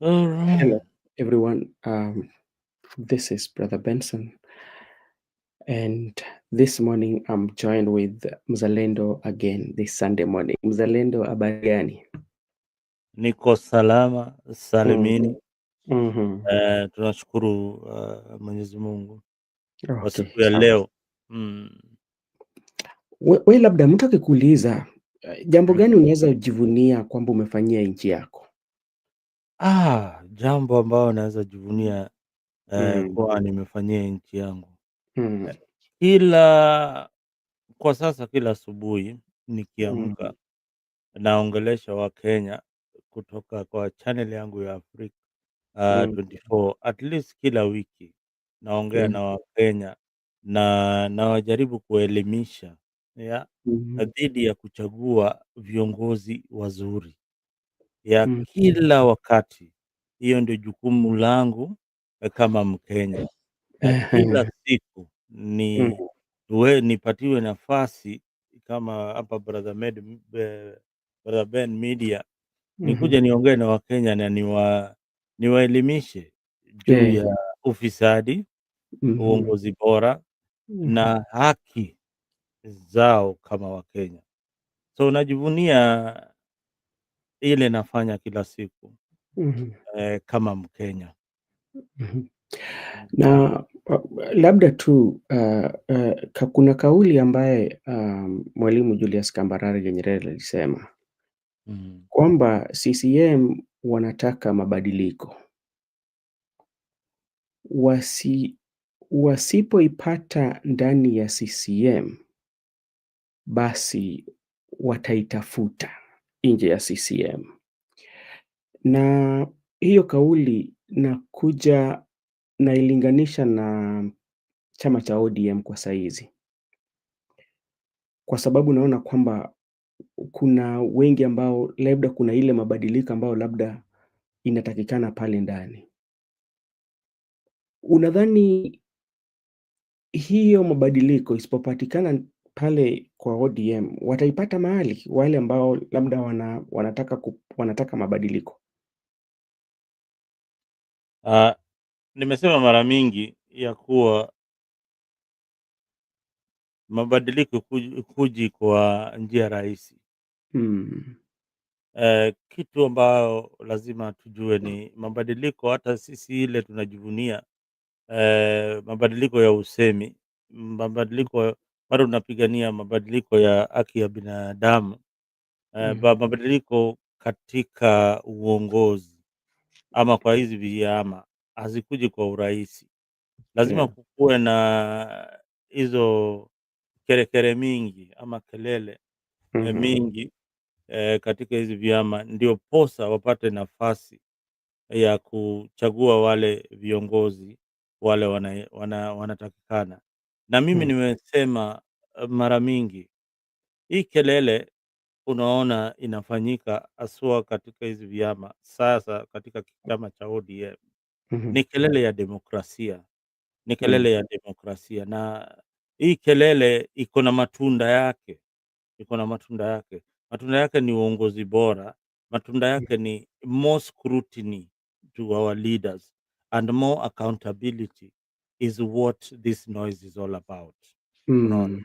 All right. Hello, everyone. This is Brother Benson, and this morning I'm joined with Mzalendo again this Sunday morning. Mzalendo, habari gani? Niko salama Mm, salimini. mhm. Tunashukuru Mwenyezi Mungu kwa Okay, siku ya sawa. leo. Mm. We labda mtu akikuuliza jambo Mm. gani unaweza jivunia kwamba umefanyia nchi yako? Jambo ambalo naweza jivunia Mm, kuwa nimefanyia nchi yangu. mm, Kila kwa sasa kila asubuhi mm, nikiamka naongelesha Wakenya kutoka kwa channel yangu ya Afrika mm, 24 at least kila wiki naongea yeah, na Wakenya na nawajaribu kuelimisha mhm, dhidi ya kuchagua viongozi wazuri ya mm, kila wakati. Hiyo ndio jukumu langu kama Mkenya. Kila siku mm, nipatiwe nafasi kama hapa Brother Ben Media, mhm, nikuje niongee na Wakenya na niwaelimishe juu yeah, ya ufisadi, mhm, uongozi bora mhm, na haki zao kama Wakenya. So najivunia ile nafanya kila siku mhm, kama Mkenya. mhm. Na labda tu kuna kauli ambaye Mwalimu Julius Kambarage Nyerere alisema Mm. kwamba CCM wanataka mabadiliko. Wasipoipata ndani ya CCM basi wataitafuta nje ya CCM. Na hiyo kauli nailinganisha na chama cha ODM kwa saizi. Kwa sababu naona kwamba kuna wengi ambao labda kuna ile mabadiliko ambayo labda inatakikana pale ndani. Unadhani hiyo mabadiliko isipopatikana pale kwa ODM wataipata mahali wale ambao labda wanataka mabadiliko? Ah, Nimesema mara mingi ya kuwa mabadiliko huji kwa njia rahisi. Mm. Kitu ambayo lazima tujue ni mabadiliko, hata sisi ile tunajivunia mabadiliko ya usemi, mabadiliko bado tunapigania mabadiliko ya haki ya binadamu, Mhm. mabadiliko katika uongozi ama kwa hizi vyama hazikuji kwa urahisi. Lazima Yeah. kukuwe na hizo kerekere mingi ama kelele Mhm. mingi katika hizi vyama, ndio posa wapate nafasi ya kuchagua wale viongozi wale wanatakikana. Na mimi Mm. nimesema mara mingi, hii kelele unaona inafanyika haswa katika hizi vyama, sasa katika chama cha ODM Mhm. ni kelele ya demokrasia, ni Mm. kelele ya demokrasia, na hii kelele iko na matunda yake, iko na matunda yake. Matunda yake ni uongozi bora, matunda yake ni more scrutiny to our leaders and more accountability is what this noise is all about. Unaona?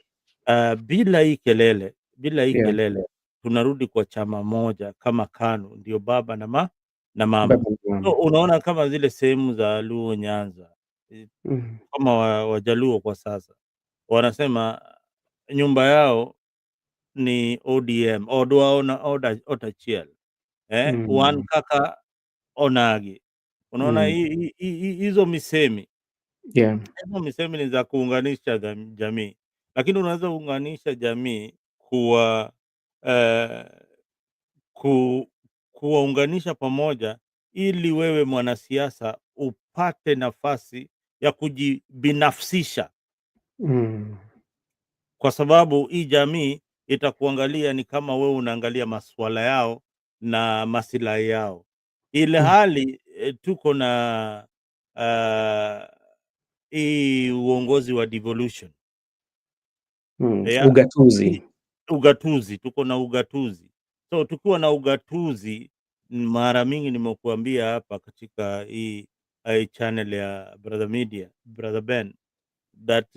Mm. Bila hii Yeah. kelele tunarudi kwa chama moja kama KANU, ndio baba na mama. Baba na So mama. unaona kama zile sehemu za Luo Nyanza, eh, Mhm. kama Wajaluo kwa sasa wanasema nyumba yao ni ODM, Odwa Otachiel, Wan Mm. kaka Onagi. Unaona Mm. hizo misemi, Yeah. hizo misemi ni za kuunganisha jamii, lakini unaweza kuunganisha jamii kuwa eh, ku kuwaunganisha pamoja ili wewe mwanasiasa upate nafasi ya kujibinafsisha, Mm. kwa sababu hii jamii itakuangalia ni kama wewe unaangalia masuala yao na masilahi yao, ile Mm. hali tuko na hii uongozi wa devolution, Mm. ya Ugatuzi. ugatuzi, tuko na ugatuzi. So tukiwa na ugatuzi mara mingi nimekuambia hapa katika hii channel ya Brother Ben, that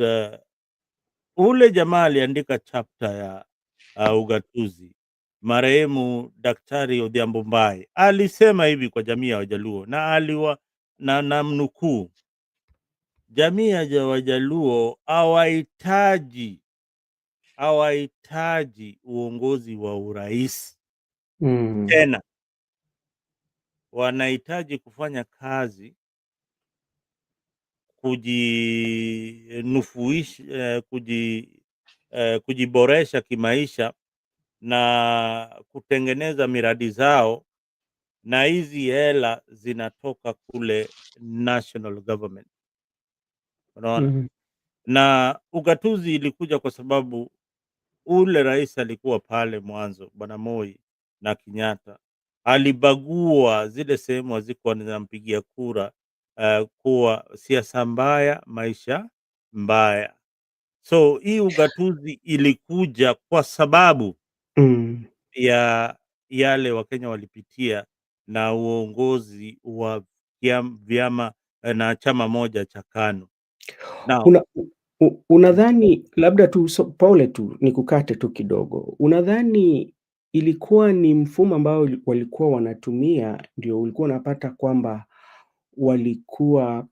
ule jamaa aliandika chapter ya ugatuzi, marehemu Daktari Odhiambo Mbaye alisema hivi kwa jamii ya Wajaluo, na namnukuu, jamii ya Wajaluo hawahitaji uongozi wa urais tena, wanahitaji kufanya kazi kujinufuisha, kujiboresha kimaisha na kutengeneza miradi zao, na hizi hela zinatoka kule national government, unaona. Na ugatuzi ilikuja kwa sababu ule rais alikuwa pale mwanzo, Bwana Moi na Kenyatta, alibagua zile sehemu hazikuwa zinampigia kura, kuwa siasa mbaya, maisha mbaya. So hii ugatuzi ilikuja kwa sababu ya yale Wakenya walipitia na uongozi wa vyama na chama moja cha KANU. Now, Unadhani labda tu pole tu nikukate tu kidogo. Unadhani ilikuwa ni mfumo ambao walikuwa wanatumia ndio ulikuwa unapata kwamba walikuwa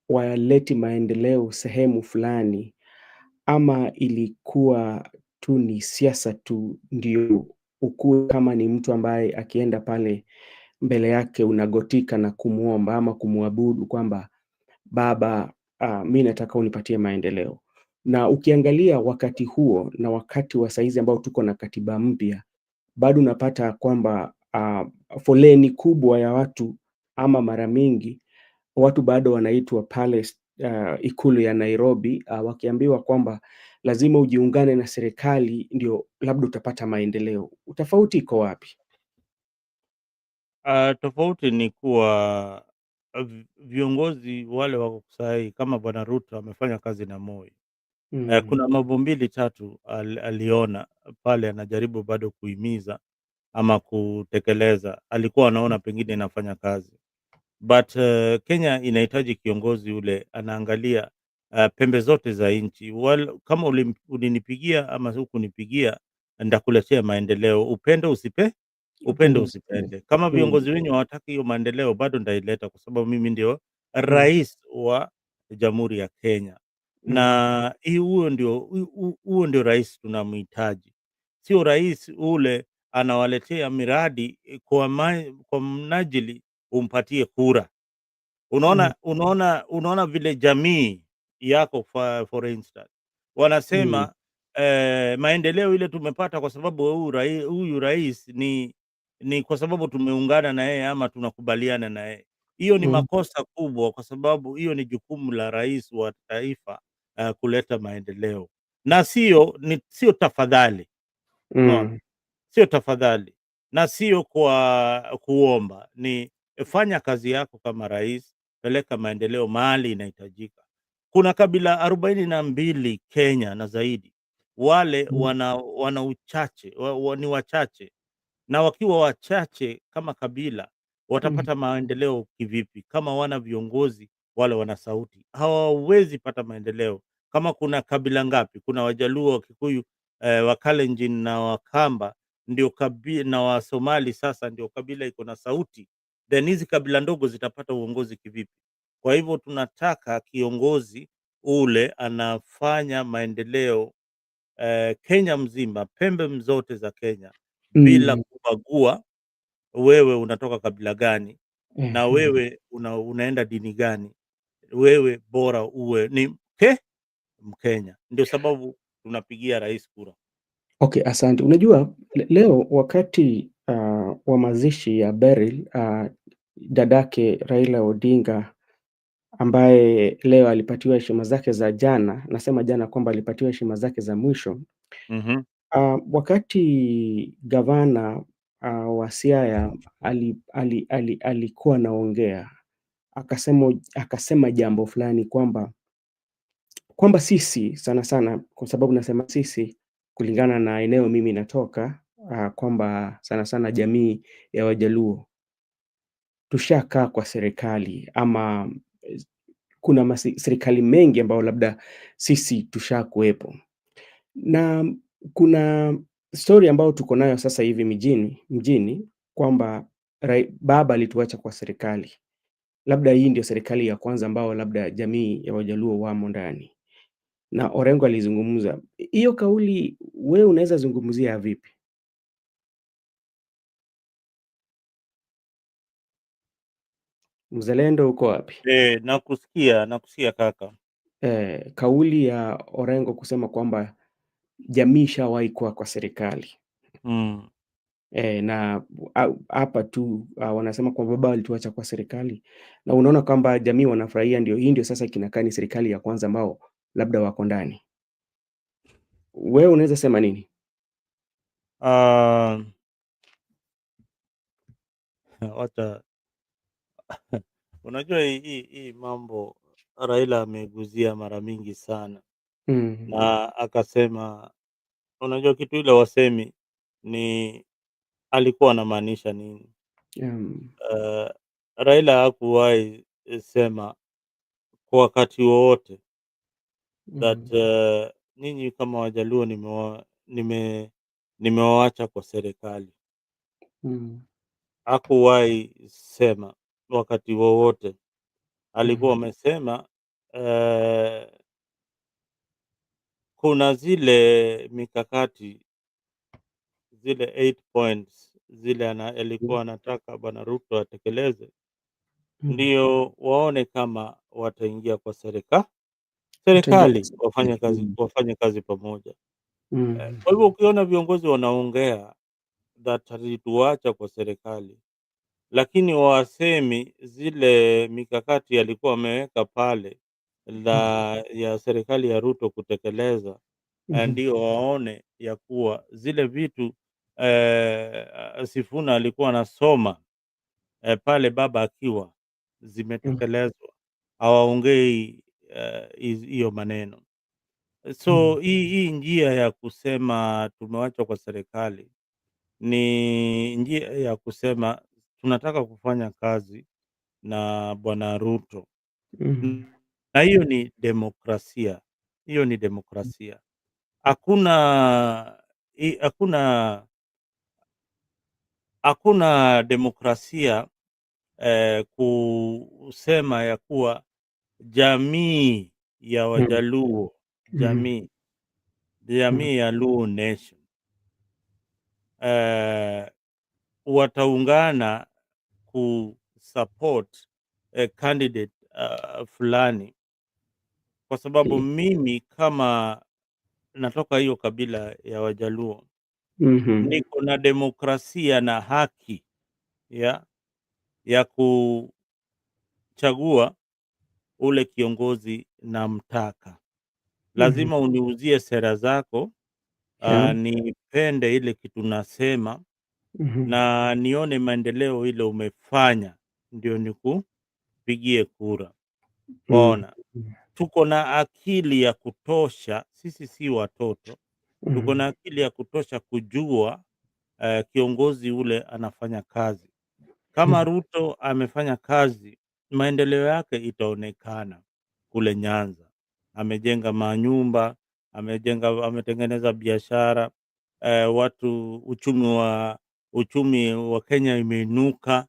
waleti maendeleo sehemu fulani, ama ilikuwa tu ni siasa tu ndio ukuwe kama ni mtu ambaye akienda pale mbele yake unagotika na kumuomba ama kumuabudu kwamba baba, mi nataka unipatie maendeleo. Na ukiangalia wakati huo na wakati wa saizi ambao tuko na katiba mpya, bado unapata kwamba foleni kubwa ya watu, ama mara mingi watu bado wanaitwa pale ikulu ya Nairobi, wakiambiwa kwamba lazima ujiungane na serikali ndio labda utapata maendeleo. Utofauti iko wapi? tofauti ni kuwa viongozi wale wako sahi kama Bwana Ruto amefanya kazi na Moi. Kuna mambo mbili tatu aliona pale anajaribu bado kuhimiza ama kutekeleza, alikuwa anaona pengine inafanya kazi, but Kenya inahitaji kiongozi ule anaangalia pembe zote za nchi. Kama ulinipigia ama hukunipigia, ndakuletea maendeleo, upende usipende. Kama viongozi wenyu hawataki hiyo maendeleo, bado ndaileta, kwa sababu mimi ndio rais wa Jamhuri ya Kenya, na huo ndio rais tunamhitaji, sio rais ule anawaletea miradi kwa mnajili umpatie kura. Unaona vile jamii yako, for instance, wanasema maendeleo ile tumepata kwa sababu huyu rais ni kwa sababu tumeungana na yeye ama tunakubaliana na yeye. Hiyo ni makosa kubwa, kwa sababu hiyo ni jukumu la rais wa taifa kuleta maendeleo, na sio tafadhali, unaona, sio tafadhali na sio kwa kuomba, ni fanya kazi yako kama rais, peleka maendeleo mahali inahitajika. Kuna kabila 42 Kenya na zaidi, wale wana uchache, ni wachache, na wakiwa wachache kama kabila watapata maendeleo kivipi kama wana viongozi wale wana sauti? Hawawezi pata maendeleo. Kama kuna kabila ngapi? Kuna Wajaluo, Wakikuyu, Wakalenjin na Wakamba ndio na Wasomali, sasa ndio kabila iko na sauti, then hizi kabila ndogo zitapata uongozi kivipi? Kwa hivyo tunataka kiongozi ule anafanya maendeleo Kenya mzima, pembe zote za Kenya, bila kubagua wewe unatoka kabila gani na wewe unaenda dini gani. Wewe bora uwe ni Mkenya. Ndio sababu tunapigia rais kura. Okay, asante. Unajua leo wakati wa mazishi ya Beryl, dadake Raila Odinga ambaye leo alipatiwa heshima zake za jana, nasema jana kwamba alipatiwa heshima zake za mwisho. Wakati gavana wa Siaya alikuwa anaongea, akasema jambo fulani kwamba sisi sana sana, kwa sababu nasema sisi kulingana na eneo mimi natoka, kwamba sana sana jamii ya Wajaluo tushakaa kwa serikali ama kuna serikali mengi ambayo labda sisi tushakuwepo. Na kuna story ambayo tuko nayo sasa hivi mjini kwamba baba alituacha kwa serikali. Labda hii ndio serikali ya kwanza ambao labda jamii ya Wajaluo wamo ndani. Na Orengo alizungumza. Hiyo kauli wewe unaweza zungumzia vipi? Mzalendo uko wapi? Nakusikia kaka. Kauli ya Orengo kusema kwamba jamii ishawahi kuwa kwa serikali. Mm. Na hapa tu wanasema kwamba baba alituacha kwa serikali, na unaona kwamba jamii wanafurahia, hii ndio sasa kinakaa ni serikali ya kwanza ambao labda wako ndani. Wewe unaweza sema nini? Ah, wacha unajua hii mambo Raila ameguzia mara mingi sana, Mm. na akasema, unajua kitu ile wasemi ni alikuwa anamaanisha nini. Um, Uh, Raila hakuwahi sema kwa wakati wowote that mm, nyinyi kama Wajaluo nimewaacha kwa serikali. mm, Hakuwahi sema wakati wowote. Alikuwa mm, amesema kuna zile mikakati, zile 8 points zile alikuwa anataka Bwana Ruto atekeleze, mm, ndio waone kama wataingia kwa utaingia serikali, kwa wafanye kazi pamoja. mm, Kwa hivyo ukiona viongozi wanaongea that alituacha kwa serikali, lakini wasemi zile mikakati alikuwa ameweka pale ya serikali ya Ruto kutekeleza, mm, ndio waone ya kuwa zile vitu Sifuna alikuwa anasoma pale baba akiwa mm, zimetekelezwa. Hawaongei hiyo maneno. So mm, hii njia ya kusema tumewachwa kwa serikali ni njia ya kusema tunataka kufanya kazi na Bwana Ruto, mm, na hiyo ni demokrasia, hiyo ni demokrasia. Hakuna hakuna hakuna demokrasia kusema ya kuwa jamii ya mm, Wajaluo, mm, mm, jamii ya Luo Nation eh, wataungana kusupport candidate fulani, kwa sababu mimi kama natoka hiyo kabila ya Wajaluo, mhm, niko na demokrasia na haki ya kuchagua ule kiongozi namtaka. mhm, Lazima uniuzie sera zako, yeah, nipende ile kitu nasema mhm, na nione maendeleo ile umefanya, ndio nikupigie kura. mm, Waona, tuko na akili ya kutosha, sisi si watoto. Tuko mm, na akili ya kutosha kujua kiongozi ule anafanya kazi. Kama mm, Ruto amefanya kazi, maendeleo yake itaonekana kule Nyanza. Amejenga manyumba, ametengeneza biashara, watu uchumi wa Kenya imeinuka,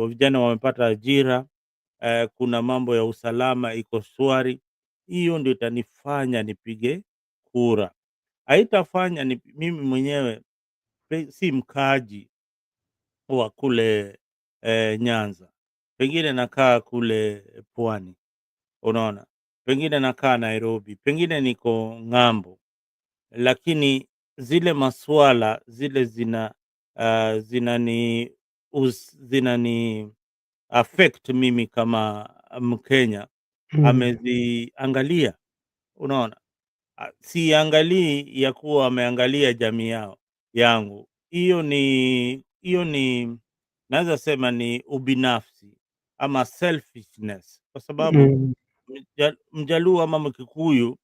vijana wamepata ajira, kuna mambo ya usalama iko shwari. Hiyo ndio itanifanya nipige kura. Haitafanya mimi mwenyewe si mkaaji wa kule Nyanza, pengine nakaa kule pwani, unaona, pengine nakaa Nairobi, pengine niko ng'ambo, lakini zile maswala zile zinani affect mimi kama Mkenya, mm, ameziangalia, unaona. Siangalii ya kuwa ameangalia jamii yangu. Hiyo ni naweza sema ni ubinafsi ama selfishness, kwa sababu mm, Mjaluo ama Mkikuyu,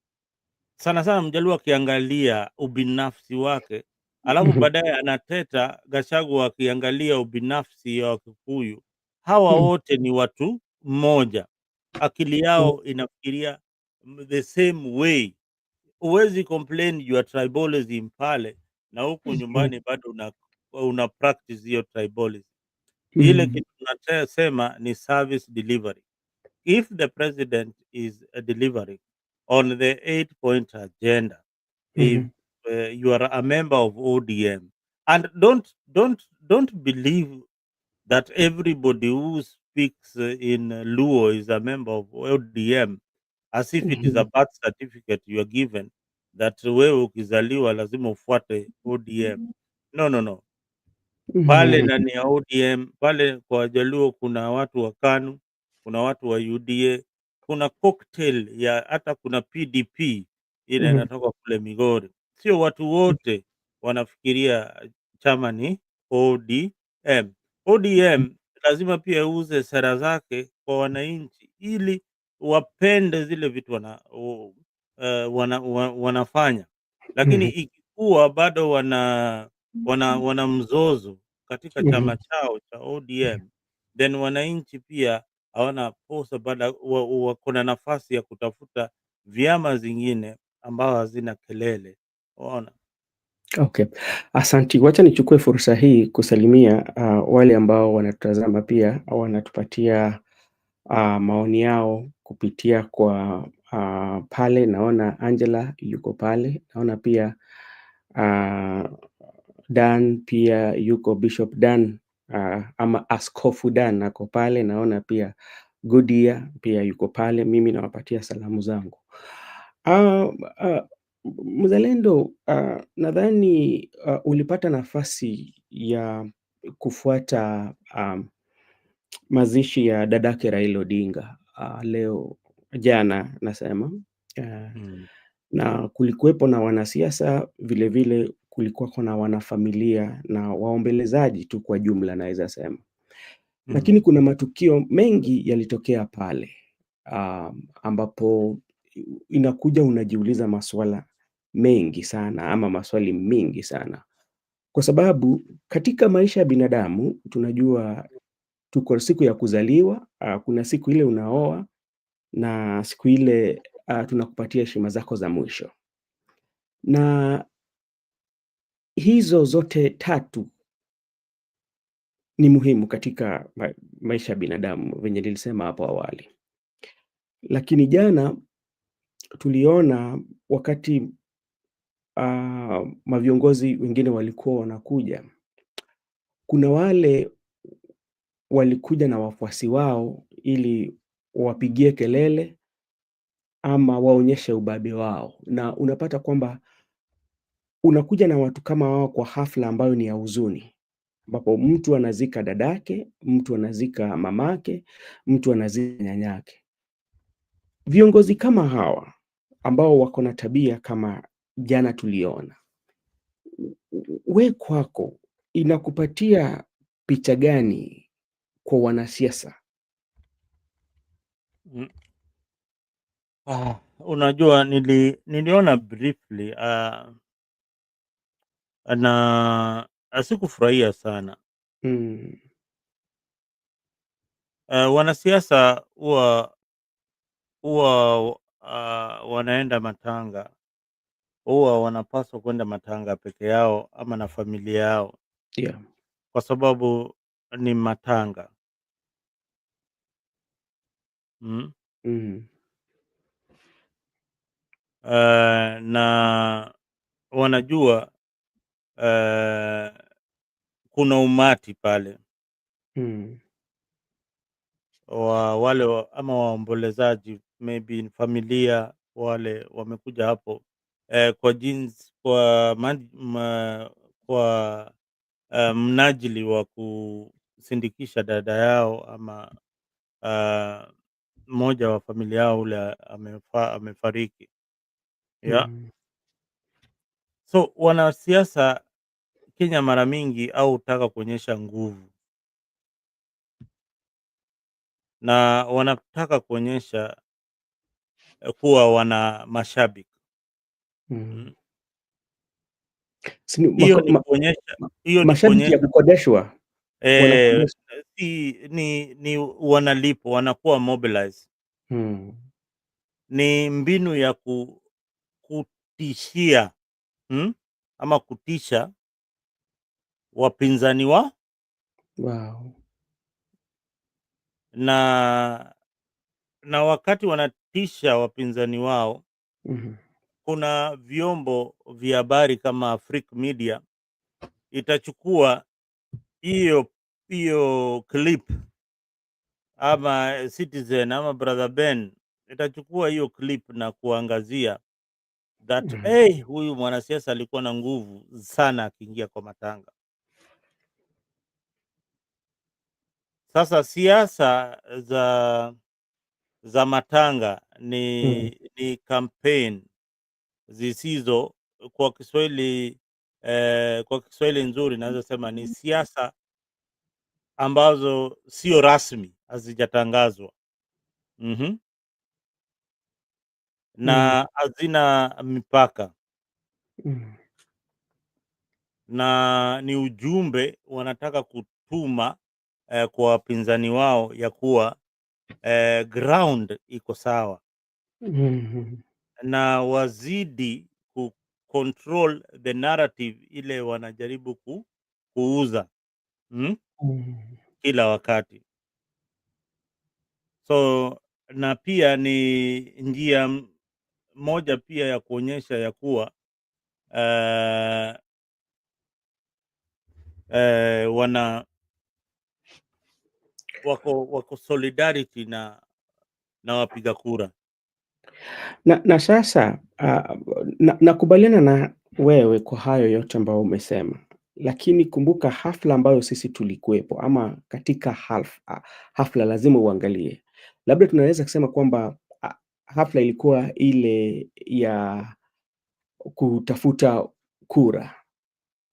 sana sana Mjaluo akiangalia ubinafsi wake, alafu mhm, baadaye anateta Gachagua akiangalia ubinafsi ya Wakikuyu, hawa wote ni watu mmoja, akili yao inafikiria the same way. Huwezi complain your tribalism pale na huku nyumbani bado una practice hiyo tribalism. Ile kitu tunasema ni service delivery. If the president is delivering on the 8-point agenda, if you are a member of ODM, and don't believe that everybody who speaks in Luo is a member of ODM, as if it is a birth certificate you are given that wewe ukizaliwa lazima ufuate ODM. No, no, no. Pale ndani ya ODM, pale kwa Wajaluo kuna watu wa KANU, kuna watu wa UDA, kuna cocktail ya hata kuna PDP ile inatoka kule Migori. Sio watu wote wanafikiria chama ni ODM. ODM lazima pia uuze sera zake kwa wananchi ili wapende zile vitu wanafanya, lakini ikikuwa bado wana mzozo katika chama chao cha ODM, then wananchi pia hawana fursa, baada wako na nafasi ya kutafuta vyama zingine ambao hazina kelele. Unaona? Okay. Asanti. Wacha nichukue fursa hii kusalimia wale ambao wanatutazama pia au wanatupatia maoni yao kupitia kwa pale. Naona Angela yuko pale, naona pia Dan pia yuko, Bishop Dan ama Askofu Dan ako pale, naona pia Goodyear pia yuko pale. Mimi nawapatia salamu zangu. Mzalendo, nadhani ulipata nafasi ya kufuata mazishi ya dadake Raila Odinga leo jana nasema, na kulikuwepo na wanasiasa vilevile, kulikuwako na wanafamilia na waombelezaji tu kwa jumla naweza sema. Lakini kuna matukio mengi yalitokea pale ambapo inakuja unajiuliza maswala mengi sana ama maswali mengi sana, kwa sababu katika maisha ya binadamu tunajua tuko siku ya kuzaliwa, kuna siku ile unaoa na siku ile tunakupatia heshima zako za mwisho, na hizo zote tatu ni muhimu katika maisha ya binadamu venye nilisema hapo awali. Lakini jana tuliona wakati maviongozi wengine walikuwa wanakuja, kuna wale walikuja na wafuasi wao ili wapigie kelele ama waonyeshe ubabe wao, na unapata kwamba unakuja na watu kama wao kwa hafla ambayo ni ya huzuni, ambapo mtu anazika dadake, mtu anazika mamake, mtu anazika nyanyake. Viongozi kama hawa ambao wako na tabia kama jana tuliona, we kwako inakupatia picha gani kwa wanasiasa? Unajua, niliona briefly na asikufurahia sana. Wanasiasa huwa wanaenda matanga, huwa wanapaswa kwenda matanga peke yao ama na familia yao, Yeah. kwa sababu ni matanga. Na wanajua kuna umati pale wale ama waombolezaji, maybe ni familia, wale wamekuja hapo kwa jinsi kwa mnajili wa kusindikisha dada yao ama mmoja wa familia yao ule amefariki. Yeah. So wanasiasa Kenya mara mingi au hutaka kuonyesha nguvu na wanataka kuonyesha kuwa wana mashabiki. Hiyo ni kuonyesha mashabiki ya kukodeshwa. ni wanalipwa, wanakuwa mobilize. Ni mbinu ya kutishia ama kutisha wapinzani Wow. na wakati wanatisha wapinzani wao, kuna vyombo vya habari kama Afrique Media itachukua hiyo clip, ama Citizen ama Brother Ben itachukua hiyo clip na kuangazia that huyu mwanasiasa alikuwa na nguvu sana akiingia kwa matanga. Sasa siasa za matanga ni campaign zisizo, kwa Kiswahili nzuri naweza sema ni siasa ambazo sio rasmi, hazijatangazwa na hazina mipaka na ni ujumbe wanataka kutuma kwa wapinzani wao ya kuwa ground iko sawa na wazidi ku control the narrative ile wanajaribu kuuza kila wakati. So na pia ni njia moja pia ya kuonyesha ya kuwa wako solidarity na wapiga kura. Na sasa nakubaliana na wewe kwa hayo yote ambayo umesema, lakini kumbuka hafla ambayo sisi tulikuwepo, ama katika hafla lazima uangalie. Labda tunaweza kusema kwamba hafla ilikuwa ile ya kutafuta kura.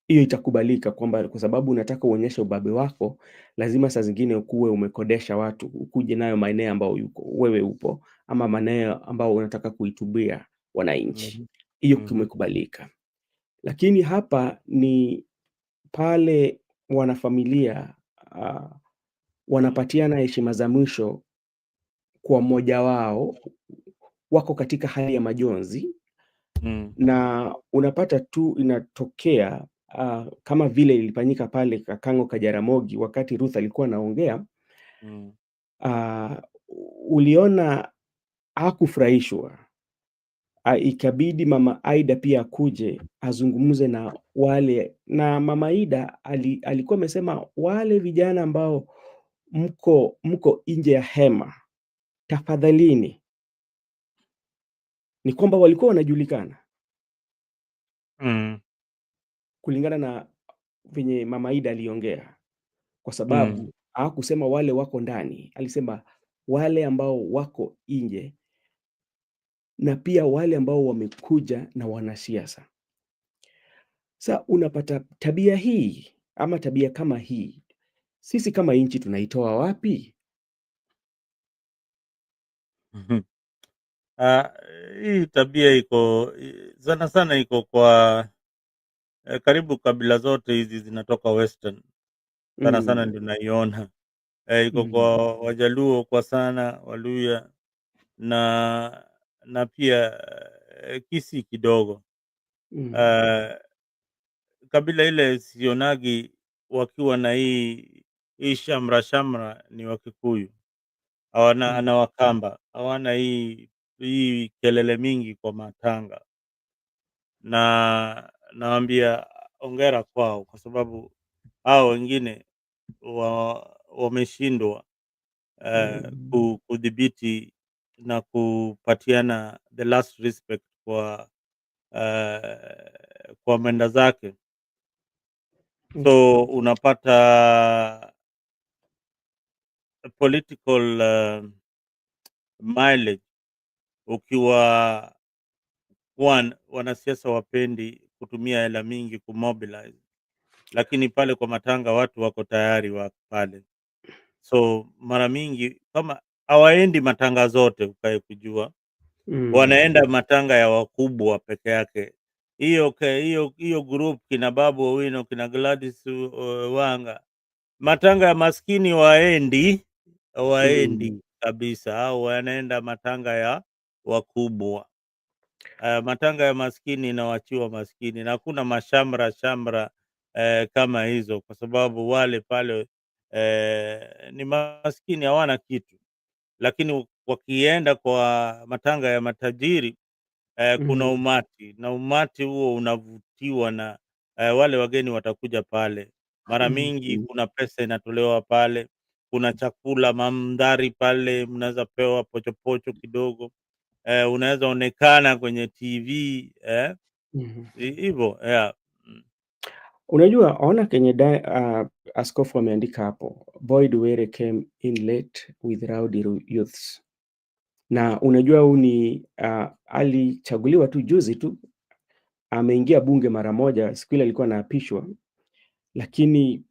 Hiyo itakubalika kwamba kwa sababu unataka uonyeshe ubabe wako, lazima saa zingine ukuwe umekodesha watu, ukuje nayo maeneo ambayo wewe upo, ama maeneo ambao unataka kuhutubia wananchi. Hiyo kimekubalika. Lakini hapa ni pale wanafamilia wanapatiana heshima za mwisho kwa mmoja wao, wako katika hali ya majonzi na unapata tu inatokea kama vile ilifanyika pale Kakango Kajaramogi wakati Ruth alikuwa anaongea. Uliona hakufurahishwa. Ikabidi Mama Aida pia akuje azungumze na wale, na Mama Aida alikuwa amesema wale vijana ambao mko nje ya hema, tafadhalini. Ni kwamba walikuwa wanajulikana kulingana na venye Mama Aida aliongea, kwa sababu hakusema wale wako ndani, alisema wale ambao wako nje na pia wale ambao wamekuja na wanasiasa. Sasa unapata tabia hii ama tabia kama hii, sisi kama nchi tunaitoa wapi? Hii tabia iko sana iko kwa karibu kabila zote hizi zinatoka Western. Sana ndio naiona. Iko kwa Wajaluo kwa sana, Waluya na pia Kisii kidogo. Kabila ile sionagi wakiwa na hii shamra ni Wakikuyu. Na Wakamba. Hawana hii kelele mingi kwa matanga. Na nawaambia hongera kwao kwa sababu hao wengine wameshindwa kudhibiti na kupatiana the last respect kwa mwenda zake. So unapata political mileage ukiwa wanasiasa wapendi kutumia hela mingi kumobilize, lakini pale kwa matanga watu wako tayari wako pale. So mara mingi kama hawaendi matanga zote, ukae kujua wanaenda matanga ya wakubwa peke yake. Hiyo group kina Babu Owino, kina Gladys Wanga, matanga ya maskini waendi Mm. kabisa, au wanaenda matanga ya wakubwa. Matanga ya maskini inawachiwa maskini, na hakuna mashamra shamra kama hizo, kwa sababu wale pale ni maskini, hawana kitu. Lakini wakienda kwa matanga ya matajiri kuna Mm. umati, na umati huo unavutiwa na wale wageni watakuja pale. Mara mingi Mm. kuna pesa inatolewa pale, kuna chakula, mandhari pale, mnaweza pewa pochopocho kidogo, unaweza onekana kwenye TV Mhm. hivyo, yeah. Mm. Unajua, ona kenye askofu ameandika hapo, Boyd Were came in late with rowdy youths. Na unajua huu ni alichaguliwa tu juzi tu, ameingia bunge mara moja, siku ile alikuwa anaapishwa, lakini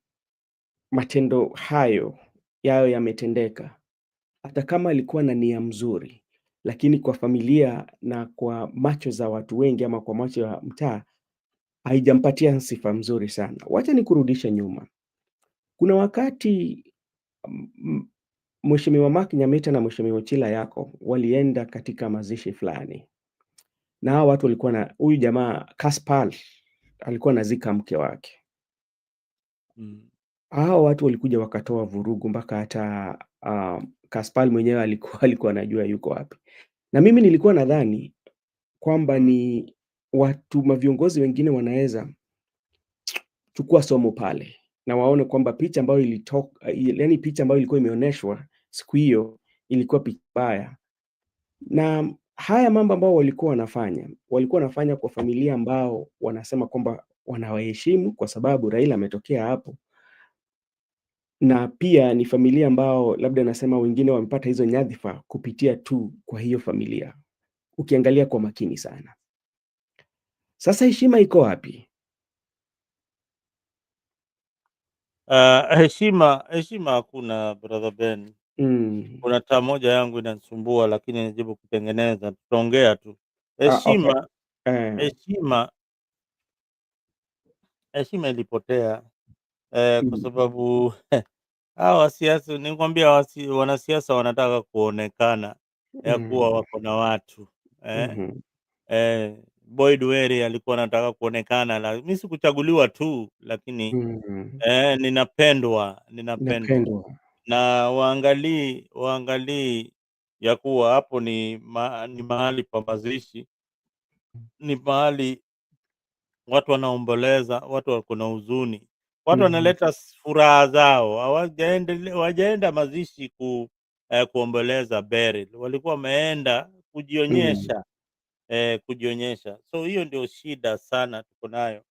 matendo hayo yayo yametendeka. Hata kama alikuwa na nia mzuri, lakini kwa familia na kwa macho za watu wengi ama kwa macho ya mtaa, haijampatia sifa mzuri sana. Wacha nikurudishe nyuma. Kuna wakati m Mheshimiwa Mark Nyamita na Mheshimiwa Chila Yako walienda katika mazishi fulani, na hao watu walikuwa na huyu jamaa Kaspal alikuwa anazika mke wake. Mm. Hao watu walikuja wakatoa vurugu mpaka hata Kaspal mwenyewe alikuwa anajua yuko wapi. Na mimi nilikuwa nadhani kwamba Mm. ni viongozi wengine wanaweza chukua somo pale na waone kwamba picha ambayo yaani picha ambayo ilikuwa imeonyeshwa siku hiyo ilikuwa picha mbaya. Na haya mambo ambao walikuwa wanafanya kwa familia ambao wanasema kwamba wanawaheshimu kwa sababu Raila ametokea hapo, na pia ni familia ambao labda nasema wengine wamepata hizo nyadhifa kupitia tu kwa hiyo familia, ukiangalia kwa makini sana. Sasa heshima iko wapi? Heshima hakuna, brother Ben. Mm. Kuna taa moja yangu inanisumbua, lakini najaribu kutengeneza, tutaongea tu. Okay. Heshima Eh. heshima heshima ilipotea kwa Mm. sababu hawa siasa, nikwambia, wanasiasa wanataka kuonekana ya kuwa Mm. wako na watu Mhm. Boyd Were alikuwa anataka kuonekana, mimi sikuchaguliwa tu, lakini Mm. ninapendwa, Inapendwa. na waangalii ya kuwa hapo ni mahali pa mazishi, ni mahali watu wanaomboleza, watu wako na huzuni, watu Mhm. wanaleta furaha zao, hawajaenda mazishi kuomboleza Beryl, walikuwa wameenda Mm. kujionyesha. So hiyo ndio shida sana tuko nayo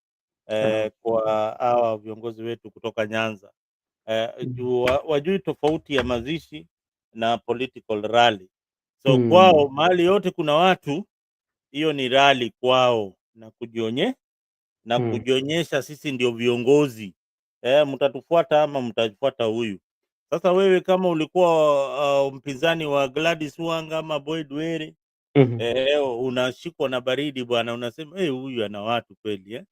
Ah. kwa hawa viongozi wetu kutoka Nyanza, Mm. juu wajui tofauti ya mazishi na political rally. So Mm. kwao mahali yote kuna watu, hiyo ni rally kwao, na Mm. kujionyesha sisi ndio viongozi, mtatufuata ama mtafuata huyu. Sasa wewe kama ulikuwa mpinzani wa Gladys Wanga ama Boyd Were, Mhm. unashikwa na baridi bwana, unasema huyu ana watu kweli,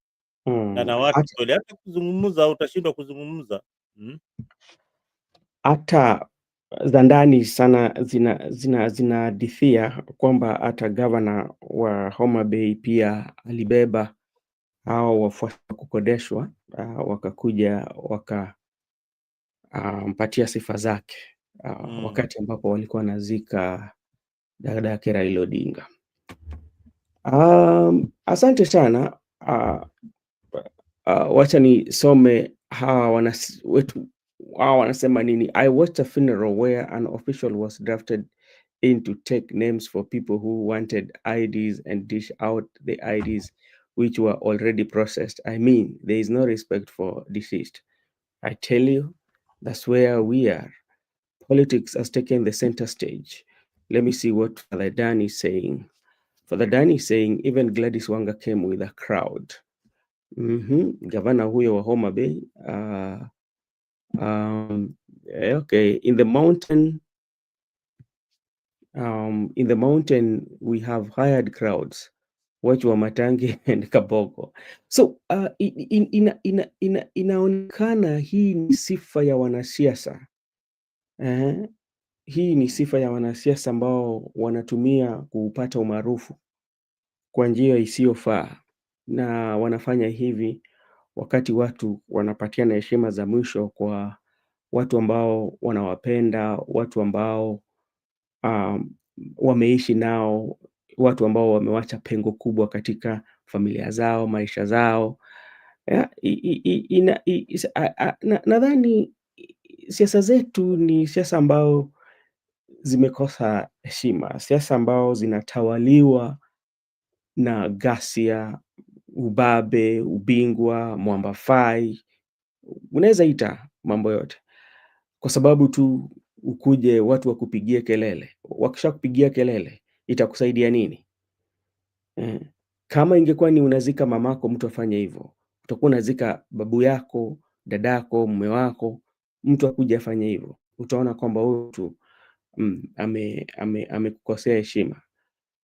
Mm. ana watu kweli, hata kuzungumza utashindwa kuzungumza. Mm. Hata za ndani sana zinahadithia kwamba hata gavana wa Homa Bay pia alibeba hao wafuasi wa kukodeshwa, wakakuja mpatia sifa zake, Mm. wakati ambapo walikuwa wanazika dada yake Raila Odinga. Asante sana. Wacha nisome hawa wanasema nini. I watched a funeral where an official was drafted in to take names for people who wanted IDs and dish out the IDs which were already processed. I mean, there is no respect for deceased. I tell you, that's where we are. Politics has taken the center stage. Let me see what Father Dan is saying. Father Dan is saying even Gladys Wanga came with a crowd. Gavana huyo wa Homa Bay. Okay, in the mountain we have hired crowds. Watch Wamatangi and Kaboko. So inaonekana hii ni sifa ya wanasiasa hii ni sifa ya wanasiasa ambao wanatumia kupata umaarufu kwa njia isiyofaa, na wanafanya hivi wakati watu wanapatiana heshima za mwisho kwa watu ambao wanawapenda, watu ambao wameishi nao, watu ambao wamewacha pengo kubwa katika familia zao, maisha zao. Nadhani siasa zetu ni siasa ambao zimekosa heshima, siasa ambao zinatawaliwa na ghasia, ubabe, ubingwa, mwambafai, unaweza ita mambo yote, kwa sababu tu ukuje watu wakupigie kelele. Wakishakupigia kelele itakusaidia nini? Kama ingekuwa ni unazika mamako, mtu afanye hivyo, utakuwa unazika babu yako, dadako, mume wako, mtu akuje afanye hivyo, utaona kwamba huyu mtu amekukosea heshima.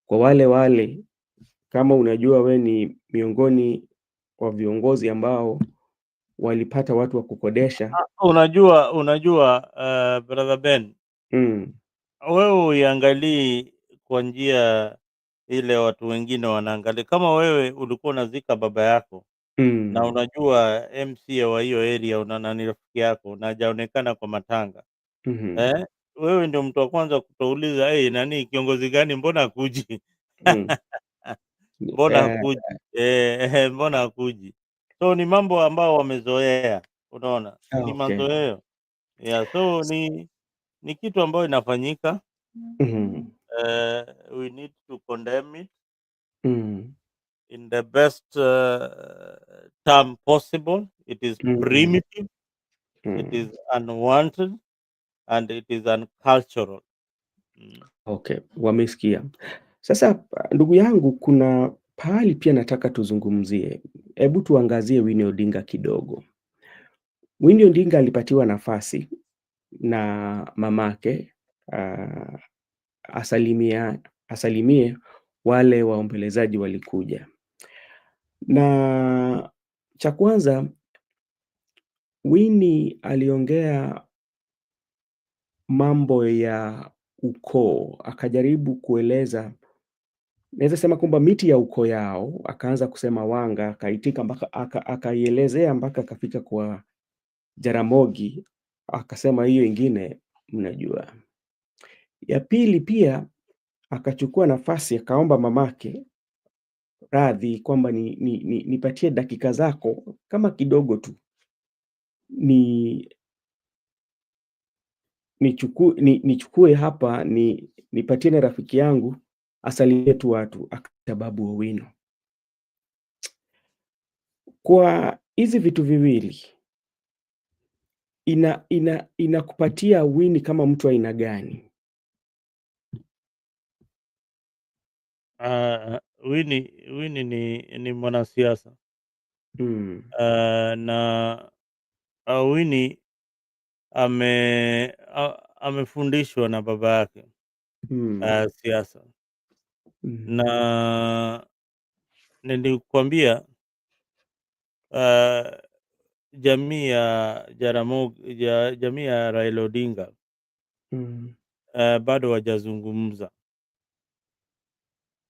Kwa wale kama unajua we ni miongoni wa viongozi ambao walipata watu wa kukodesha. Unajua brother Ben, wewe uiangalii kwa njia ile watu wengine wanaangalia. Kama wewe ulikuwa unazika baba yako na unajua MCA wa hiyo area ni rafiki yako na hajaonekana kwa matanga, wewe ndio mtu wa kwanza kutouliza nani kiongozi gani, mbona hakuji? Mbona hakuji? Mbona hakuji? So ni mambo ambao wamezoea, unaona, ni Okay. mazoeo so ni kitu ambayo inafanyika. We need to condemn it in the best term possible. It is primitive, it is unwanted, and it is uncultural. Okay, wamesikia. Sasa ndugu yangu, kuna pahali pia nataka tuzungumzie. Hebu tuangazie Winnie Odinga kidogo. Winnie Odinga alipatiwa nafasi na mamake asalimie wale waombolezaji walikuja, na cha kwanza Winnie aliongea mambo ya ukoo, akajaribu kueleza, naweza sema kwamba miti ya ukoo yao, akaanza kusema Wanga, akaitika mpaka akaielezea mpaka akafika kwa Jaramogi, akasema hiyo ingine mnajua. Ya pili pia akachukua nafasi akaomba mamake radhi kwamba nipatie dakika zako kama kidogo tu, nichukue hapa nipatie na rafiki yangu asalimie tu watu, akaita Babu Owino. Kwa hizi vitu viwili inakupatia Winnie kama mtu aina gani? Winnie ni mwanasiasa na Winnie amefundishwa na baba yake siasa na nilikwambia jamii ya Jaramogi, jamii ya Raila Odinga bado wajazungumza,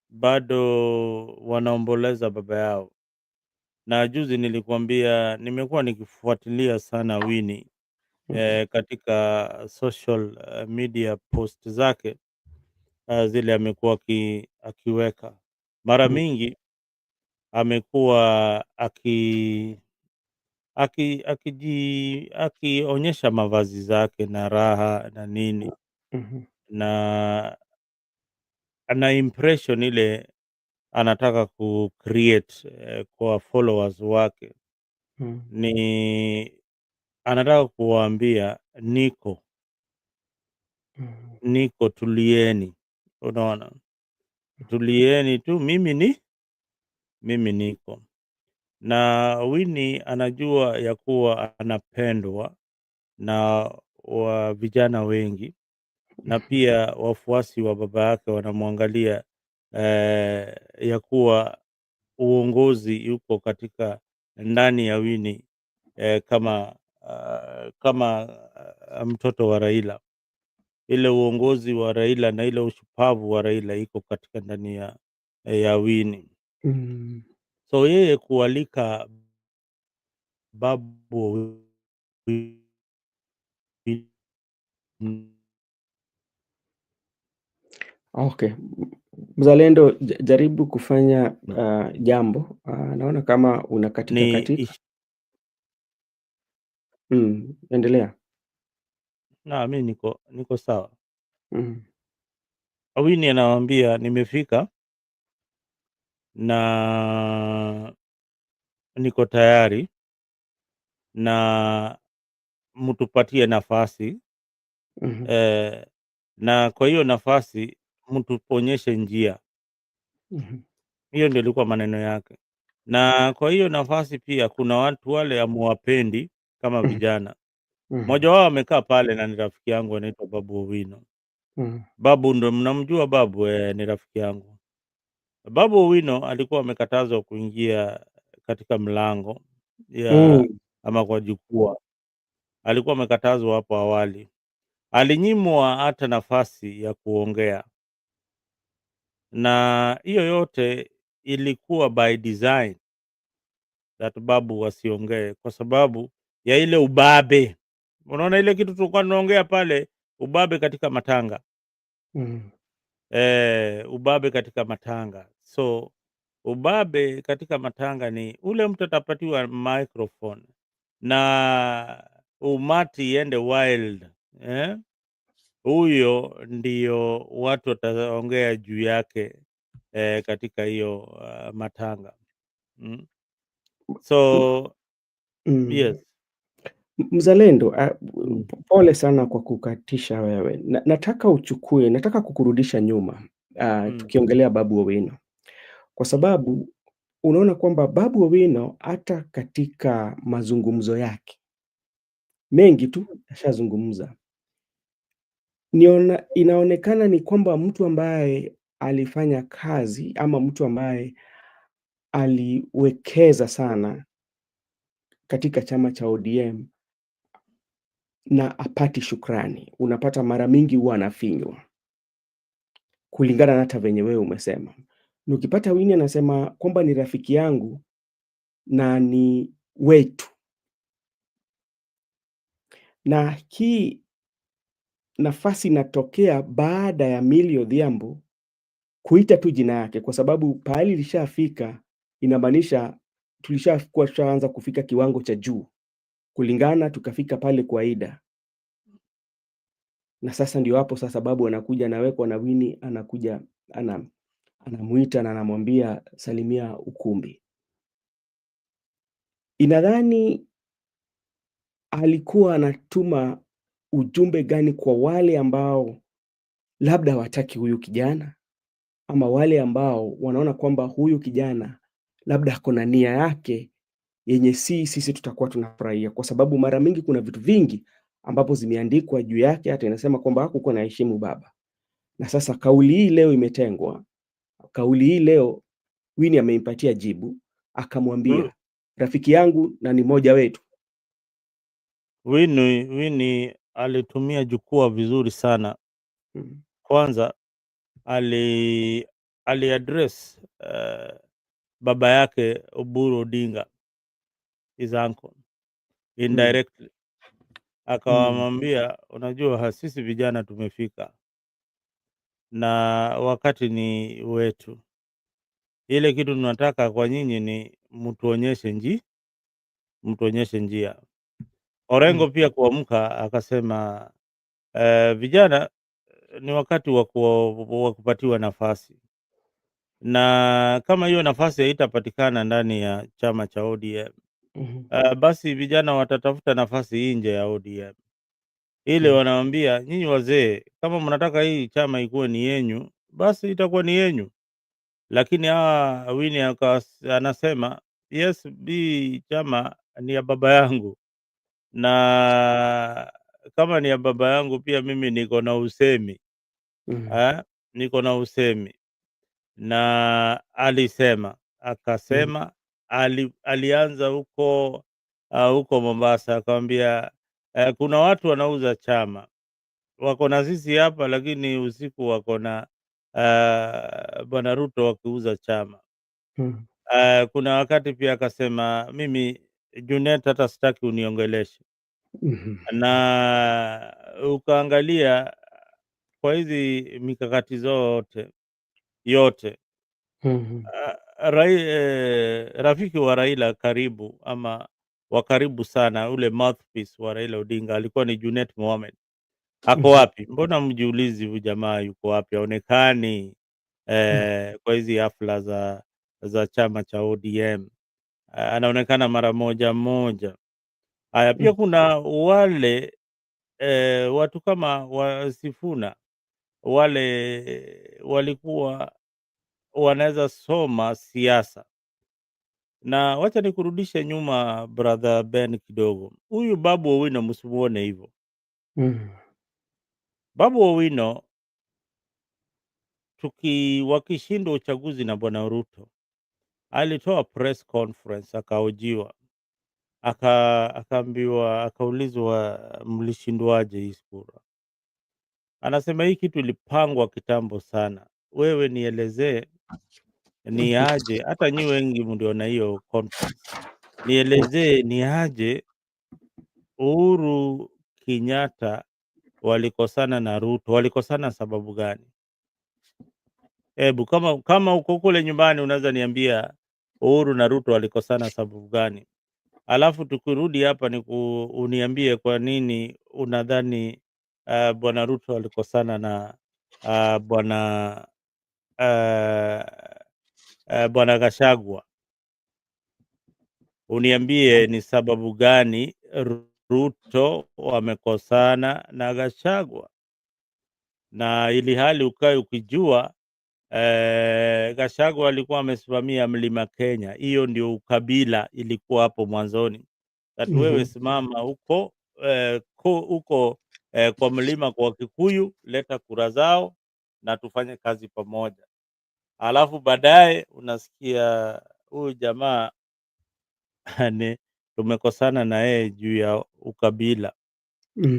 bado wanaomboleza baba yao. Na juzi nilikwambia nimekuwa nikifuatilia sana Winnie katika social media post zake zile amekuwa akiweka mara mingi, amekuwa akionyesha mavazi zake na raha na nini na ana impression ile anataka create kwa followers wake. Ni anataka kuwaambia niko tulieni, unaona, tulieni tu, mimi niko. Na Winnie anajua ya kuwa anapendwa na vijana wengi, na pia wafuasi wa baba yake wanamwangalia ya kuwa uongozi yuko katika ndani ya Winnie, kama mtoto wa Raila. Ile uongozi wa Raila na ile ushupavu wa Raila iko katika ndani ya Winnie. Mm. So yeye kualika Babu Okay. Mzalendo, jaribu kufanya jambo. Naona kama unakatika ni katika. Endelea. mi niko sawa. Mm. Winnie anawambia nimefika na niko tayari na mtupatie nafasi, Mhm. na kwa hiyo nafasi mtuonyeshe njia. Mhm. Hiyo ndio ilikuwa maneno yake. Na kwa hiyo nafasi pia kuna watu wale amuwapendi kama Mhm. vijana. Mhm. Mmoja wao amekaa pale na ni rafiki yangu anaitwa Babu Owino. Mhm. Babu ndo mnamjua Babu? Ni rafiki yangu. Babu Owino alikuwa amekatazwa kuingia katika mlango ya Mm. ama kwa jukwaa. Alikuwa amekatazwa hapo awali. Alinyimwa hata nafasi ya kuongea. Na hiyo yote ilikuwa by design that Babu wasiongee kwa sababu ya ile ubabe. Unaona ile kitu tulikuwa tunaongea pale, ubabe katika matanga. Mm. Ubabe katika matanga. So ubabe katika matanga ni ule mtu atapatiwa microphone na umati iende wild, huyo ndio watu wataongea juu yake katika hiyo matanga. So yes. Mm. Mzalendo, Mm. pole sana kwa kukatisha wewe. Nataka kukurudisha nyuma, Mm. tukiongelea Babu Owino, kwa Mm. sababu unaona kwamba Babu Owino hata katika mazungumzo yake mengi tu ashazungumza, inaonekana ni kwamba mtu ambaye alifanya kazi ama mtu ambaye aliwekeza sana katika chama cha ODM na apati shukrani. Unapata mara mingi huwa anafinywa, kulingana na hata venye wewe umesema. Na ukipata Winnie anasema kwamba ni rafiki yangu na ni wetu, na hii nafasi inatokea baada ya Millie Odhiambo kuita tu jina yake, kwa sababu pahali ilishafika inamaanisha tushaanza kufika kiwango cha juu kulingana, tukafika pale kwa Ida, na sasa ndio hapo sasa Babu anakuja, anawekwa na Winnie, anakuja anamuita na anamwambia salimia ukumbi. Inadhani alikuwa anatuma ujumbe gani kwa wale ambao labda hawataki huyu kijana, ama wale ambao wanaona kwamba huyu kijana labda ako na nia yake yenye sisi tutakuwa tunafurahia, kwa sababu mara mingi kuna vitu vingi ambapo zimeandikwa juu yake, hata inasema kwamba hakukuwa anaheshimu baba. Na sasa kauli hii leo imetengwa. Kauli hii leo Winnie ameipatia jibu, akamwambia rafiki yangu na ni moja wetu. Winnie alitumia jukwaa vizuri sana. Mm. Kwanza aliaddress baba yake Oburu Odinga, his uncle, Mm. indirectly. Mm. Akawamwambia, unajua sisi vijana tumefika na wakati ni wetu. Ile kitu tunataka kwa nyinyi ni mtuonyeshe njia. Orengo Mm. pia kuamka akasema, vijana ni wakati wa kupatiwa nafasi, na kama hiyo nafasi haitapatikana ndani ya chama cha ODM, Mhm. basi vijana watatafuta nafasi nje ya ODM. Ile Mm. wanawambia, nyinyi wazee, kama mnataka hii chama ikuwe ni yenyu, basi itakuwa ni yenyu. Lakini Winnie anasema yes, hii chama ni ya baba yangu, na kama ni ya baba yangu pia mimi niko na usemi. Mm. Niko na usemi. na akasema alianza huko Mombasa, akamwambia kuna watu wanauza chama, wako na sisi hapa, lakini usiku wako na Bwana Ruto wakiuza chama. Kuna wakati pia akasema, mimi Junet hata sitaki uniongeleshe. Na ukaangalia kwa hizi mikakati yote rafiki wa Raila karibu ama wa karibu sana, ule mouthpiece wa Raila Odinga alikuwa ni Junet Mohamed. Ako wapi? Mbona mjiulizi huyu jamaa yuko wapi? Haonekani kwa hizi hafla za chama cha ODM. Anaonekana mara moja. Haya, pia kuna wale watu kama Sifuna, wale walikuwa wanaweza soma siasa. Na wacha nikurudishe nyuma brother Ben kidogo. Huyu Babu Owino msimuone hivyo. Babu Owino wakishindwa uchaguzi na Bwana Ruto, alitoa press conference, akahojiwa, akaambiwa, akaulizwa mlishindwaje hii kura? Anasema hii kitu ilipangwa kitambo sana. Wewe nielezee ni aje, hata nyi wengi mliona hiyo conference. Nielezee ni aje Uhuru Kenyatta walikosana na Ruto, walikosana sababu gani? Hebu kama uko kule nyumbani unaweza niambia Uhuru na Ruto walikosana sababu gani? Alafu tukirudi hapa uniambie kwa nini unadhani Bwana Ruto alikosana na bwana Bwana Gachagua. Uniambie ni sababu gani Ruto wamekosana na Gachagua, na ili hali ukae ukijua Gachagua alikuwa amesimamia Mlima Kenya. Hiyo ndio ukabila ilikuwa hapo mwanzoni. Wewe simama huko kwa mlima kwa Kikuyu, leta kura zao na tufanye kazi pamoja. Alafu baadaye unasikia huyu jamaa tumekosana na yeye juu ya ukabila.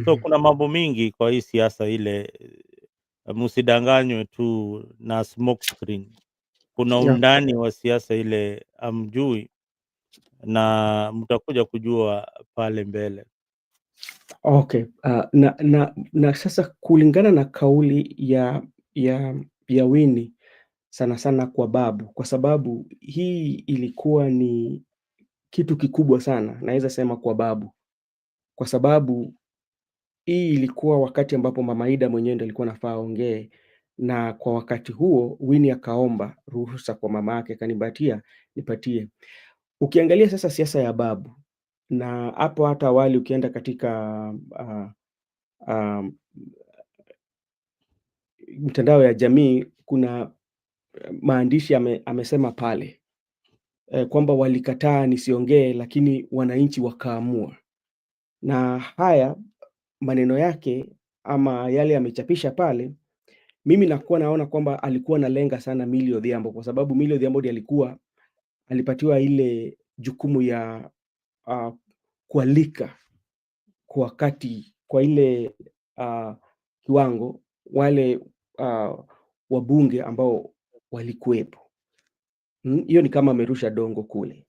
So kuna mambo mingi kwa hii siasa ile, msidanganywe tu na smoke screen. Kuna undani wa siasa ile amjui, na mtakuja kujua pale mbele. Okay. Na sasa kulingana na kauli ya Winnie sana sana kwa Babu, kwa sababu hii ilikuwa ni kitu kikubwa sana, naweza sema kwa Babu, kwa sababu hii ilikuwa wakati ambapo Mama Ida mwenyewe ndiye alikuwa anafaa aongee, na kwa wakati huo Winnie akaomba ruhusa kwa mama yake, nipatie. Ukiangalia sasa siasa ya Babu, na hapo hata awali ukienda katika mtandao ya jamii, kuna maandishi amesema pale kwamba walikataa nisiongee, lakini wananchi wakaamua. Na haya maneno yake ama yale amechapisha pale, mimi naona kwamba alikuwa analenga sana Milly Odhiambo, kwa sababu Milly Odhiambo ndiye alipatiwa ile jukumu ya kualika kwa ile kiwango wale wabunge ambao walikuwepo. Hiyo ni kama amerusha dongo kule.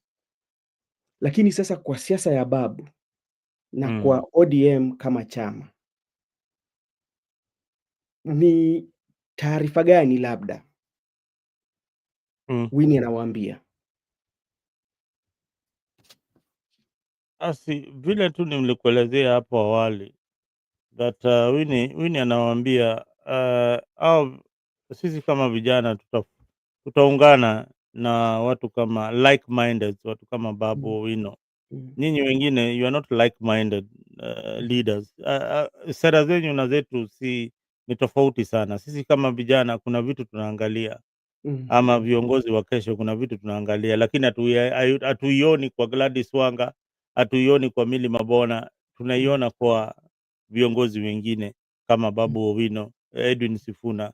Lakini sasa kwa siasa ya Babu na kwa ODM kama chama, ni taarifa gani labda Winnie anawaambia? Asi vile tu nimlikuelezea hapo awali that Winnie anawaambia au sisi kama vijana tutaungana na watu kama like-minded, watu kama Babu Owino. Nyinyi wengine you are not like-minded leaders. Sera zenyu na zetu ni tofauti sana. Sisi kama vijana kuna vitu tunaangalia, ama viongozi wa kesho kuna vitu tunaangalia, lakini hatuioni kwa Gladys Wanga, hatuioni kwa Milly Mabona, tunaiona kwa viongozi wengine kama Babu Owino, Edwin Sifuna,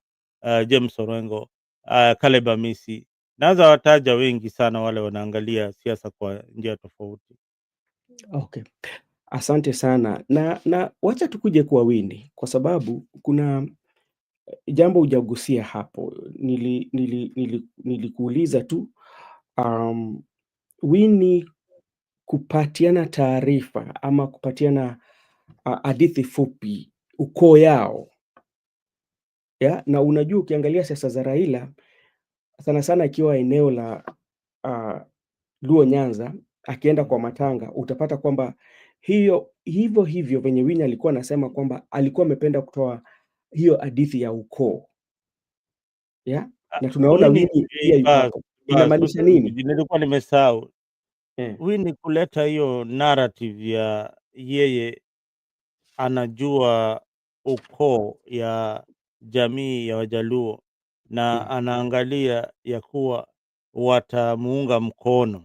James Orengo, Caleb Amisi. Naweza wataja wengi sana wale wanaangalia siasa kwa njia tofauti. Okay. Asante sana. Na wacha tukuje kwa Winnie kwa sababu kuna jambo hujagusia hapo. Nilikuuliza tu Winnie kupatiana taarifa ama kupatiana hadithi fupi ukoo yao. Na unajua ukiangalia siasa za Raila sana sana ikiwa eneo la Luo Nyanza akienda kwa matanga utapata kwamba hivyo venye Winnie alikuwa anasema kwamba alikuwa amependa kutoa hiyo hadithi ya ukoo. Na tunaona Winnie Winnie pia yuko hapo. Inamaanisha nini? nilikuwa nimesahau. Eh. Winnie kuleta hiyo narrative ya yeye anajua ukoo ya jamii ya Wajaluo na anaangalia ya kuwa watamuunga mkono.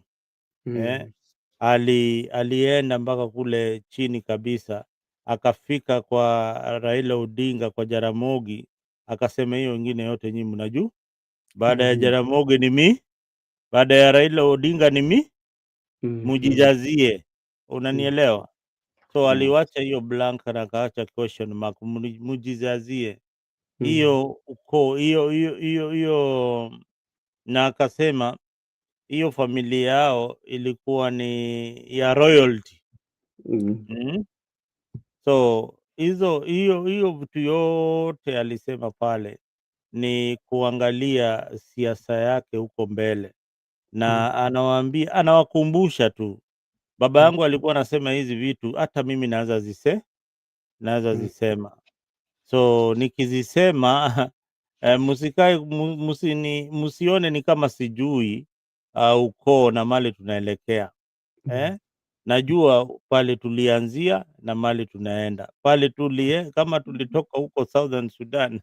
Alienda mpaka kule chini kabisa, akafika kwa Raila Odinga kwa Jaramogi, akasema hiyo wengine yote nyinyi mnajua, baada ya Jaramogi ni baada ya Raila Odinga ni mujijazie. Unanielewa? So aliwacha hiyo blank na akaacha question mark, mujijazie hiyo ukoo hiyo, na akasema hiyo familia yao ilikuwa ni ya royalty. So hiyo vitu yote alisema pale ni kuangalia siasa yake huko mbele, na anawakumbusha tu. Baba yangu alikuwa anasema hizi vitu, hata mimi naweza zisema. So nikizisema msikae msione ni kama sijui ukoo na mali tunaelekea. Najua pale tulianzia na mali tunaenda. Pale kama tulitoka huko Southern Sudan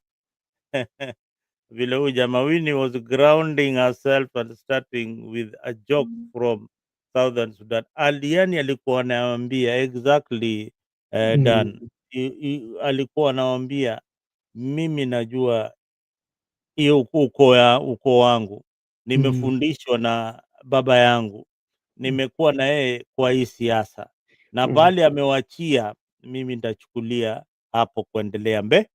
vile huyu jamaa Winnie was grounding herself and starting with a joke from Southern Sudan. Yani alikuwa anawaambia exactly Dan. Alikuwa anawaambia mimi najua hiyo ukoo wangu. Nimefundishwa na baba yangu. Nimekuwa na yeye kwa hii siasa. Na pale amewachia, mimi nitachukulia hapo kuendelea mbele.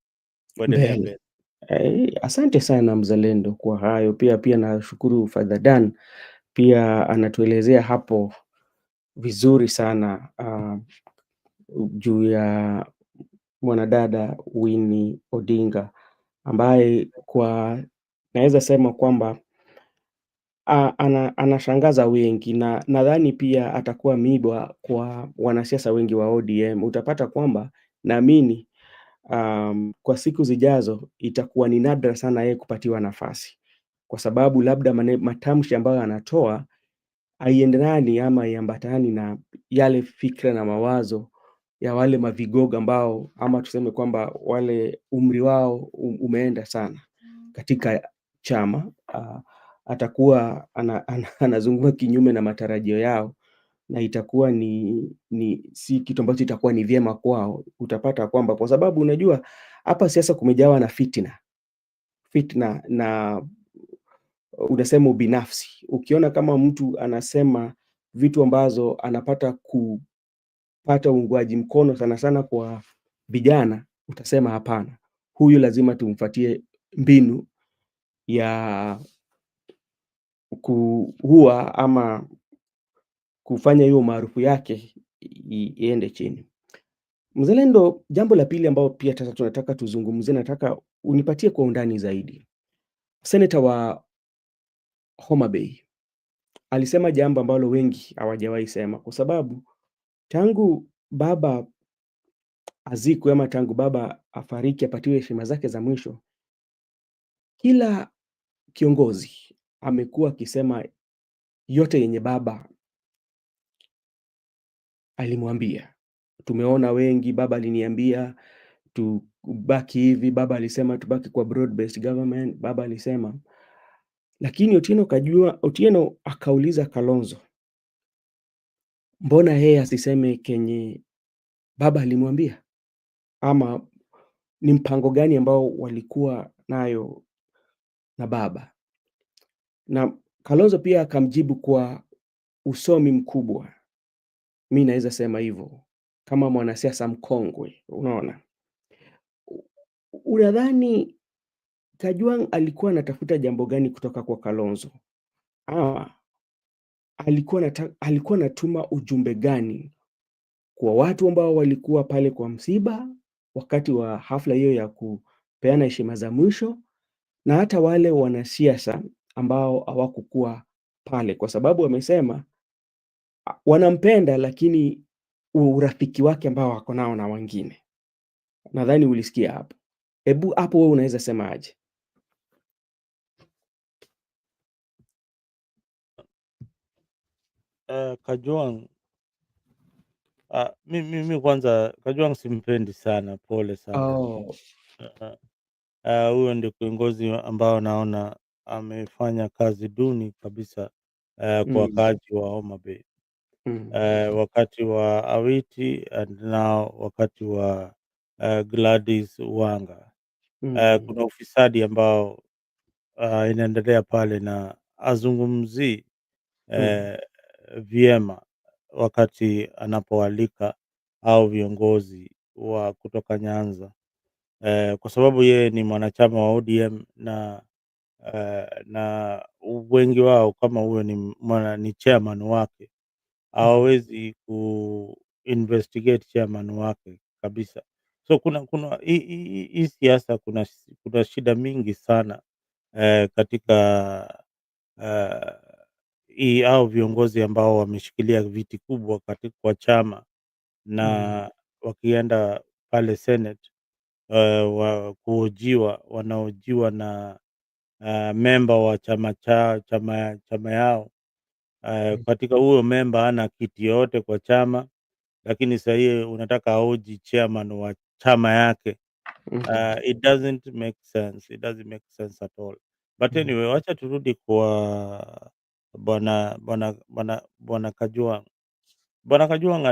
Asante sana mzalendo kwa hayo. Pia nashukuru Father Dan pia anatuelezea hapo vizuri sana juu ya mwanadada Winnie Odinga ambaye naweza sema kwamba anashangaza wengi na nadhani pia atakuwa miiba kwa wanasiasa wengi wa ODM. Utapata kwamba naamini kwa siku zijazo itakuwa ni nadra sana yeye kupatiwa nafasi, kwa sababu labda matamshi ambayo anatoa haiendani ama haiambatani na yale fikra na mawazo ya wale mavigogo ambao ama tuseme kwamba wale umri wao umeenda sana katika chama. Atakuwa anazungumza kinyume na matarajio yao na itakuwa ni si kitu ambacho itakuwa ni vyema kwao. Utapata kwamba kwa sababu unajua hapa siasa kumejawa na fitna na unasema ubinafsi. Ukiona kama mtu anasema vitu ambazo anapata kupata uungwaji mkono sana sana kwa vijana, utasema hapana, huyu lazima tumfatie mbinu ya kuua ama kufanya hiyo maarufu yake iende chini. Mzalendo, jambo la pili ambao pia tunataka tuzungumzie, nataka unipatie kwa undani zaidi. Seneta wa Homa Bay alisema jambo ambalo wengi hawajawahi sema, kwa sababu tangu baba azikwe ama tangu baba afariki apatiwe heshima zake za mwisho, kila kiongozi amekuwa akisema yote yenye baba alimwambia. Tumeona wengi, baba aliniambia tubaki hivi, baba alisema tubaki kwa broad based government, baba alisema. Lakini Otieno akauliza Kalonzo, mbona yeye asiseme kenye baba alimwambia? Ama ni mpango gani ambao walikuwa nayo na baba, na Kalonzo pia akamjibu kwa usomi mkubwa. Mi naweza sema hivyo kama mwanasiasa mkongwe, unaona. Unadhani Kajwang' alikuwa anatafuta jambo gani kutoka kwa Kalonzo? Ama alikuwa anatuma ujumbe gani kwa watu ambao walikuwa pale kwa msiba, wakati wa hafla hiyo ya kupeana heshima za mwisho, na hata wale wanasiasa ambao hawakukuwa pale, kwa sababu wamesema wanampenda, lakini urafiki wake ambao wako nao na wengine. Nadhani ulisikia hapo. Hebu hapo wewe unaweza sema aje? Kajwang', mimi kwanza Kajwang' simpendi sana, pole sana. Oh. Uh, Huyo ndio kiongozi ambao naona amefanya kazi duni kabisa kwa Mm, wakaaji wa Homa Bay, mm, wakati wa Awiti and now wakati wa Gladys Wanga. mm, Kuna ufisadi ambao inaendelea pale na azungumzii mm, eh, vyema wakati anapoalika au viongozi wa kutoka Nyanza, kwa sababu yeye ni mwanachama wa ODM na wengi wao kama huyo ni chairman wake, mhm, hawawezi ku-investigate chairman wake kabisa. So kuna hii siasa, kuna shida mingi sana katika eh, hii au viongozi ambao wameshikilia viti kubwa kwa chama, mm, na wakienda pale Senate wanahojiwa na memba wa chama yao. mm, Katika huyo memba hana kiti yoyote kwa chama, lakini saa hii unataka ahoji chairman wa chama yake. mhm, It doesn't make sense at all. But mhm, anyway, wacha turudi kwa bwana Kajwang'. Bwana Kajwang'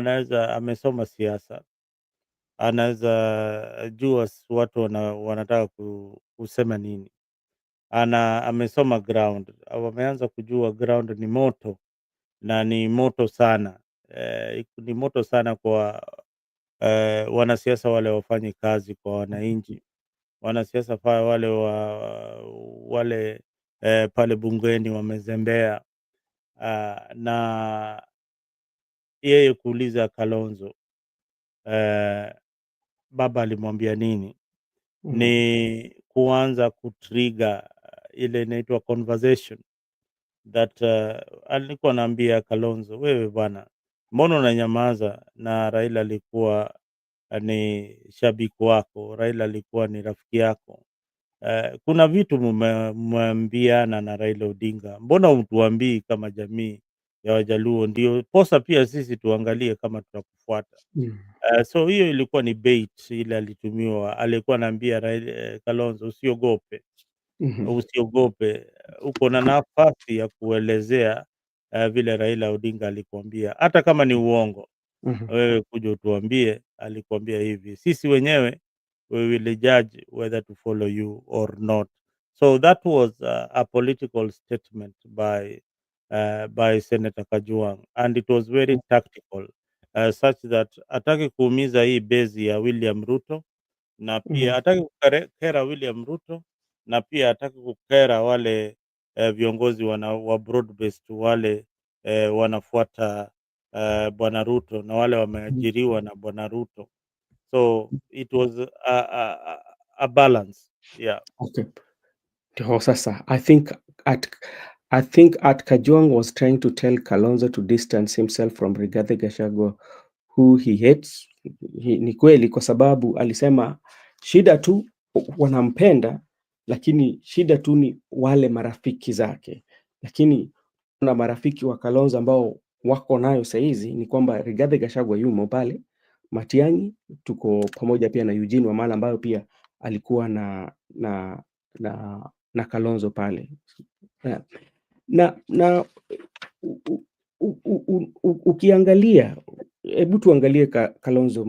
amesoma siasa, anaweza jua watu wanataka kusema nini. Amesoma ground, au ameanza kujua ground ni moto, na ni moto sana. Ni moto sana kwa wanasiasa wale wafanyi kazi kwa wananchi, wanasiasa wale pale bungeni wamezembea, na yeye kuuliza Kalonzo baba alimwambia nini, mm, ni kuanza kutrigger ile inaitwa conversation that alikuwa anaambia Kalonzo, wewe bwana, mbona unanyamaza? Na Raila alikuwa ni shabiki wako, Raila alikuwa ni rafiki yako. Kuna vitu mmeambiana na Raila Odinga, mbona hutuambii kama jamii ya Wajaluo? Ndio posa pia sisi tuangalie kama tutakufuata. mm, So hiyo ilikuwa ni bait ile alitumiwa, alikuwa anaambia Kalonzo, usiogope, mhm, usiogope, uko na nafasi ya kuelezea vile Raila Odinga alikuambia, hata kama ni uongo, mhm, wewe kuja utuambie alikuambia hivi, sisi wenyewe we will judge whether to follow you or not. So that was a political statement by Senator Kajwang', and it was very tactical, such that hataki kuumiza hii base ya William Ruto, na pia mhm, hataki kukera William Ruto, na pia hataki kukera wale viongozi wa broad based, wale wanafuata bwana Ruto, na wale mhm. wameajiriwa na bwana Ruto. So it was a balance. Yeah. Okay. Ndio sasa, I think at Kajwang' was trying to tell Kalonzo to distance himself from Rigathi Gachagua who he hates. Ni kweli, kwa sababu alisema shida tu wanampenda, lakini shida tu ni wale marafiki zake. Lakini kuna marafiki wa Kalonzo ambao wako nayo saizi, ni kwamba Rigathi Gachagua yumo pale, Matiang'i, tuko pamoja pia na Eugene Wamalwa ambayo pia alikuwa na Kalonzo pale. Eh, na ukiangalia, hebu tuangalie Kalonzo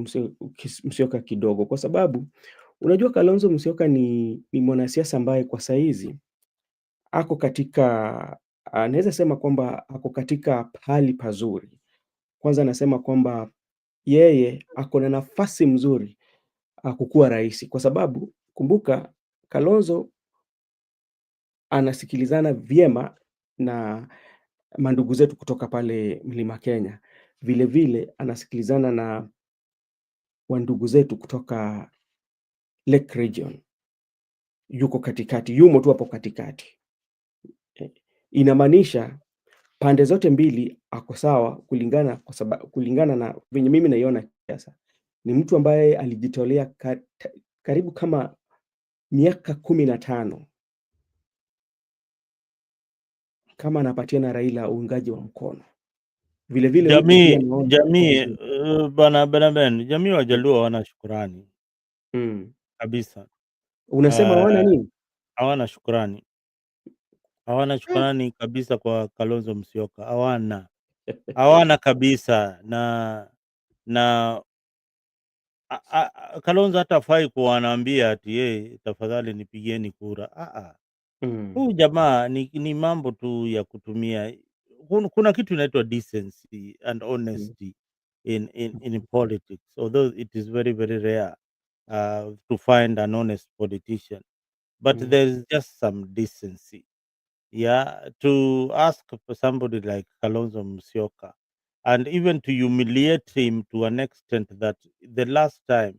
Musyoka kidogo, kwa sababu unajua Kalonzo Musyoka ni mwanasiasa ambaye kwa saizi ako katika naweza sema kwamba ako katika pahali pazuri. Kwanza nasema kwamba yeye ako na nafasi mzuri kukuwa rais, kwa sababu kumbuka Kalonzo anasikilizana vyema na mandugu zetu kutoka pale Mlima Kenya. Vile vile anasikilizana na wandugu zetu kutoka Lake Region. Yuko katikati, yumo tu hapo katikati. Inamaanisha pande zote mbili ako sawa kulingana na venye mimi naiona siasa. Ni mtu ambaye alijitolea karibu kama miaka 15 kama anapatiana Raila uungaji wa mkono. Vile vile huku pia naona Jamii vizuri. bana Ben, jamii Wajaluo hawana shukurani Mm. kabisa. Unasema Uh, hawana nini? hawana shukurani, hawana Eh. shukurani kabisa kwa Kalonzo Musyoka, hawana kabisa. Na Kalonzo hata hafai kuwa anaambia ati tafadhali nipigieni kura. Mm. Huyu jamaa ni mambo tu ya kutumia. Kuna kitu inaitwa decency and Mm. honesty in politics, although it is very very rare to find an honest politician, but Mm. there is just some decency. Yeah, to ask for somebody like Kalonzo Musyoka and even to humiliate him to an extent that the last time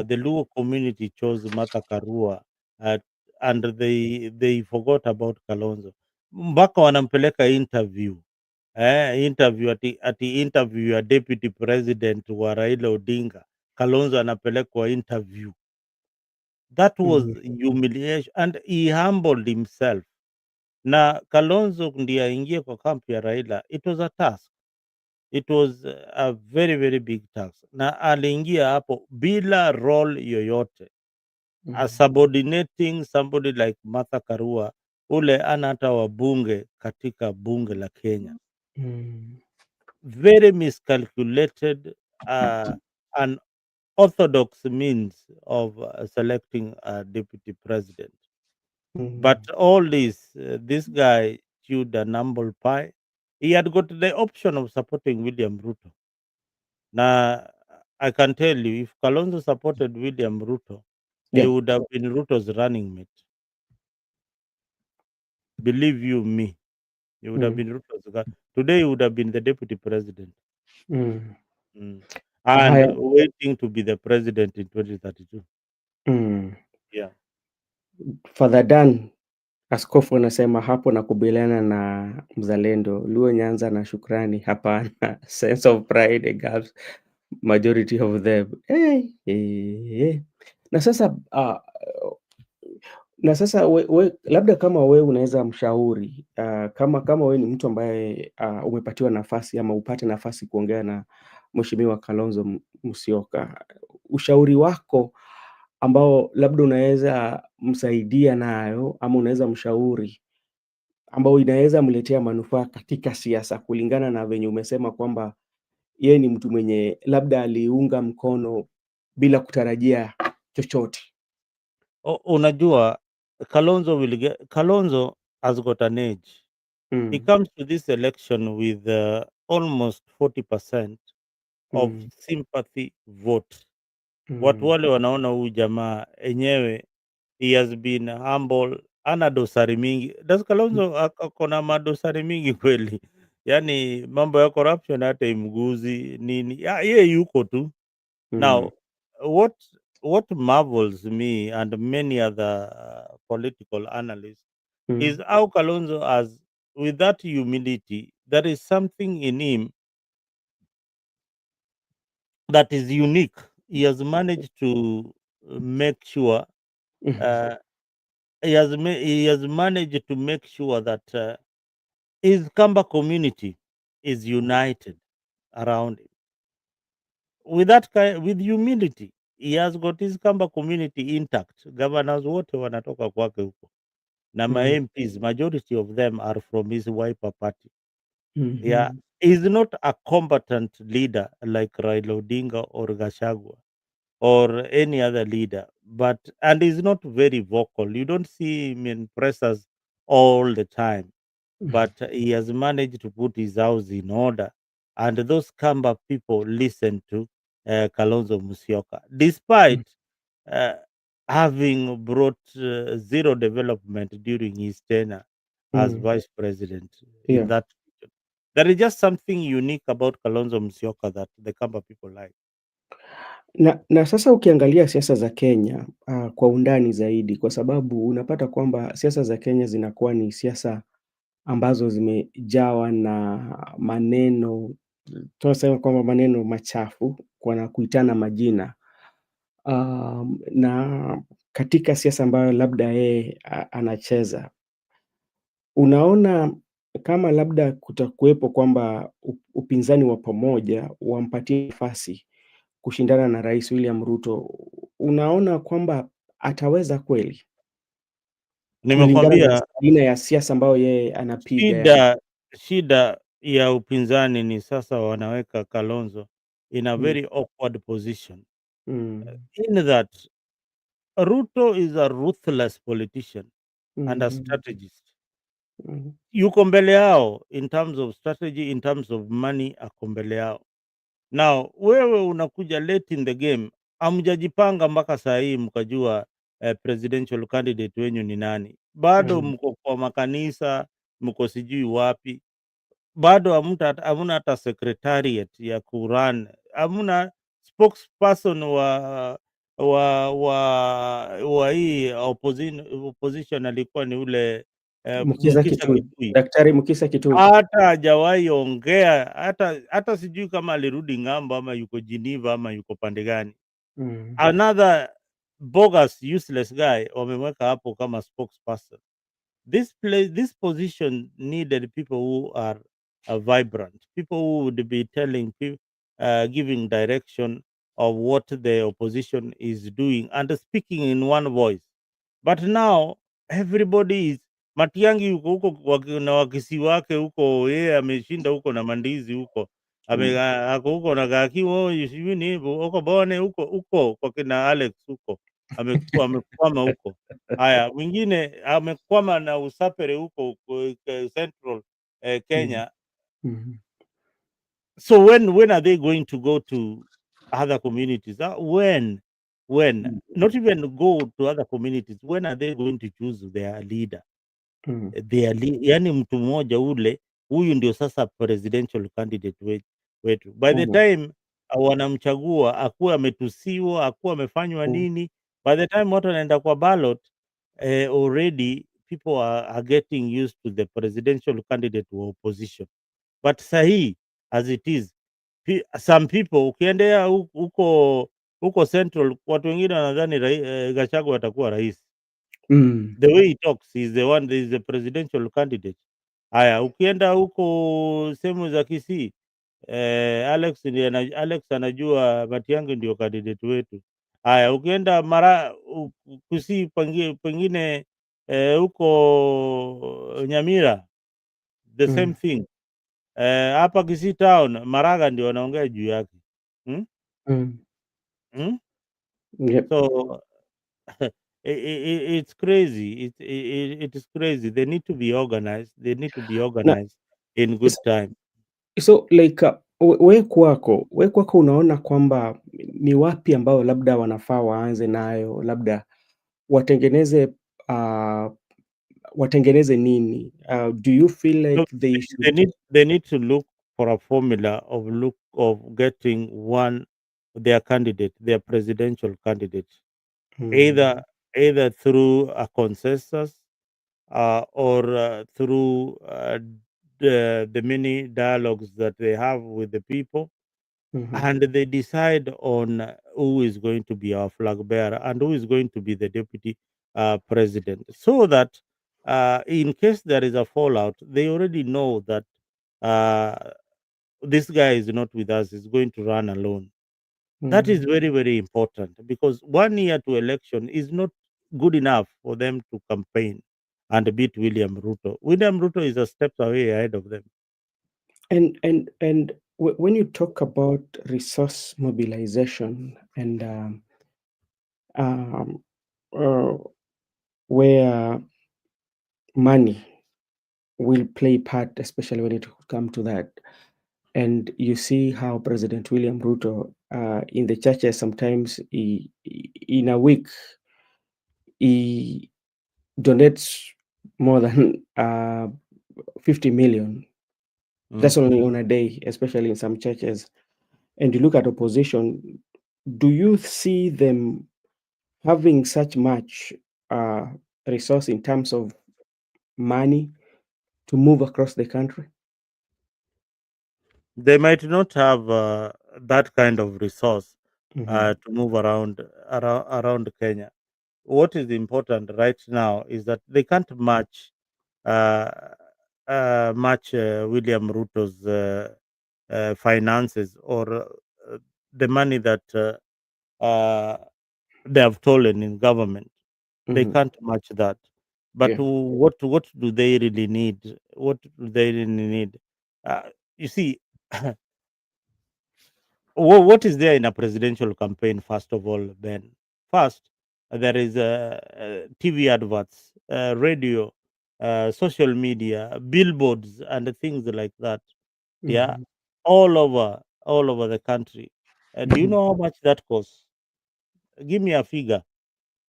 the Luo community chose Martha Karua, uh, and they forgot about Kalonzo. Mpaka wanampeleka interview. Interview ati interview ya deputy president wa Raila Odinga. Kalonzo anapelekwa interview. That was Mm. humiliation, and he humbled himself. Na Kalonzo ndiye aingie kwa kampu ya Raila, it was a task. It was a very very big task, na aliingia hapo bila role yoyote, Mm. subordinating somebody like Martha Karua, ule ana hata wabunge katika bunge la Kenya. Mm. Very miscalculated, an orthodox means of selecting a deputy president. But Mm. all this guy chewed an humble pie. He had got the option of supporting William Ruto. Now, I can tell you, if Kalonzo supported William Ruto, he Yeah. would have been Ruto's running mate. Believe you me, he would have Mm. been Today, he would have been the deputy president. Mm. Mm. And Haya. waiting to be the president in 2032. Mm. Yeah. Father Dan Askofu anasema hapo nakubaliana na mzalendo. Luo Nyanza na shukrani hapana. Sense of pride girls, majority of them. Na sasa labda kama wewe unaweza mshauri kama wewe ni mtu ambaye umepatiwa nafasi ama upate nafasi kuongea na Mheshimiwa Kalonzo Musyoka, ushauri wako ambao labda unaweza msaidia nayo ama unaweza mshauri ambao inaweza mletea manufaa katika siasa, kulingana na venye umesema kwamba yeye ni mtu mwenye labda aliunga mkono bila kutarajia chochote. Unajua, Kalonzo has got an age. He Mm. comes to this election with almost 40% of Mm. sympathy vote. Watu Mm. wale wanaona huyu jamaa enyewe, he has been humble, ana dosari mingi. Das Kalonzo ako na madosari mingi kweli, yani mambo ya corruption hata imguzi nini, yeye yuko tu. Mm. Now, what what marvels me and many other political analysts is Mm. how Kalonzo has, with that humility, there is something in him that is unique. He has managed to make sure, Mhm. uh, he has managed to make sure that his Kamba community is united around him. With that kind, with humility, he has got his Kamba community intact. Governors wote wanatoka kwake huko, na ma Mm. MPs, majority of them are from his Wiper party. Yeah, Mhm. he's not a combatant leader like Raila Odinga or Gachagua or any other leader, and he's not very vocal. You don't see him in pressers all the time, but he has managed to put his house in order, and those Kamba people listen to Kalonzo Musyoka, despite uh, having brought zero development during his tenure as Mm. vice president in Yeah. that region. There is just something unique about Kalonzo Musyoka that the Kamba people like. Na sasa ukiangalia siasa za Kenya, kwa undani zaidi, kwa sababu unapata kwamba siasa za Kenya zinakuwa ni siasa ambazo zimejawa na maneno, tunasema kwamba maneno machafu na kuitana majina. Na katika siasa ambayo labda yeye anacheza, unaona kama labda kutakuwepo kwamba upinzani wa pamoja wampatie nafasi kushindana na Rais William Ruto, unaona kwamba ataweza kweli? Kulingana na Nimekwambia aina ya siasa ambayo yeye anapiga yani. shida ya upinzani ni sasa wanaweka Kalonzo in a Mm, very awkward position, mm, in that Ruto is a ruthless politician and a mhm, strategist. mhm, Yuko mbele yao in terms of strategy, in terms of money, ako mbele yao. Now wewe unakuja late in the game, hamjajipanga mpaka saa hii mkajua presidential candidate wenyu ni nani. Bado mm. mko kwa makanisa, mko sijui wapi, bado hamuna hata secretariat ya kurun, hamuna spokesperson wa hii opposition alikuwa ni ule Mukisa Mukisa Kitui, Kitui. Daktari Mukisa Kitui. Hata hajawahi ongea, hata sijui kama alirudi ng'ambo ama yuko Geneva ama yuko pande gani. Mm, Another bogus useless guy wamemweka hapo kama spokesperson. This position needed people who are vibrant, people who would be telling people, giving direction of what the opposition is doing and speaking in one voice. But now everybody is Matiangi yuko huko na wakisi wake huko, yeye ameshinda huko na mandizi huko, mm, ako huko na gaki sijui ni hivyo huko Bone huko kwa kina Alex huko, amekwama huko. Haya, mwingine amekwama na usapere huko Central mm, Kenya. mhm, So when are they going to go to other communities? When mm, not even go to other communities, when are they going to choose their leader? mm, Yani mtu mmoja ule, huyu ndio sasa presidential candidate wetu. By the mhm, time wanamchagua akuwe ametusiwa, akuwe amefanywa mm, nini, by the time watu wanaenda kwa ballot, already people are getting used to the presidential candidate wa opposition. But sahi as it is, some people ukiendea huko Central, watu wengine wanadhani Gachagua atakuwa rais. mm, The way he talks, he's the one, is the presidential candidate. Haya, ukienda huko sehemu za Kisii, Alex anajua Matiang'i ndio candidate wetu. Haya, ukienda Kisii pengine huko Nyamira, the same mm, thing. Hapa Kisii town Maraga ndio wanaongea juu yake. Hmm? mm. Hmm? Yep. So it's crazy. It is crazy. They need to be organized. They need to be Na organized in good time. so like we kwako unaona kwamba ni wapi ambao labda wanafaa waanze nayo, labda watengeneze uh, watengeneze nini? Do you feel Look, like they they should need they need to look for a formula of getting their candidate, their presidential candidate, either mm, either through a consensus or through the many dialogues that they have with the people, mhm, and they decide on who is going to be our flag bearer and who is going to be the deputy president, so that in case there is a fallout, they already know that uh, this guy is not with us, is going to run alone. That is mm. very, very important, because 1 year to election is not good enough for them to campaign and beat William Ruto. William Ruto is a step away ahead of them. And when you talk about resource mobilization and um, uh, where money will play part, especially when it come to that. And you see how President William Ruto in the churches sometimes in a week he donates more than 50 million. Mm. That's only on a day, especially in some churches. And you look at opposition, do you see them having such much uh, resource in terms of money to move across the country? They might not have that kind of resource Mhm, to move around Kenya. What is important right now is that they can't uh, match William Ruto's finances or the money that uh, they have stolen in government. They mhm, can't match that. But yeah. what do they really need? What do they really need? You see, what is there in a presidential campaign? First of all, Ben. First, there is TV adverts, radio, social media, billboards, and things like that. Yeah, Mhm, all over the country. Do you mhm. know how much that costs? Give me a figure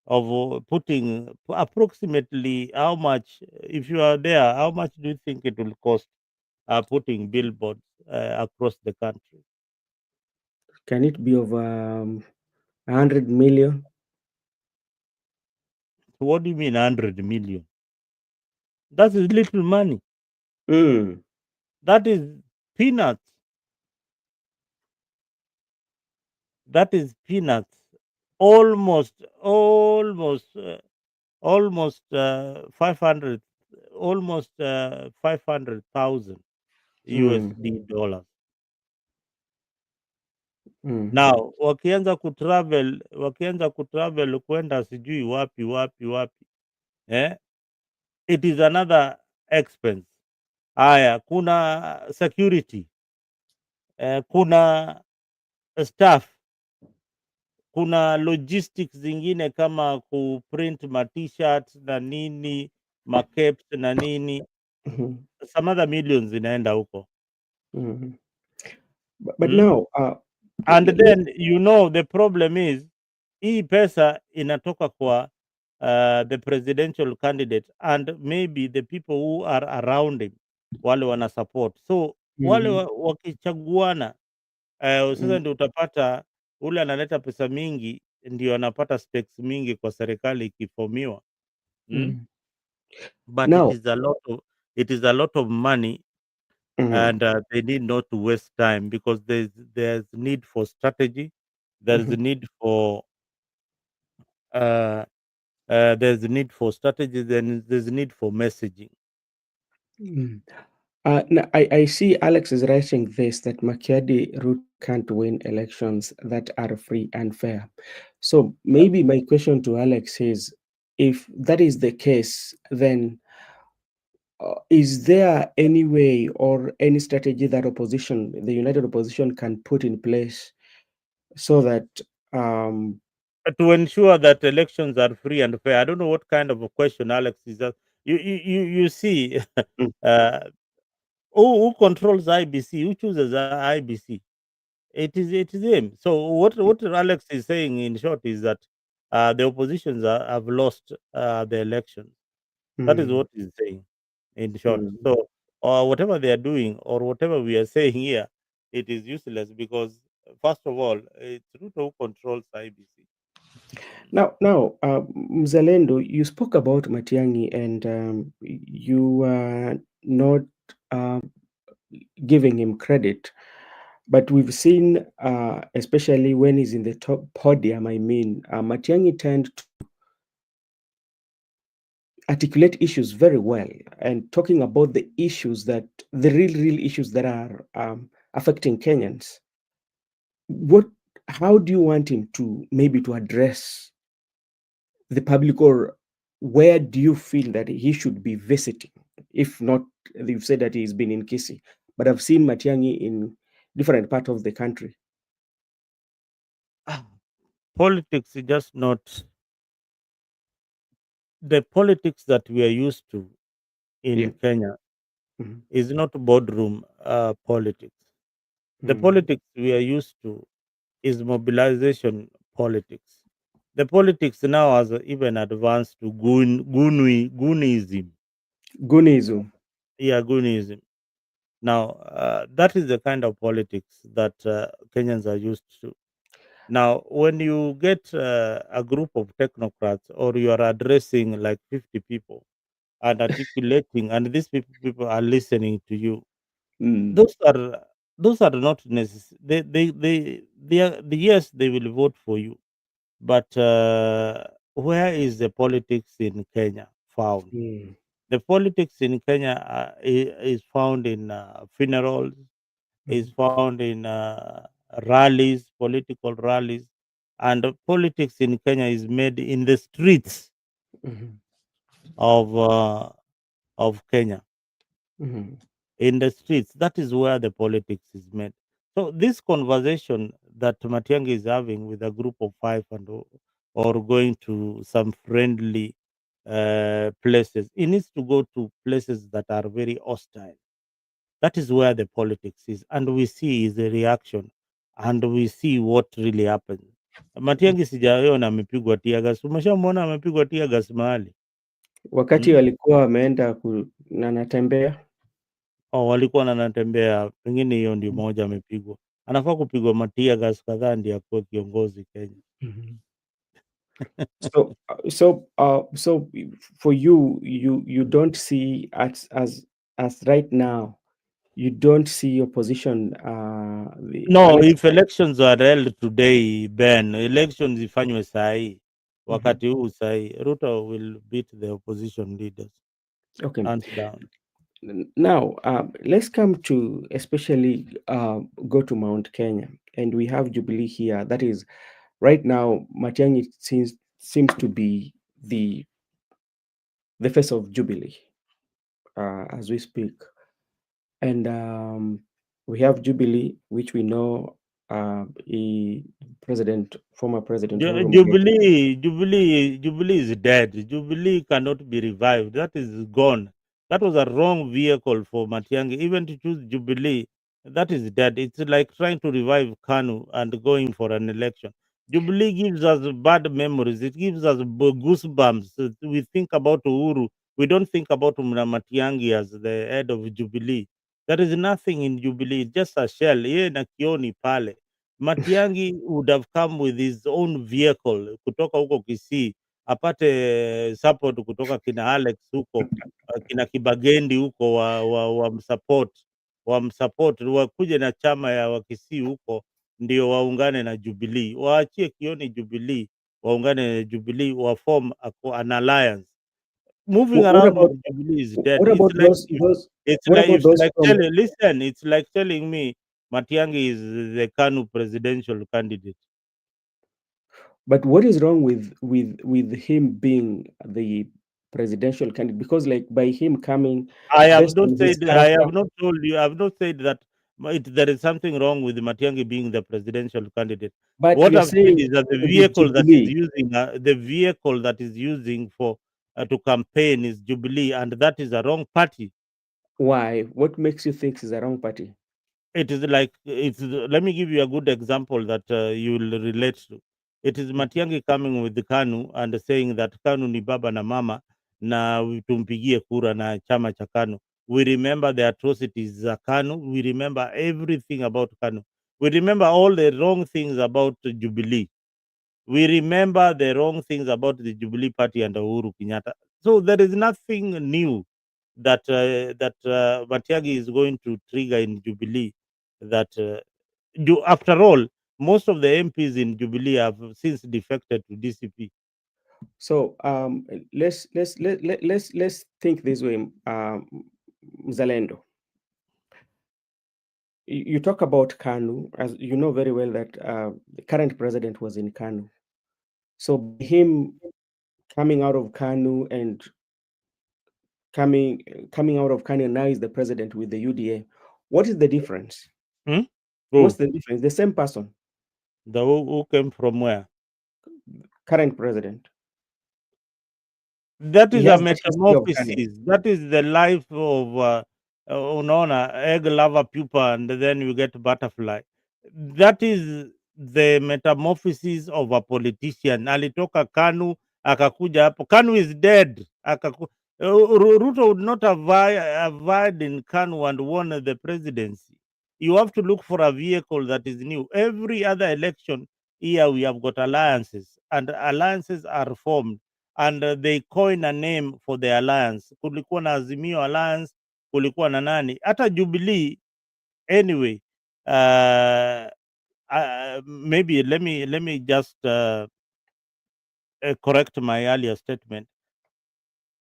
of putting approximately how much, if you are there, how much do you think it will cost putting billboards across the country? Can it be of 100 million? What do you mean 100 million? That is little money. Mm, That is peanuts. That is peanuts. Almost 500, almost 500,000 mm, USD dollars. mm, Now wakianza kutravel kwenda sijui wapi wapi wapi, eh? It is another expense. Haya, kuna security, kuna staff, kuna logistics zingine kama kuprint ma t-shirts na nini, ma capes na nini, mhm, some other millions zinaenda huko. mhm. But Mm? now, And let, then the problem is hii pesa inatoka kwa the presidential candidate and maybe the people who are around him, wale wana support. So wale mhm, wakichaguana, sasa mm, ndio utapata ule analeta pesa mingi ndio anapata stakes mingi kwa serikali ikifomiwa. Mm? mm. But Now, it is a lot of money, mhm, and they need not to waste time because there's need for strategy, there's a mhm, need for uh, there's a need for strategy, then there's a need for messaging. mm. I see Alex is writing this that Macchiadi Root can't win elections that are free and fair. So maybe my question to Alex is, if that is the case, then is there any way or any strategy that opposition, the united opposition, can put in place so that um, To ensure that elections are free and fair. I don't know what kind of a question Alex is that. You see, mm, uh, who controls IBC? Who chooses IBC? It is him. So what Alex is saying in short is that the oppositions have lost the election. That is mm, what he's saying in short. mm. So whatever they are doing or whatever we are saying here, it is useless because first of all, it's Ruto who controls IBC. Now, Mzalendo, you spoke about Matiangi and you are not uh, giving him credit, but we've seen, especially when he's in the top podium, I mean, Matiangi tend to articulate issues very well and talking about the issues that the real issues that are affecting Kenyans. What, how do you want him to maybe to address the public, or where do you feel that he should be visiting? If not, you've said that he's been in Kisi, but I've seen Matiangi in different parts of the country. Politics is just not the politics that we are used to. Yeah. in Kenya Mhm. is not boardroom politics. The Mm. politics we are used to is mobilization politics. The politics now has even advanced to goonism. Gunism. Yeah, goonism. Now, that is the kind of politics that Kenyans are used to. Now, when you get a group of technocrats or you are addressing like 50 people and articulating, and these people are listening to you, Mm. those are those are not necessary. Yes, they will vote for you, but where is the politics in Kenya found? Mm. The politics in Kenya is found in funerals, is Mhm. found in rallies, political rallies, and politics in Kenya is made in the streets Mhm. of uh, of Kenya. Mhm. In the streets, that is where the politics is made. So this conversation that Matiang'i is having with a group of five or going to some friendly places, he needs to go to places that are very hostile. That is where the politics is, and we see is the reaction, and we see what really happens. Matiang'i sijaona amepigwa tear gas. Umeshamwona amepigwa tear gas mahali? Wakati Mm? walikuwa wameenda na anatembea. Oh, walikuwa wanatembea, pengine hiyo ndio moja amepigwa. Anafaa kupigwa matia gas kadhaa ndio akuwe kiongozi Kenya. Mhm. So for you, you don't see as right now, you don't see your position, No, unless. if elections are held today, Ben, elections ifanywe saa hii, Mhm. wakati huu saa hii, Ruto will beat the opposition leaders Okay. hands down. Now, let's come to especially go to Mount Kenya, and we have Jubilee here. That is right now, Matiang'i seems to be the face of Jubilee as we speak. And we have Jubilee, which we know former President Uhuru Muigai. Jubilee is dead. Jubilee cannot be revived. That is gone. That was a wrong vehicle for Matiang'i. Even to choose Jubilee, that is dead. It's like trying to revive Kanu and going for an election. Jubilee gives us bad memories. It gives us goosebumps. We think about Uhuru. We don't think about Matiang'i as the head of Jubilee. There is nothing in Jubilee. It's just a shell. Yeye na kioni pale. Matiang'i would have come with his own vehicle kutoka huko Kisii, apate support kutoka kina Alex huko, kina Kibagendi huko wamsupport, wakuje na chama ya Wakisii huko, ndio waungane na Jubilee, waachie Kioni Jubilee, waungane na Jubilee, waform an alliance. Moving What around about with Jubilee is dead. what about those It's like from? telling, listen, it's like telling me Matiang'i is the Kanu presidential candidate. But what is wrong with him being the presidential candidate? Because like by him coming, based on his I character. have not told you, I have not said that there is something wrong with Matiang'i being the presidential candidate. But What you're I've said saying is that with Jubilee. the vehicle that is using for to campaign is Jubilee, and that is a wrong party. Why? What makes you think he's a wrong party? It is like it's. Let me give you a good example that you will relate to. It is Matiang'i coming with the Kanu and saying that Kanu ni baba na mama na tumpigie kura na chama cha Kanu. We remember the atrocities za Kanu. We remember everything about Kanu. We remember all the wrong things about Jubilee. We remember the wrong things about the Jubilee Party and Uhuru Kenyatta. So there is nothing new that Matiang'i is going to trigger in Jubilee. That after all, most of the MPs in Jubilee have since defected to DCP. So let's think this way, Mzalendo. You talk about Kanu, as you know very well that the current president was in Kanu. So by him coming out of Kanu and coming out of Kanu now is the president with the UDA. What is the difference? Hmm? What's Who? the difference? The same person, The who came from where? current president. That He is a has that history of cunning. metamorphosis. That is the life of unaona, egg, lava, pupa, and then you get butterfly. That is the metamorphosis of a politician. Alitoka KANU akakuja hapo. KANU is dead. Ruto would not have vied in KANU and won the presidency. You have to look for a vehicle that is new. Every other election here we have got alliances, and alliances are formed, and they coin a name for the alliance. Kulikuwa na Azimio Alliance, kulikuwa na nani, hata Jubilee. Anyway, maybe let me just correct my earlier statement.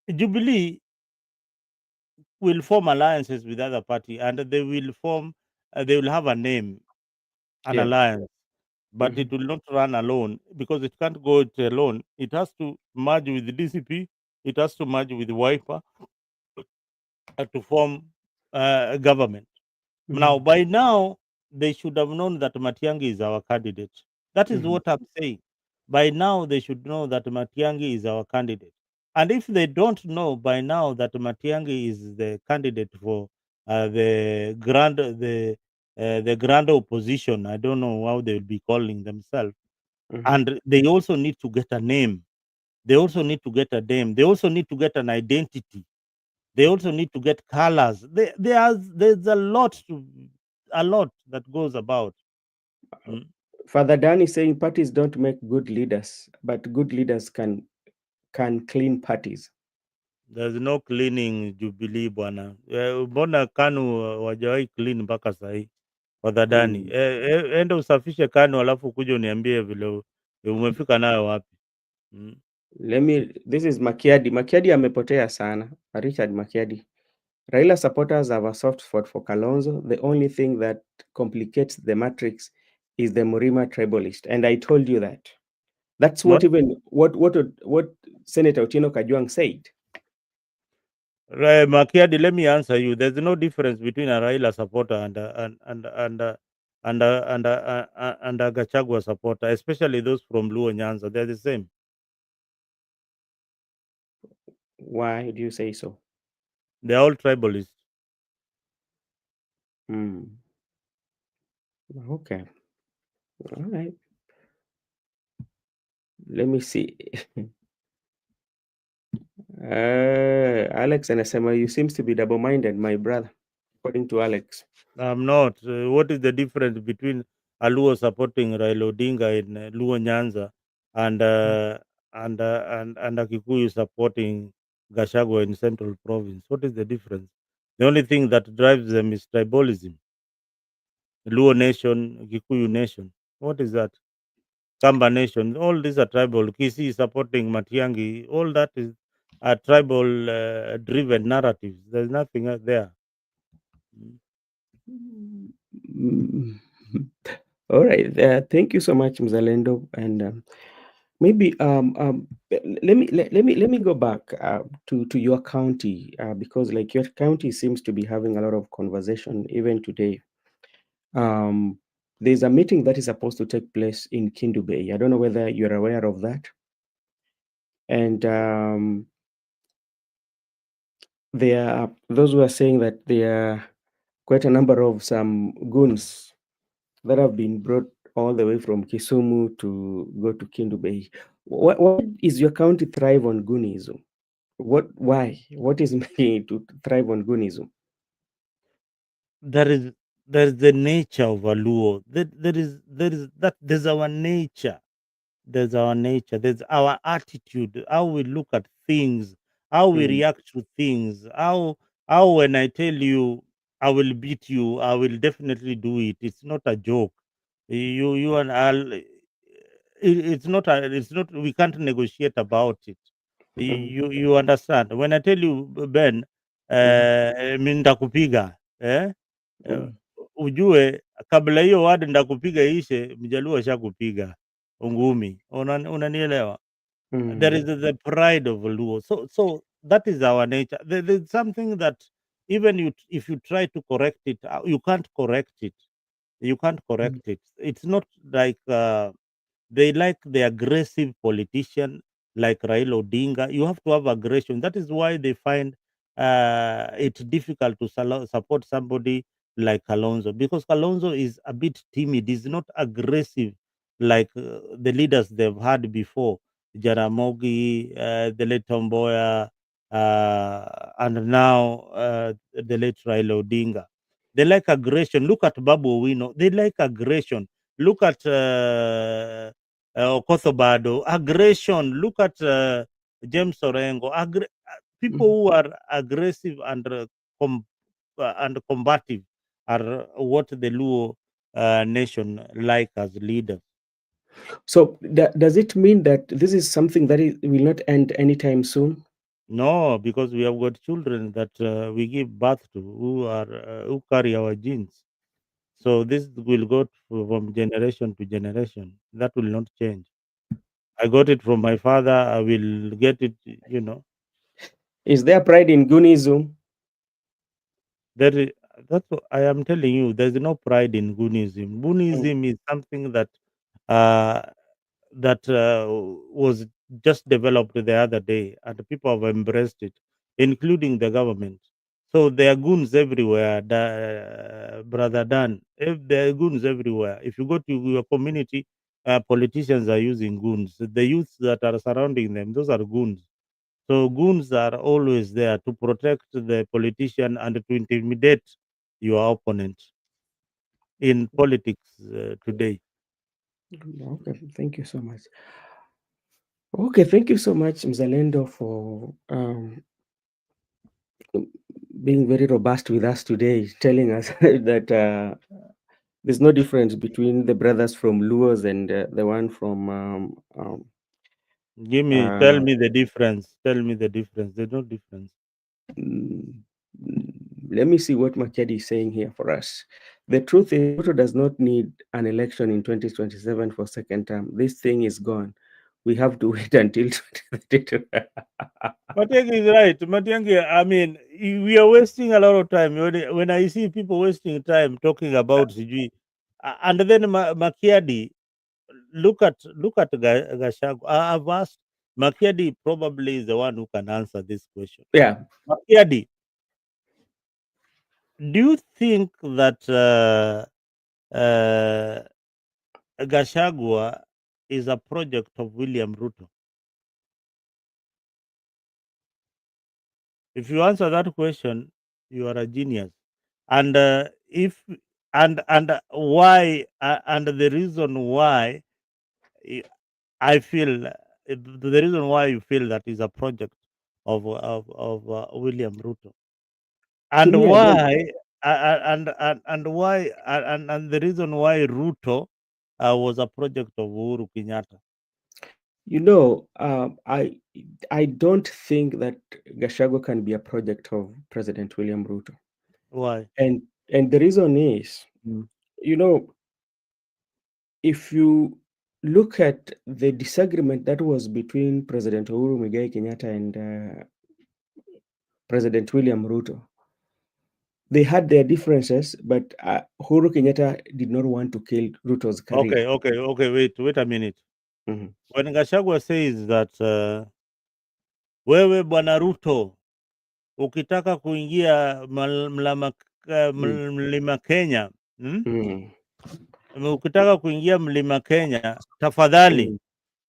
Jubilee will form alliances with other party, and they will form. They will have a name, an Yeah. alliance, but Mhm. it will not run alone because it can't go it alone. It has to merge with the DCP. It has to merge with Wiper to form a government. Now, Mhm. by now, they should have known that Matiang'i is our candidate. That is Mhm. what I'm saying. By now, they should know that Matiang'i is our candidate. And if they don't know by now that Matiang'i is the candidate for the grand opposition, I don't know how they will be calling themselves. Mhm. And they also need to get a name. They also need to get a name. They also need to get an identity. They also need to get colors. There's a lot that goes about. Mm. Father Dan is saying parties don't make good leaders, but good leaders can clean parties. There's no cleaning Jubilee bwana. Mbona KANU wajawahi clean mpaka sahii wadhadani? Mm. Enda usafishe KANU alafu kuja uniambie vile umefika nayo wapi. Mm. This is Makiadi. Makiadi amepotea sana. Richard Makiadi. Raila supporters have a soft spot for Kalonzo. The only thing that complicates the matrix is the Murima tribalist. And I told you that. That's what What? even what Senator Otieno Kajwang said. Makiadi, let me answer you. There's no difference between a Raila supporter and a Gachagua supporter, especially those from Luo Nyanza. They're the same. Why do you say so? They're all tribalists. Hmm. Okay. All right. Let me see. Alex anasema you seems to be double-minded, my brother, according to Alex. I'm not. What is the difference between a Luo supporting Raila Odinga in Luo Nyanza and a Kikuyu supporting Gachagua in Central Province? What is the difference? The only thing that drives them is tribalism. Luo Nation, Kikuyu Nation. What is that? Kamba Nation. All these are tribal. Kisi supporting Matiangi. All that is a tribal driven narratives. There's nothing there. Mm. Mm. All right. Thank you so much, Mzalendo. And maybe let me go back to your county because like your county seems to be having a lot of conversation even today. Um, there's a meeting that is supposed to take place in Kindu Bay. I don't know whether you're aware of that. And there are those who are saying that there are quite a number of some goons that have been brought all the way from Kisumu to go to Kindu Bay. Why is your county thrive on goonism? Why? What is making it to thrive on goonism? There is the nature of a Luo. There's our nature. There's our nature. There's our attitude. How we look at things. How we Mm, react to things. How when I tell you I will beat you, I will definitely do it. It's not a joke. You and I'll. It's not. We can't negotiate about it. mm, You understand? When I tell you Ben, mm, mi nitakupiga eh, mm, ujue kabla hiyo word ndakupiga ishe, mjaluo ashakupiga ngumi. Unanielewa? There is mm, the pride of Luo. So that is our nature. There's something that even if you try to correct it, you can't correct it. You can't correct mm, it. It's not like they like the aggressive politician, like Raila Odinga, you have to have aggression. That is why they find it difficult to support somebody like Kalonzo, because Kalonzo is a bit timid. He's not aggressive like the leaders they've had before, Jaramogi, the late Tomboya, and now the late Raila Odinga. They like aggression. Look at Babu Owino. They like aggression. Look at Okothobado. Aggression. Look at James Orengo. People Mhm. who are aggressive and combative are what the Luo nation like as leaders. So does it mean that this is something that will not end anytime soon? No, because we have got children that we give birth to who carry our genes. So this will go from generation to generation. That will not change. I got it from my father. I will get it. Is there pride in Gunism? That is, that's what I am telling you. There's no pride in Gunism. Mm. Gunism is something uh, that was just developed the other day, and people have embraced it, including the government. So there are goons everywhere, brother Dan. If there are goons everywhere, if you go to your community, politicians are using goons. The youths that are surrounding them, those are goons. So goons are always there to protect the politician and to intimidate your opponent in politics today. Okay, thank you so much. Okay, thank you so much, Mzalendo, for being very robust with us today, telling us that there's no difference between the brothers from Luos and the one from Tell uh, me the difference. Tell me the difference. There's no difference. mm, let me see what Makedi is saying here for us. The truth is, Ruto does not need an election in 2027 for second term. This thing is gone. We have to wait until 2032. Matiang'i is right. Matiang'i, I mean, we are wasting a lot of time. When I see people wasting time talking about Sijui, and then Makiadi, look at Gashagu. I've asked Makiadi probably is the one who can answer this question. Yeah. Makiadi, do you think that Gashagwa is a project of William Ruto? If you answer that question, you are a genius. And if and why and the reason why I I feel the reason why you feel that is a project of William Ruto, To and me, I don't. why and why and the reason why Ruto was a project of Uhuru Kenyatta. You know, I don't think that Gachagua can be a project of President William Ruto, Why? and the reason is, Mm. you know, if you look at the disagreement that was between President Uhuru Muigai Kenyatta and President William Ruto, they had their differences, but Uhuru Kenyatta did not want to kill Ruto's career. Okay. Wait a minute. Mhm. When Gachagua says that wewe bwana Ruto ukitaka kuingia Mm. mlima Kenya Mm. ukitaka kuingia mlima Kenya, tafadhali Mm.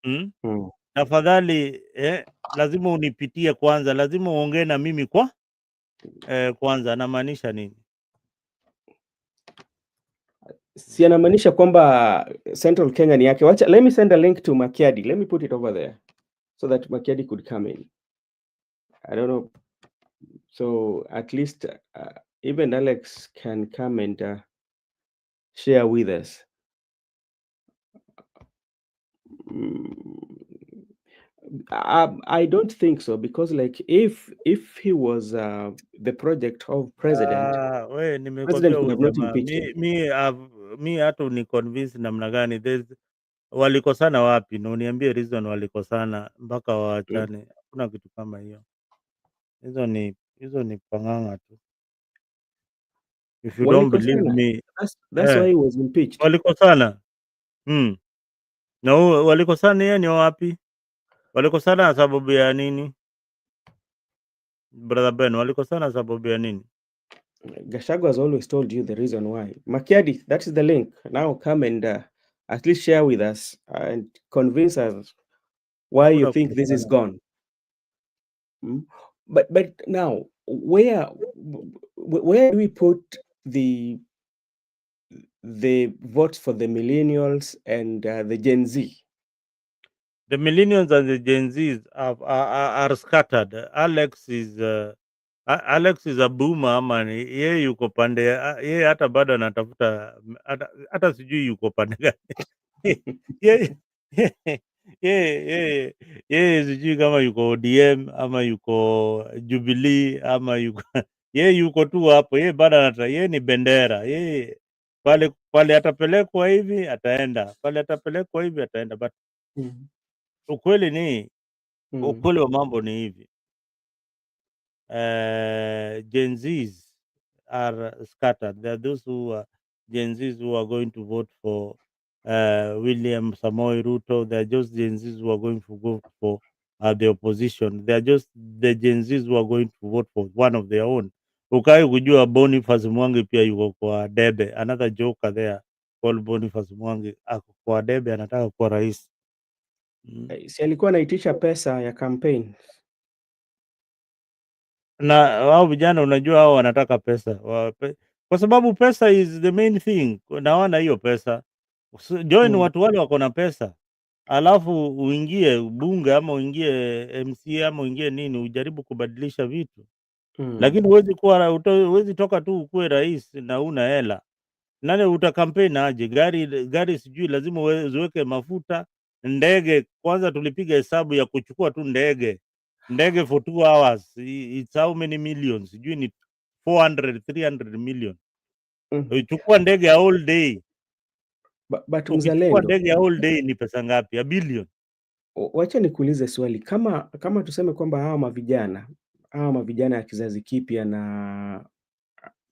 mm, Mm. tafadhali lazima unipitie kwanza, lazima uongee na mimi kwanza. Anamaanisha nini? Si anamaanisha kwamba Central Kenya ni yake. Wacha, let me send a link to Makiadi. Let me put it over there so that Makiadi could come in. I don't know. So at least even Alex can come and share with us. Mm, I don't think so, because like if he was the project of president, We president nimekwambia could huyu have not jamaa impeached him. mi hata uniconvince namna gani? Walikosana wapi? Na uniambie reason walikosana mpaka Mm. waachane. Hakuna kitu kama hiyo. Hizo ni pang'ang'a tu. If you don't believe Walikosana. me, That's why eh, he was impeached. walikosana. Na walikosana yeye ni wapi? Walikosana sababu ya nini? Brother Ben, walikosana sababu ya nini? Gachagua has always told you the reason why. Makiadi, that is the link. Now come and at least share with us and convince us why you Hakuna think this is kubishana. gone. But now, where do we put the votes for the millennials and the Gen Z? The millennials and the Gen Zs are scattered. Alex is a boomer ama yeye yuko pande yeye hata bado anatafuta hata sijui yuko pande gani. Yeye yeye yeye sijui kama yuko ODM ama yuko Jubilee ama yuko yeye yuko tu hapo, yeye bado yeye ni bendera. Yeye pale atapelekwa hivi ataenda, pale atapelekwa hivi ataenda, but Mm. ukweli ni Mm. ukweli wa mambo ni hivi. Gen Zs are scattered. There are those who are Gen Zs who are going to vote for William Samoei Ruto. There are just Gen Zs who are going to vote for the opposition. There are just the Gen Zs who are going to vote for one of their own. Ukai kujua Boniface Mwangi pia yuko kwa debe. Another joker there called Boniface Mwangi ako kwa debe, anataka kuwa rais. Si alikuwa anaitisha pesa ya campaign. Na hao vijana unajua hao wanataka pesa kwa sababu pesa is the main thing, na hawana hiyo pesa. Join Mm. watu wale wako na pesa, alafu uingie bunge ama uingie MCA ama uingie nini, ujaribu kubadilisha vitu. Lakini huwezi toka tu ukuwe rais na una hela. Nani utakampeni aje? Gari sijui lazima uweke mafuta. Ndege kwanza tulipiga hesabu ya kuchukua tu ndege for 2 hours, it's how many millions? Sijui ni 400 300 million. Mm. Ukichukua ndege ya all day, But ukichukua mzalendo, ndege ya all day ni pesa ngapi? A billion. wacha nikuulize swali, kama tuseme kwamba hawa mavijana ya kizazi kipya na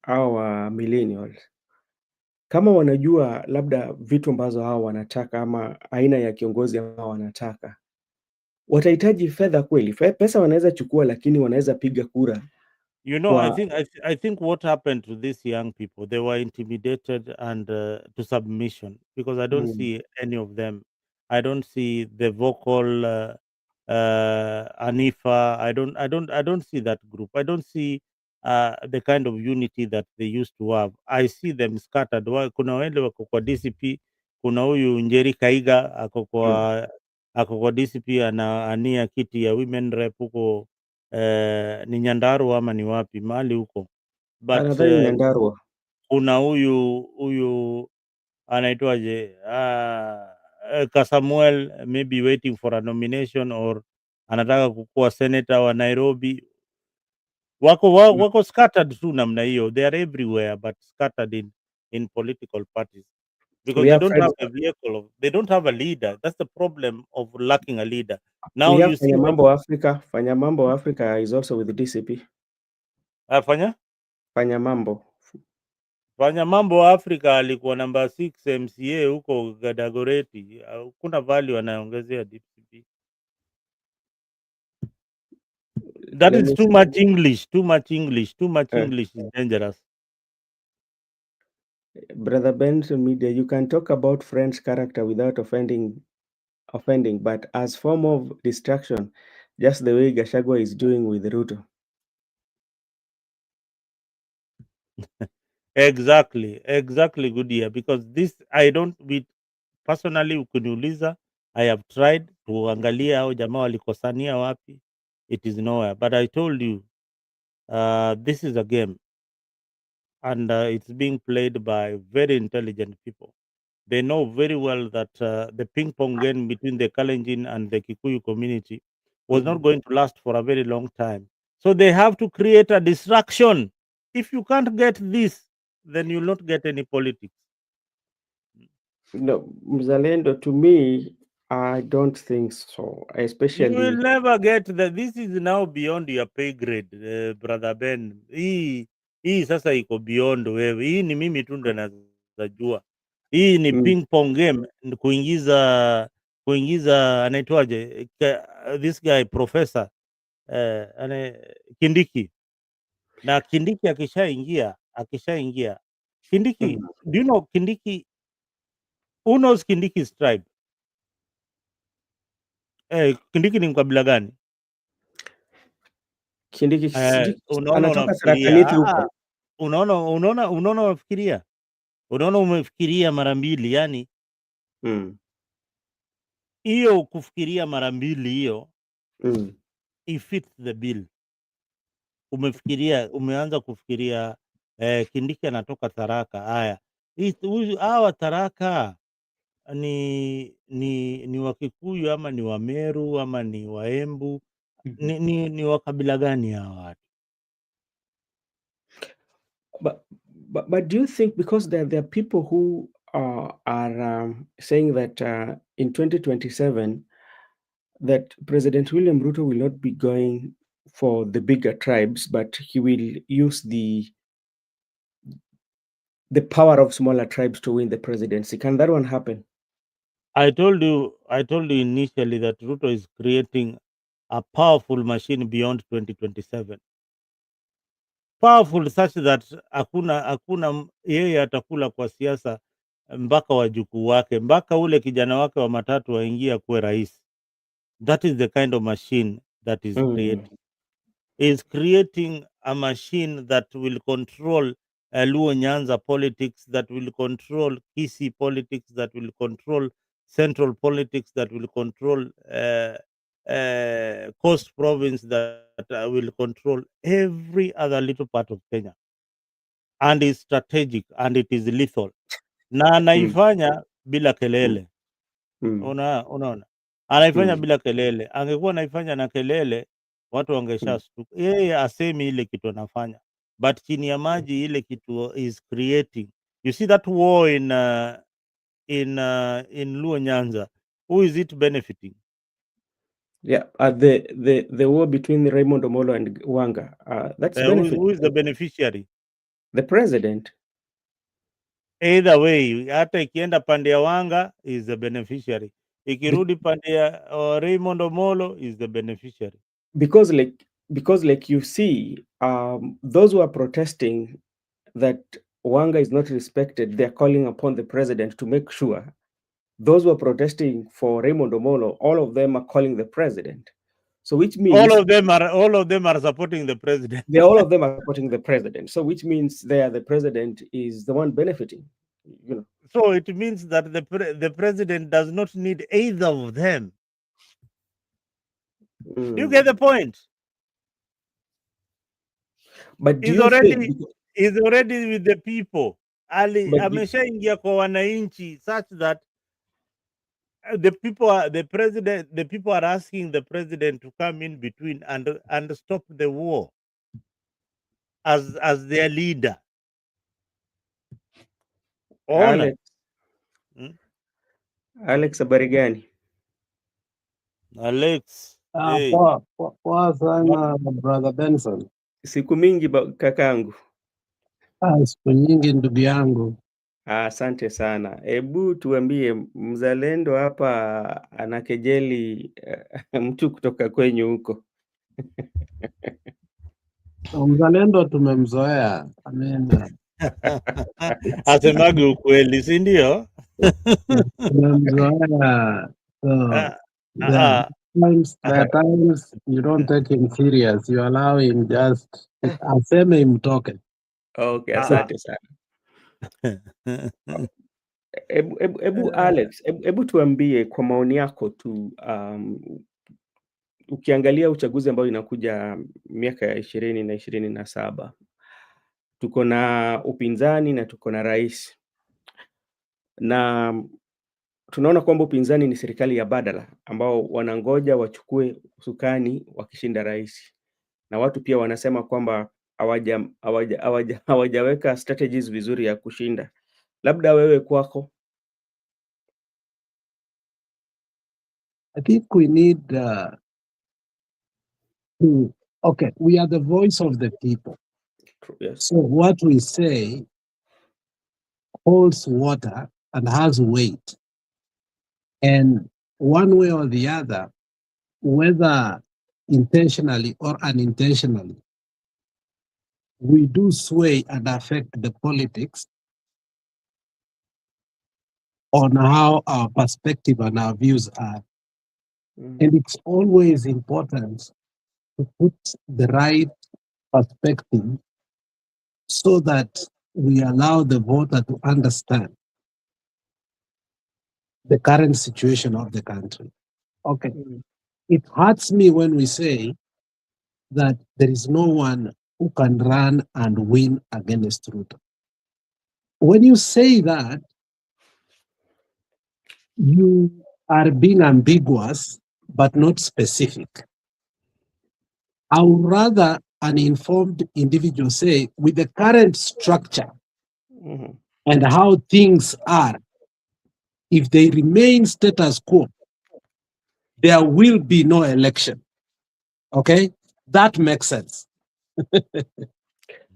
hawa millennials, kama wanajua labda vitu ambazo hawa wanataka ama aina ya kiongozi ambao wanataka, watahitaji fedha kweli? Pesa wanaweza chukua, lakini wanaweza piga kura You know, kwa I think what happened to these young people, they were intimidated and to submission, because I don't mm, see any of them. I don't see the vocal Anifa. I don't see that group. I don't see the kind of unity that they used to have. I see them scattered. Kuna wale wako kwa DCP, kuna huyu Njeri Kaiga mm, ako kwa DCP ania kiti ya women rep huko ni Nyandarua ama ni wapi mahali huko, but nadhani Nyandarua. kuna huyu anaitwaje, Kasamuel, maybe waiting for a nomination or anataka kukuwa senator wa Nairobi. Mm. Wako scattered tu namna hiyo, they are everywhere but scattered in political parties because We they have don't Fred, have a vehicle, they don't have a leader. That's the problem of lacking a leader. we Now have you see Fanya when Mambo Africa. Fanya Mambo Africa is also with the DCP. afanya Fanya Mambo. Fanya mambo Afrika alikuwa namba 6 MCA huko Gadagoreti. Kuna value anaongezea DPP. That Let is me too see. much English, too much English, too much Uh, English is dangerous. Brother Benson Media, you can talk about friends' character without offending, but as form of distraction, just the way Gachagua is doing with Ruto. Exactly, good year, because this I don't with personally, ukiniuliza, I have tried kuangalia hao jamaa walikosania wapi, it is nowhere, but I told you this is a game and it's being played by very intelligent people. They know very well that the ping pong game between the Kalenjin and the Kikuyu community was not Mm. going to last for a very long time. So they have to create a distraction. If you can't get this, then you'll not get any politics. No, Mzalendo, to me, I don't think so. You will Especially, never get that. This is now beyond your pay grade, brother Ben. Hii sasa iko beyond wewe. Hii ni mimi tu ndo najua. Hii ni mm, ping pong game, ni kuingiza kuingiza anaitwaje, this guy professor Kindiki, na Kindiki akishaingia Kindiki, do you know Kindiki, who knows Kindiki's tribe? Kindiki ni mkabila gani? Kindiki Unaona anatoka Tharaka-Nithi huko. Unaona umefikiria mara mbili, yani hiyo kufikiria mara mbili hiyo it fits the bill. Umeanza kufikiria Kindiki anatoka Tharaka. Haya, hawa Tharaka ni Wakikuyu ama ni Wameru ama ni Waembu? Ni wakabila gani hawa watu? But do you think, because there are people who are saying that in 2027 that President William Ruto will not be going for the bigger tribes, but he will use the power of smaller tribes to win the presidency? Can that one happen? I told you initially that Ruto is creating a powerful machine beyond 2027. Powerful such that hakuna yeye atakula kwa siasa mpaka wajukuu wake, mpaka ule kijana wake wa matatu waingia kuwe rais. That is the kind of machine that is creating. Is creating a machine that will control Luo Nyanza politics, that will control Kisii politics, that will control central politics, that will control Coast province, that will control every other little part of Kenya, and is strategic and it is lethal, na anaifanya bila kelele. Unaona, anaifanya bila kelele. Angekuwa anaifanya na kelele, watu wangeshashtuka. Yeye asemi ile kitu anafanya, but chini ya maji ile kitu is creating. You see that war in Luo Nyanza, who is it benefiting? Yeah, the war between Raymond Omolo and Wanga, that's benefiting. Who is the beneficiary? The president. Either way, hata ikienda pande ya Wanga is the beneficiary, ikirudi pande ya Raymond Omolo is the beneficiary. Because like you see, those who are protesting that Wanga is not respected, they're calling upon the president to make sure. Those who are protesting for Raymond Omolo, all of them are calling the president. So which means all of them are supporting the president. All of them are supporting the president. So which means the president is the one benefiting. So it means that the president does not need either of them. Do you get the point? But he's already with the people. Ameshaingia kwa wananchi such that the people are asking the president to come in between and stop the war as their leader. Alex, habari gani? Alex, hey. Poa sana brother Benson. Siku mingi kakangu. Siku nyingi ndugu yangu. Asante sana. Hebu tuambie, mzalendo hapa anakejeli mtu kutoka kwenyu huko. Mzalendo tumemzoea. Asemage ukweli, si ndio? Tumemzoea. There are times you don't take him serious. You allow him just aseme imtoke. Okay, asante sana. Ebu Alex, ebu tuambie kwa maoni yako tu, ukiangalia uchaguzi ambao inakuja miaka ya 2027, tuko na upinzani na tuko na rais, na tunaona kwamba upinzani ni serikali ya badala ambao wanangoja wachukue usukani wakishinda rais, na watu pia wanasema kwamba hawajaweka strategies vizuri ya kushinda. Labda wewe kwako. I think we need we are the voice of the people. Yes. So what we say holds water and has weight. And one way or the other, whether intentionally or unintentionally, we do sway and affect the politics on how our perspective and our views are. And it's always important to put the right perspective so that we allow the voter to understand the current situation of the country. Okay. It hurts me when we say that there is no one who can run and win against Ruto. When you say that, you are being ambiguous but not specific. I would rather an informed individual say, with the current structure and how things are, if they remain status quo, there will be no election. Okay? That makes sense.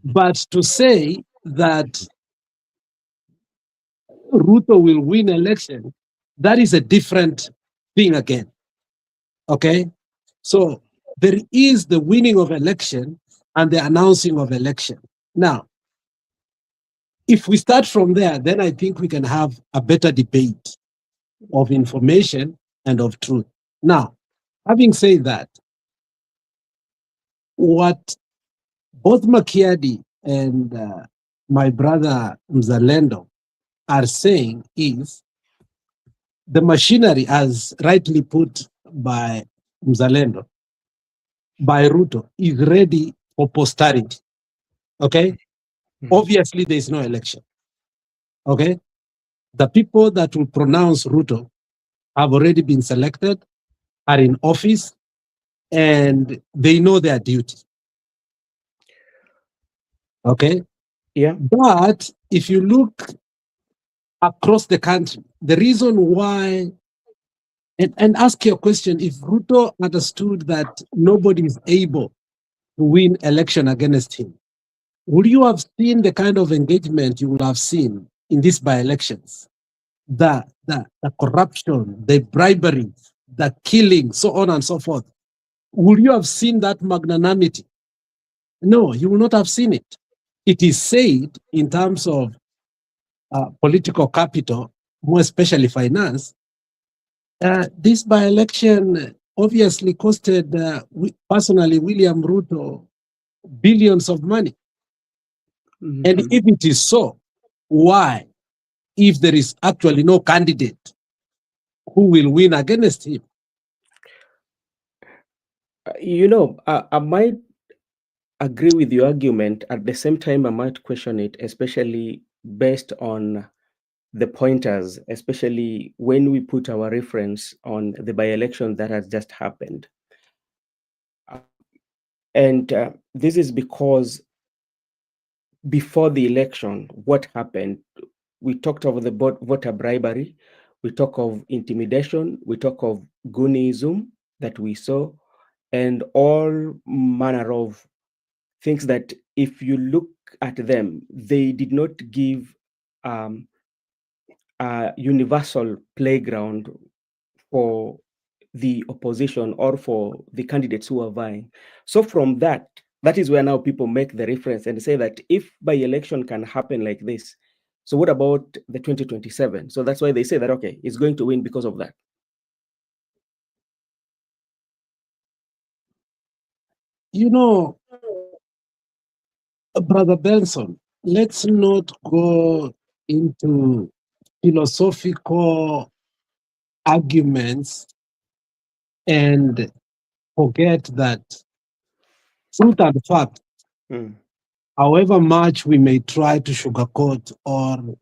But to say that Ruto will win election, that is a different thing again. Okay? So there is the winning of election and the announcing of election. Now, if we start from there, then I think we can have a better debate of information and of truth. Now, having said that, what both Makiadi and my brother Mzalendo are saying is the machinery, as rightly put by Mzalendo, by Ruto, is ready for posterity. Okay? Obviously, there is no election. Okay? The people that will pronounce Ruto have already been selected, are in office, and they know their duty. Okay? Yeah. But if you look across the country, the reason why, and ask your question, if Ruto understood that nobody is able to win election against him, would you have seen the kind of engagement you would have seen in these by-elections? The corruption, the bribery, the killing, so on and so forth. Would you have seen that magnanimity? No, you will not have seen it. It is said in terms of political capital, more especially finance, this by-election obviously costed personally William Ruto billions of money. And if it is so, why, if there is actually no candidate who will win against him? I might agree with your argument. At the same time, I might question it, especially based on the pointers, especially when we put our reference on the by-election that has just happened. And this is because before the election, what happened? We talked of the voter bribery, we talk of intimidation, we talk of goonism that we saw, and all manner of things that if you look at them, they did not give a universal playground for the opposition or for the candidates who are vying. So from that is where now people make the reference and say that if by-election can happen like this, so what about the 2027? So that's why they say that, okay, it's going to win because of that. You know, Brother Benson, let's not go into philosophical arguments and forget that truth and fact, however much we may try to sugarcoat or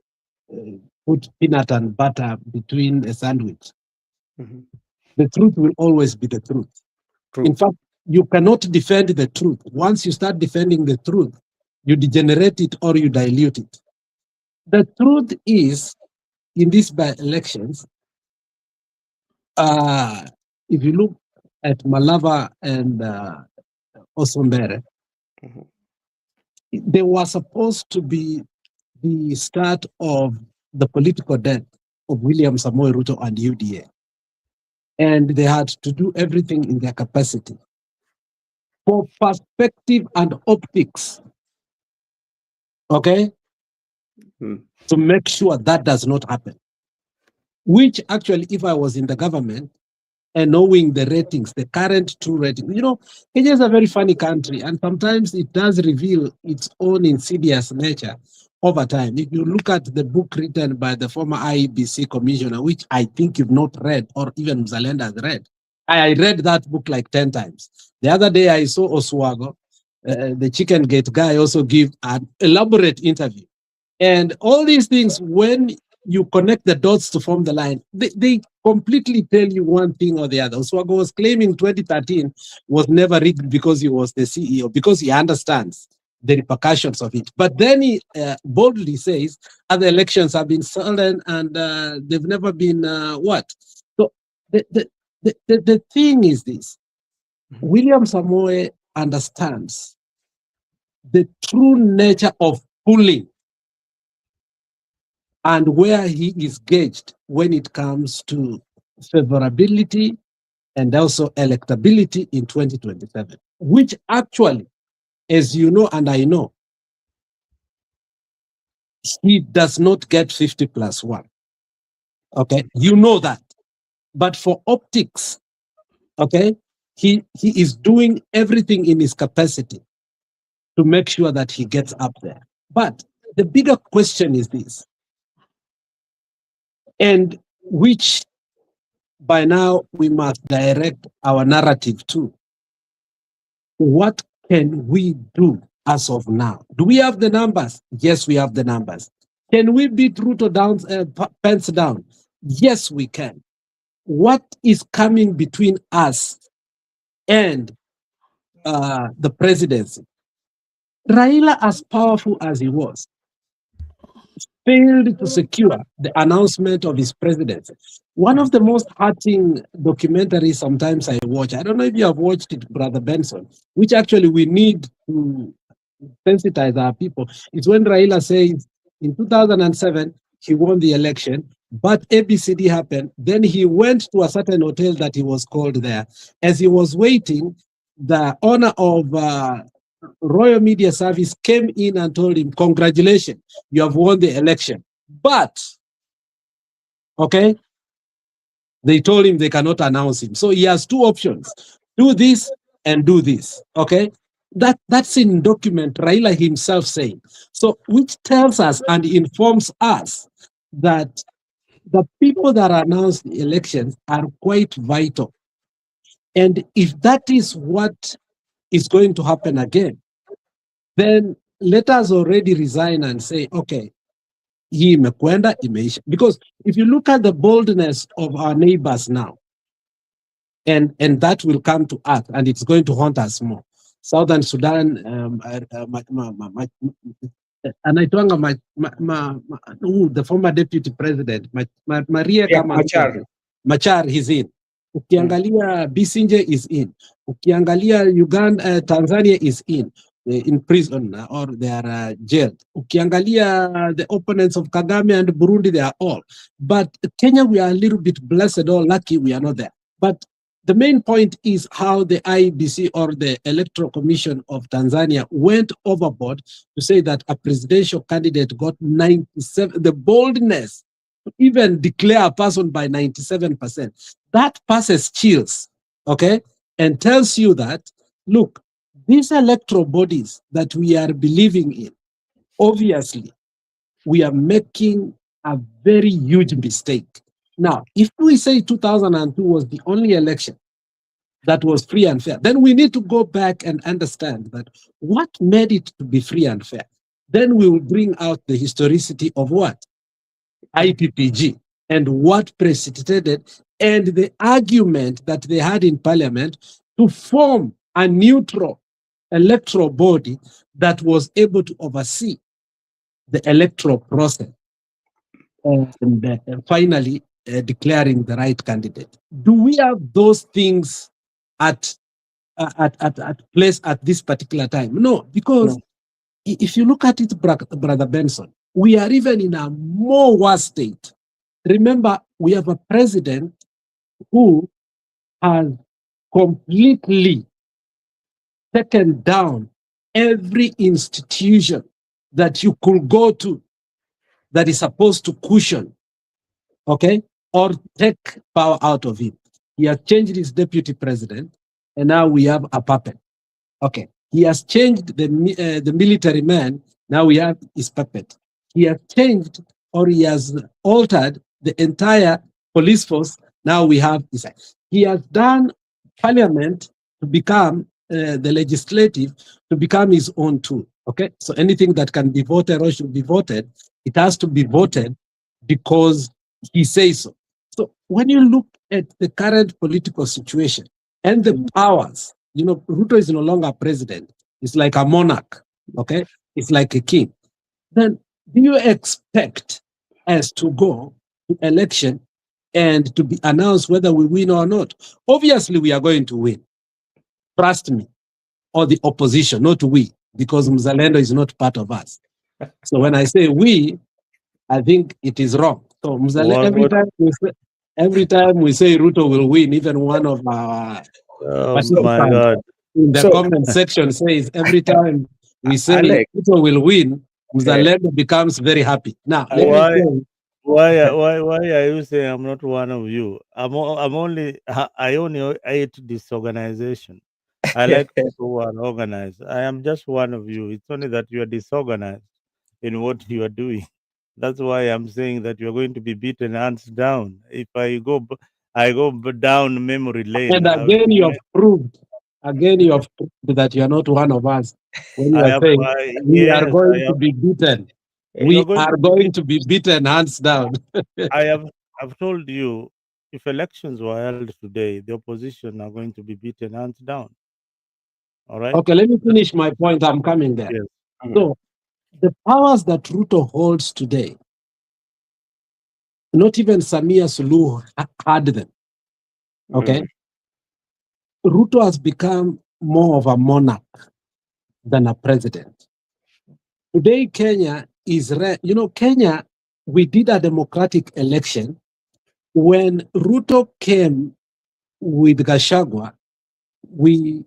put peanut and butter between a sandwich, the truth will always be the truth. True. In fact, you cannot defend the truth. Once you start defending the truth, you degenerate it or you dilute it. The truth is, in these by-elections, if you look at Malava and Osombere, they were supposed to be the start of the political death of William Samoei Ruto and UDA. and they had to do everything in their capacity. For perspective and optics, okay, to make sure that does not happen. Which actually, if I was in the government and knowing the ratings, the current true rating, Kenya is a very funny country, and sometimes it does reveal its own insidious nature over time. If you look at the book written by the former IEBC commissioner, which I think you've not read, or even Mzalenda has read, I read that book like 10 times. The other day I saw Oswago, the Chicken Gate guy, also give an elaborate interview. And all these things, when you connect the dots to form the line, they completely tell you one thing or the other. Oswago was claiming 2013 was never rigged because he was the CEO, because he understands the repercussions of it. But then he boldly says other elections have been stolen and they've never been what? So the thing is this. William Samoe understands the true nature of pulling and where he is gauged when it comes to favorability and also electability in 2027, which actually, as you know and I know, he does not get 50+1. Okay, you know that. But for optics, okay, he is doing everything in his capacity to make sure that he gets up there. But the bigger question is this, and which by now we must direct our narrative to. What can we do as of now? Do we have the numbers? Yes, we have the numbers. Can we beat Ruto down, pence down? Yes, we can. What is coming between us and the presidency? Raila, as powerful as he was, failed to secure the announcement of his presidency. One of the most hurting documentaries sometimes I watch, I don't know if you have watched it, Brother Benson, which actually we need to sensitize our people, is when Raila says in 2007, he won the election, but ABCD happened. Then he went to a certain hotel that he was called there. As he was waiting, the owner of Royal Media Service came in and told him, congratulations, you have won the election. But, okay, they told him they cannot announce him. So he has two options, do this and do this, okay? That's in document Raila himself saying. So which tells us and informs us that the people that announced the elections are quite vital. And if that is what is going to happen again, then let us already resign and say, okay, hii imekwenda, imeisha. Because if you look at the boldness of our neighbors now, and that will come to us, and it's going to haunt us more. Southern Sudan, the former deputy president, Machar, he's in. Ukiangalia Bisinje is in. Ukiangalia Uganda, Tanzania is in prison or they are jailed. Ukiangalia the opponents of Kagame and Burundi, they are all. But Kenya, we are a little bit blessed or lucky we are not there. But the main point is how the IEBC or the Electoral Commission of Tanzania went overboard to say that a presidential candidate got 97, the boldness to even declare a person by 97%. That passes chills, okay? And tells you that, look, these electoral bodies that we are believing in, obviously, we are making a very huge mistake. Now, if we say 2002 was the only election that was free and fair, then we need to go back and understand that what made it to be free and fair. Then we will bring out the historicity of what? IPPG and what precipitated and the argument that they had in parliament to form a neutral electoral body that was able to oversee the electoral process and finally declaring the right candidate. Do we have those things at place at this particular time? No, because if you look at it, Brother Benson, we are even in a more worse state. Remember, we have a president who has completely taken down every institution that you could go to that is supposed to cushion, okay, or take power out of him. He has changed his deputy president, and now we have a puppet. Okay, he has changed the military man. Now we have his puppet. He has changed, or he has altered the entire police force. Now we have his. He has done parliament to become the legislative to become his own tool. Okay, so anything that can be voted or should be voted, it has to be voted because he says so. So when you look at the current political situation and the powers, you know, Ruto is no longer president. It's like a monarch, okay? It's like a king. Then do you expect us to go to election and to be announced whether we win or not? Obviously, we are going to win. Trust me. Or the opposition, not we, because Mzalendo is not part of us. So when I say we, I think it is wrong. So Mzalendo, every time we say Ruto will win, even one of our Oh my God. in the comment section says every time we say Alex, Ruto will win, Mzalendo becomes very happy. Now, let me say, Why are you saying I'm not one of you? I'm only I only hate disorganization. I like people who are organized. I am just one of you. It's only that you are disorganized in what you are doing. That's why I'm saying that you're going to be beaten hands down. If I go down memory lane. and again you have proved that you are not one of us when you are saying we are going to be beaten. We are going to be beaten hands down. I've told you, if elections were held today, the opposition are going to be beaten hands down. All right. Okay, let me finish my point. I'm coming there. Yes. So the powers that Ruto holds today, not even Samia Suluhu had them. Okay. Ruto has become more of a monarch than a president. Today, Kenya is, Kenya, we did a democratic election. When Ruto came with Gachagua, we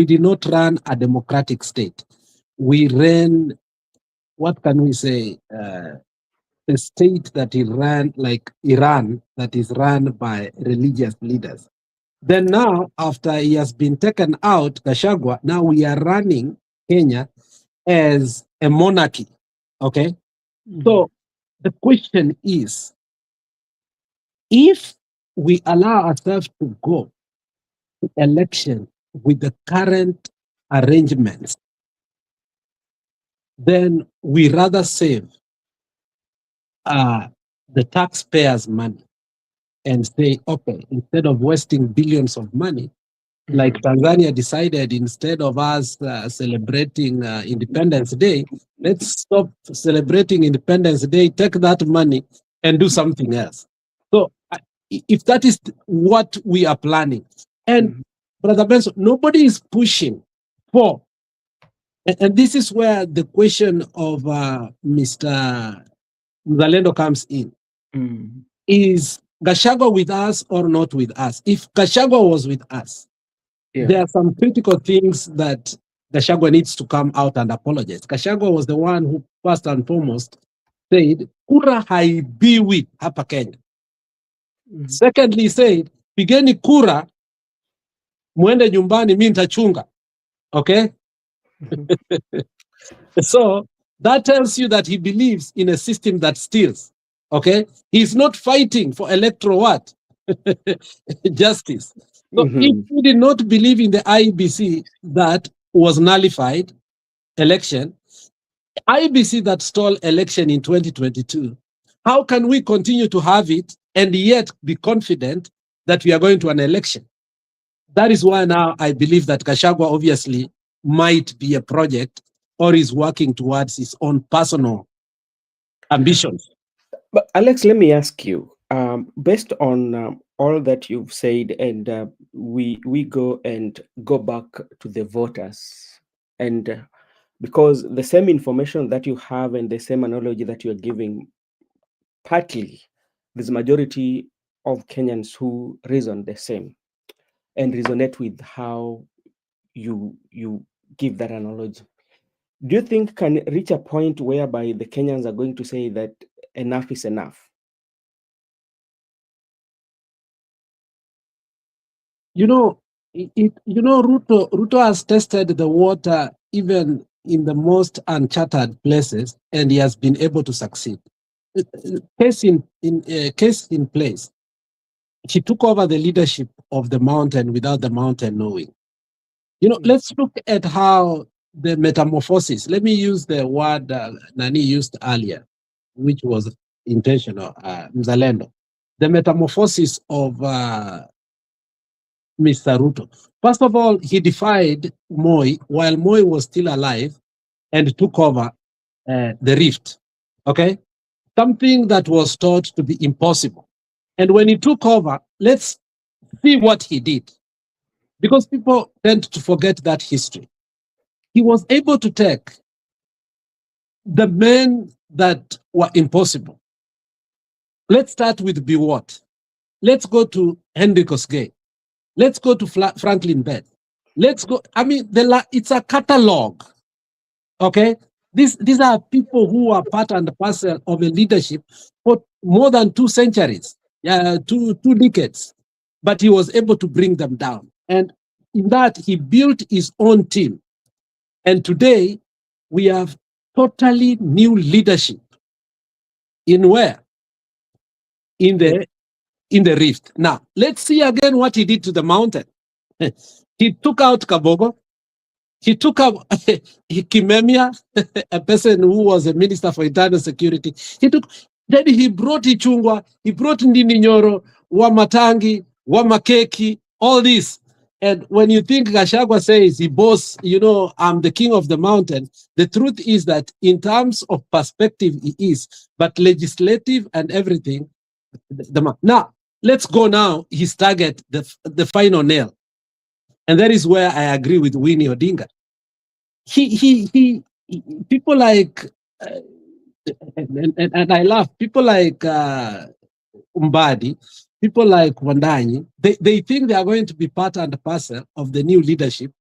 did not run a democratic state. We ran, what can we say, a state that he ran like Iran, that is run by religious leaders. Then now, after he has been taken out, Gachagua, now we are running Kenya as a monarchy. Okay? So the question is, if we allow ourselves to go to election with the current arrangements, then we rather save the taxpayers' money and say, okay, instead of wasting billions of money, like Tanzania decided, instead of us celebrating Independence Day, let's stop celebrating Independence Day, take that money and do something else. So if that is what we are planning, and Brother Benson, nobody is pushing for, and this is where the question of Mr. Mzalendo comes in. Is Gachagua with us or not with us? If Gachagua was with us, there are some critical things that Gachagua needs to come out and apologize. Gachagua was the one who first and foremost said, kura haibiwi hapa Kenya. Secondly, he said, pigeni kura, muende nyumbani, mi nitachunga. Okay? So that tells you that he believes in a system that steals. Okay? He's not fighting for electoral what? Justice. So if we did not believe in the IEBC that was nullified election, IEBC that stole election in 2022, how can we continue to have it and yet be confident that we are going to an election? That is why now I believe that Gachagua obviously might be a project or is working towards his own personal ambitions. But Alex, let me ask you, based on all that you've said, and we go back to the voters, and because the same information that you have and the same analogy that you're giving, partly there's a majority of Kenyans who reason the same. and resonate with how you give that analogy. Do you think can reach a point whereby the Kenyans are going to say that enough is enough? Ruto has tested the water even in the most uncharted places, and he has been able to succeed. Case in place, he took over the leadership of the mountain without the mountain knowing. Let's look at how the metamorphosis. Let me use the word Nani used earlier, which was intentional, Mzalendo. The metamorphosis of Mr. Ruto. First of all, he defied Moi while Moi was still alive and took over the rift. Okay? Something that was thought to be impossible. And when he took over, let's see what he did. Because people tend to forget that history. He was able to take the men that were impossible. Let's start with Biwott. Let's go to Henry Kosgei. Let's go to Franklin Beth. Let's go. I mean, it's a catalog. Okay? These are people who are part and parcel of a leadership for more than 2 centuries, two decades. But he was able to bring them down. And in that, he built his own team. And today, we have totally new leadership. In where? In the rift. Now, let's see again what he did to the mountain. He took out Kabogo. He took out Kimemia, a person who was a minister for internal security. Then he brought Ichungwa, he brought Ndini Nyoro, Wamatangi, Wamakeki, all this. And when you think Gachagua says he boasts, I'm the king of the mountain, the truth is that in terms of perspective, he is. But legislative and everything, now, let's go now, his target, the final nail. And that is where I agree with Winnie Odinga. People like, and I laugh, people like Umbadi, people like Wandanyi, they think they are going to be part and parcel of the new leadership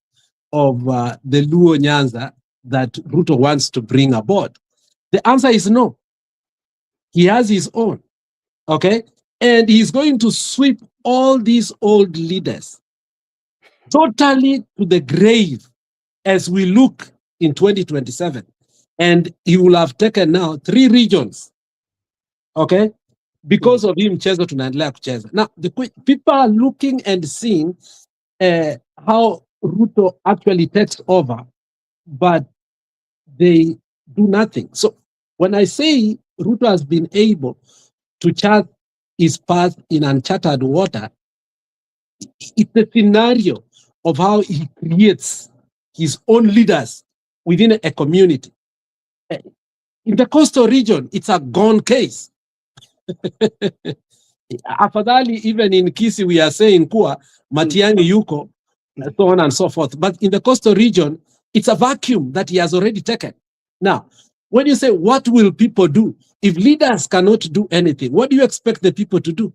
of the Luo Nyanza that Ruto wants to bring aboard. The answer is no. He has his own, okay? And he's going to sweep all these old leaders totally to the grave as we look in 2027. And he will have taken now 3 regions, okay? Because of him, Chezo tunaendelea kucheza. Now, the people are looking and seeing how Ruto actually takes over, but they do nothing. So when I say Ruto has been able to chart his path in uncharted water, it's a scenario of how he creates his own leaders within a community. In the coastal region, it's a gone case. Afadhali, even in Kisi, we are saying kuwa Matiang'i yuko, so on and so forth. But in the coastal region, it's a vacuum that he has already taken. Now, when you say, what will people do? If leaders cannot do anything, what do you expect the people to do?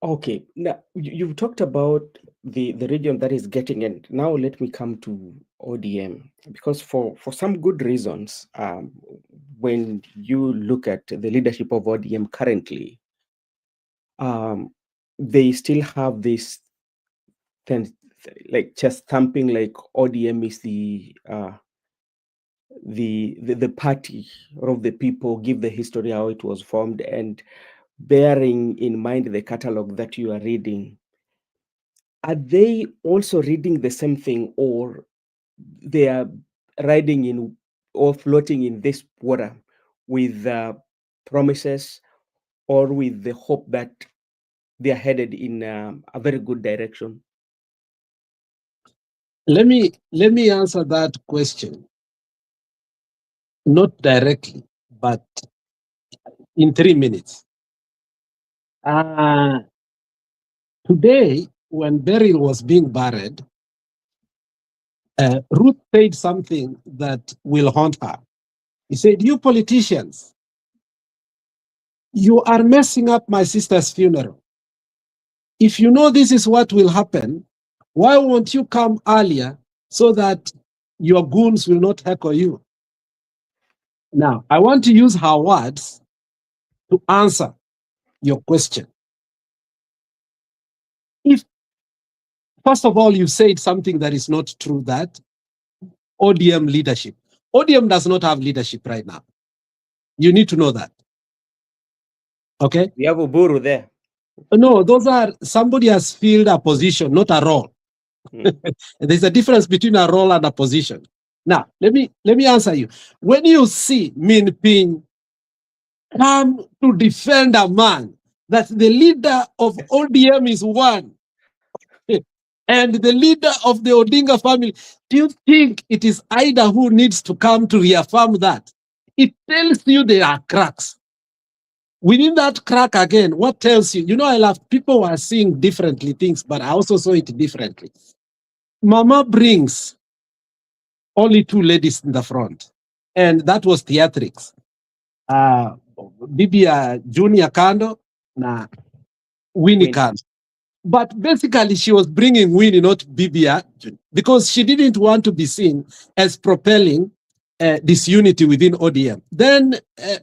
Okay, now you've talked about the region that is getting in. Now let me come to ODM, because for some good reasons, when you look at the leadership of ODM currently, they still have this like chest thumping, like ODM is the party of the people, give the history how it was formed, and bearing in mind the catalog that you are reading, are they also reading the same thing, or they are riding in or floating in this water with promises or with the hope that they are headed in a very good direction? Let me answer that question, not directly, but in 3 minutes. Today, when Beryl was being buried, Ruth said something that will haunt her. He said, you politicians, you are messing up my sister's funeral. If you know this is what will happen, why won't you come earlier so that your goons will not heckle you? Now, I want to use her words to answer your question. If, first of all, you said something that is not true, that ODM leadership. ODM does not have leadership right now. You need to know that. Okay? We have Oburu there. No, those are, somebody has filled a position, not a role. There's a difference between a role and a position. Now, let me answer you. When you see Min Ping come to defend a man that the leader of ODM is one, and the leader of the Odinga family, do you think it is Ida who needs to come to reaffirm that? It tells you there are cracks. Within that crack again, what tells you? You know, I love people who are seeing differently things, but I also saw it differently. Mama brings only two ladies in the front, and that was theatrics. Bibia Junior Kando na Winnie Kando. But basically, she was bringing Winnie, not Bibia, because she didn't want to be seen as propelling disunity within ODM. Then,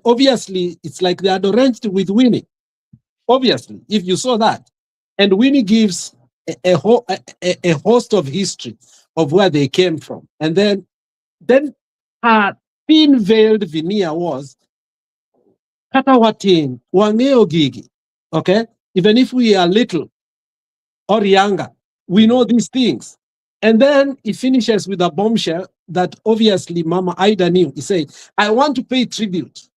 obviously, it's like they had arranged with Winnie. Obviously, if you saw that. And Winnie gives a host of history of where they came from. And then her thin-veiled veneer was Katawatin, Wangeo Gigi. Okay? Even if we are little or younger, we know these things. And then he finishes with a bombshell that obviously Mama Ida knew. He said, I want to pay tribute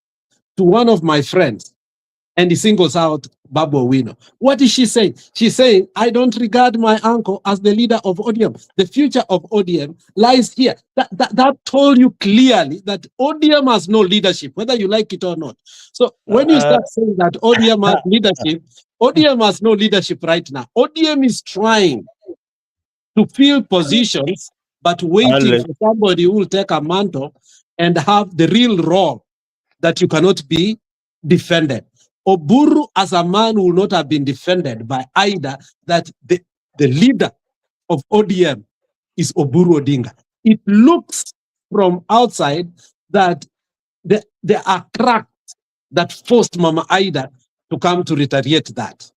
to one of my friends. And he singles out Babu Owino. What is she saying? She's saying, I don't regard my uncle as the leader of ODM. The future of ODM lies here. That told you clearly that ODM has no leadership, whether you like it or not. So when you start saying that ODM has leadership, ODM has no leadership right now. ODM is trying to fill positions, but waiting for somebody who will take a mantle and have the real role that you cannot be defended. Oburu as a man will not have been defended by either that the leader of ODM is Oburu Odinga. It looks from outside that there are cracks that forced Mama Ida to come to retaliate that.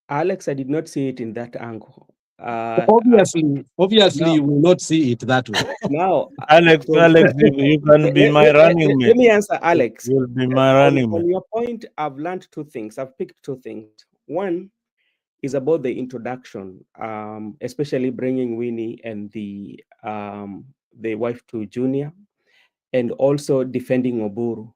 Alex, I did not see it in that angle. Obviously, now, you will not see it that way. Now, Alex, you can be my running mate. Let me answer, Alex. You'll be my running mate. On your point, I've learned two things. I've picked two things. One is about the introduction, especially bringing Winnie and the wife to Junior, and also defending Oburu.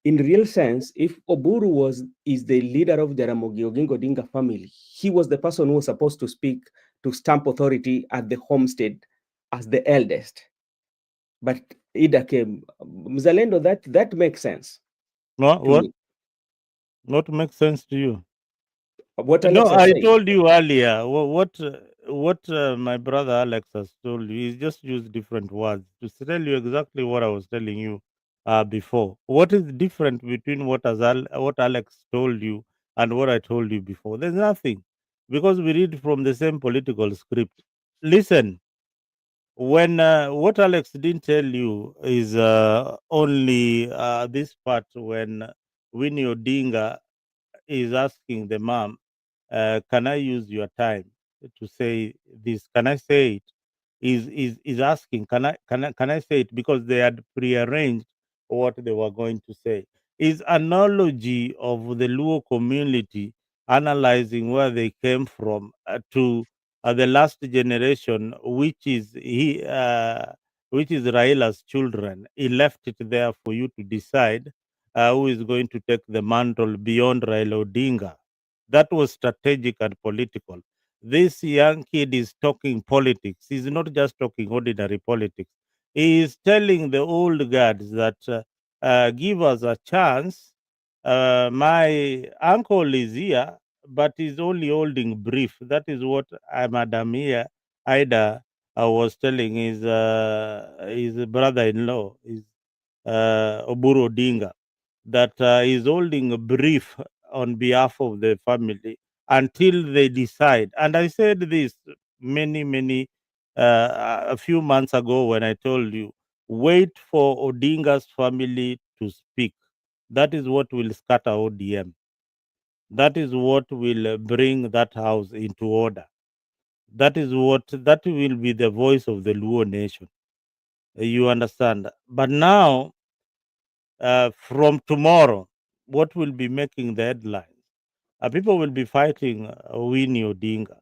In real sense, if Oburu is the leader of the Ramogi Oginga Odinga family, he was the person who was supposed to speak to stamp authority at the homestead as the eldest. But Ida came. Mzalendo, that makes sense. What makes sense to you? What No, Alex I told you earlier. What my brother Alex has told you. He's just used different words to tell you exactly what I was telling you before. What is different between what Alex told you and what I told you before? There's nothing, because we read from the same political script. Listen, when what Alex didn't tell you is only this part when Winnie Odinga is asking the mom, can I use your time to say this? Can I say it? Is asking, can I say it? Because they had prearranged what they were going to say. Is analogy of the Luo community analyzing where they came from to the last generation, which is Raila's children. He left it there for you to decide who is going to take the mantle beyond Raila Odinga. That was strategic and political. This young kid is talking politics. He's not just talking ordinary politics. He is telling the old guards that give us a chance. My uncle is here, but he's only holding brief. That is what Madam Ida was telling his brother-in-law, Oburu Odinga. that is holding a brief on behalf of the family until they decide. And I said this many a few months ago when I told you, wait for Odinga's family to speak. That is what will scatter ODM. That is what will bring that house into order. That will be the voice of the Luo nation. You understand? But now, from tomorrow, what will be making the headlines? People will be fighting Winnie Odinga,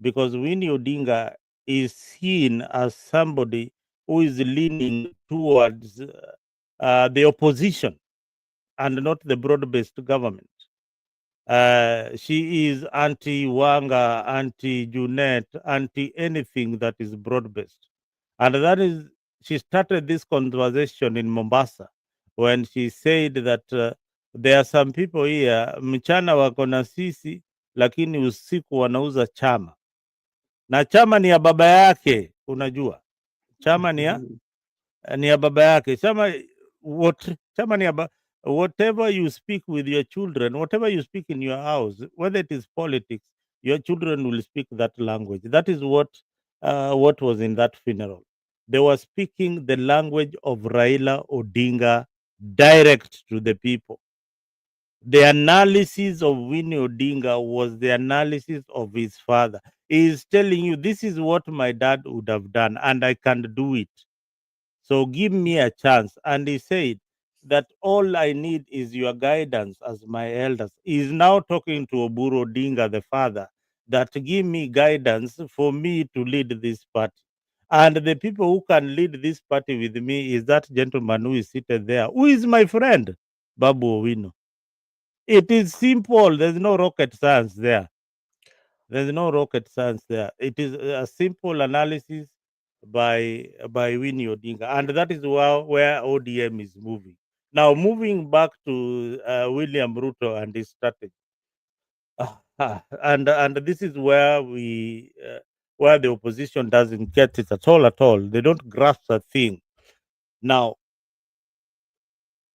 because Winnie Odinga is seen as somebody who is leaning towards the opposition and not the broad-based government. She is anti-Wanga, anti-Junet, anti-anything that is broad-based. And that is, she started this conversation in Mombasa when she said that there are some people here, mchana wako na sisi, lakini usiku wanauza chama. Na chama ni ya baba yake, unajua. Chama ni ya baba yake. Chama ni ya whatever you speak with your children, whatever you speak in your house, whether it is politics, your children will speak that language. That is what was in that funeral. They were speaking the language of Raila Odinga direct to the people. The analysis of Winnie Odinga was the analysis of his father. He is telling you, this is what my dad would have done, and I can do it. So give me a chance. And he said that all I need is your guidance as my elders. He is now talking to Oburu Odinga, the father, that give me guidance for me to lead this party. And the people who can lead this party with me is that gentleman who is seated there, who is my friend, Babu Owino. It is simple. There's no rocket science there. There's no rocket science there. It is a simple analysis by Winnie Odinga, and that is where ODM is moving. Now, moving back to William Ruto and his strategy, and this is where where the opposition doesn't get it at all. At all, they don't grasp a thing. Now,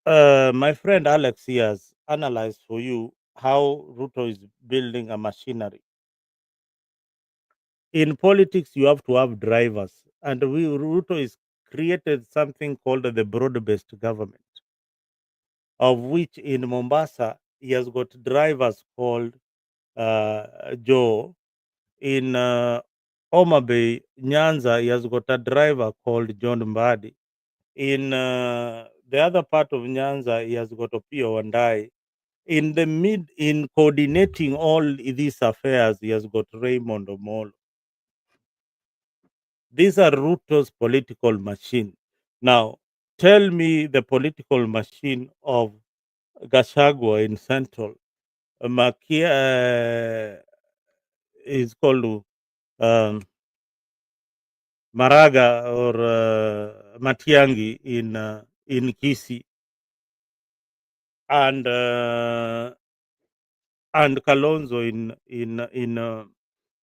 my friend Alex here has analyzed for you how Ruto is building a machinery. In politics, you have to have drivers, and Ruto is created something called the broad-based government, of which in Mombasa he has got drivers called Joe. In Homa Bay, Nyanza, he has got a driver called John Mbadi. In the other part of Nyanza, he has got Opio Wandai. In coordinating all these affairs, he has got Raymond Omolo. These are Ruto's political machine. Now, tell me the political machine of Gachagua in Central. Makia is called Maraga or Matiangi in Kisii, and Kalonzo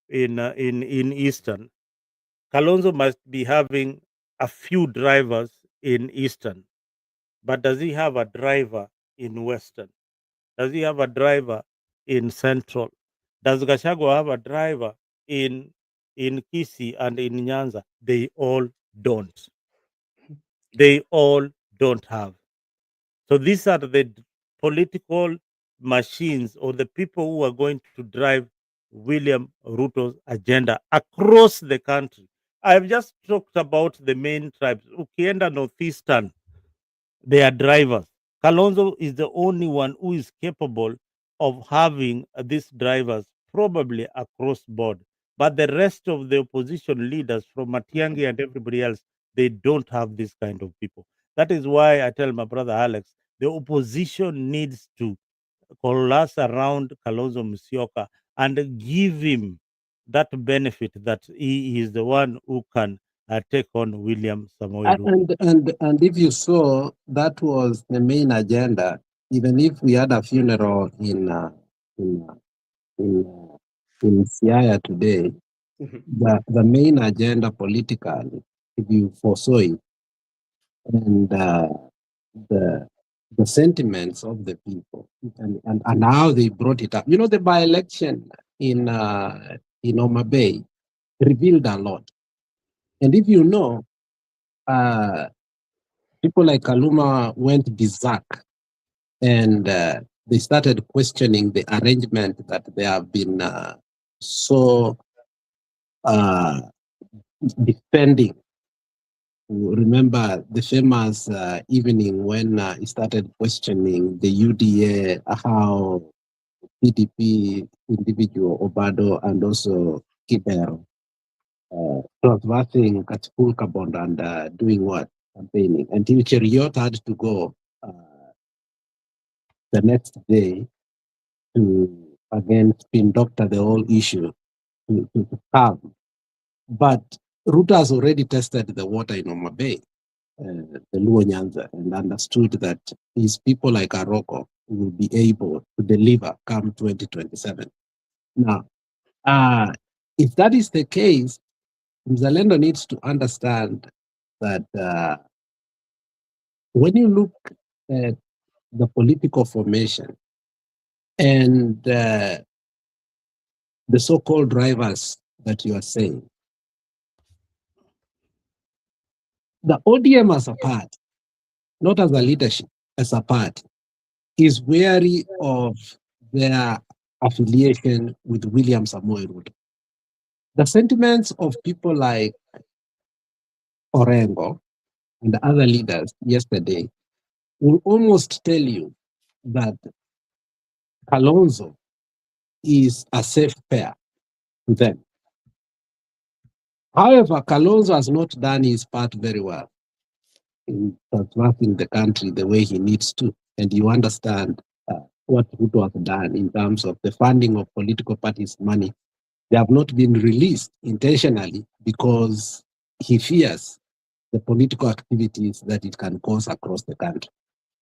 in Eastern. Kalonzo must be having a few drivers in Eastern, but does he have a driver in Western? Does he have a driver in Central? Does Gachagua have a driver in Kisii and in Nyanza? They all don't. They all don't have. So these are the political machines or the people who are going to drive William Ruto's agenda across the country. I've just talked about the main tribes. Ukienda Northeastern, they are drivers. Kalonzo is the only one who is capable of having these drivers, probably across board. But the rest of the opposition leaders, from Matiangi and everybody else, they don't have this kind of people. That is why I tell my brother Alex, the opposition needs to coalesce around Kalonzo Musyoka and give him that benefit that he is the one who can take on William Samoei Ruto. And if you saw, that was the main agenda. Even if we had a funeral in Siaya today, the main agenda politically, if you foresaw it, and the the sentiments of the people and how they brought it up. You know, the by-election in Homa Bay revealed a lot. And if you know, people like Kaluma went berserk and they started questioning the arrangement that they have been so defending. Remember the famous evening when he started questioning the UDA, how PDP individual Obado and also Kibero transversing Katipul Kabond and doing what? Campaigning. Until Cheriot had to go the next day to again spin doctor the whole issue to calm. But Ruto has already tested the water in Homa Bay, the Luo Nyanza, and understood that his people like Aroko will be able to deliver come 2027. Now, if that is the case, Mzalendo needs to understand that when you look at the political formation and the so-called drivers that you are saying, the ODM as a party, not as a leadership, as a party, is wary of their affiliation with William Samoei Ruto. The sentiments of people like Orengo and the other leaders yesterday will almost tell you that Kalonzo is a safe pair to them. However, Kalonzo has not done his part very well in transforming the country the way he needs to. And you understand what Ruto has done in terms of the funding of political parties' money. They have not been released intentionally because he fears the political activities that it can cause across the country.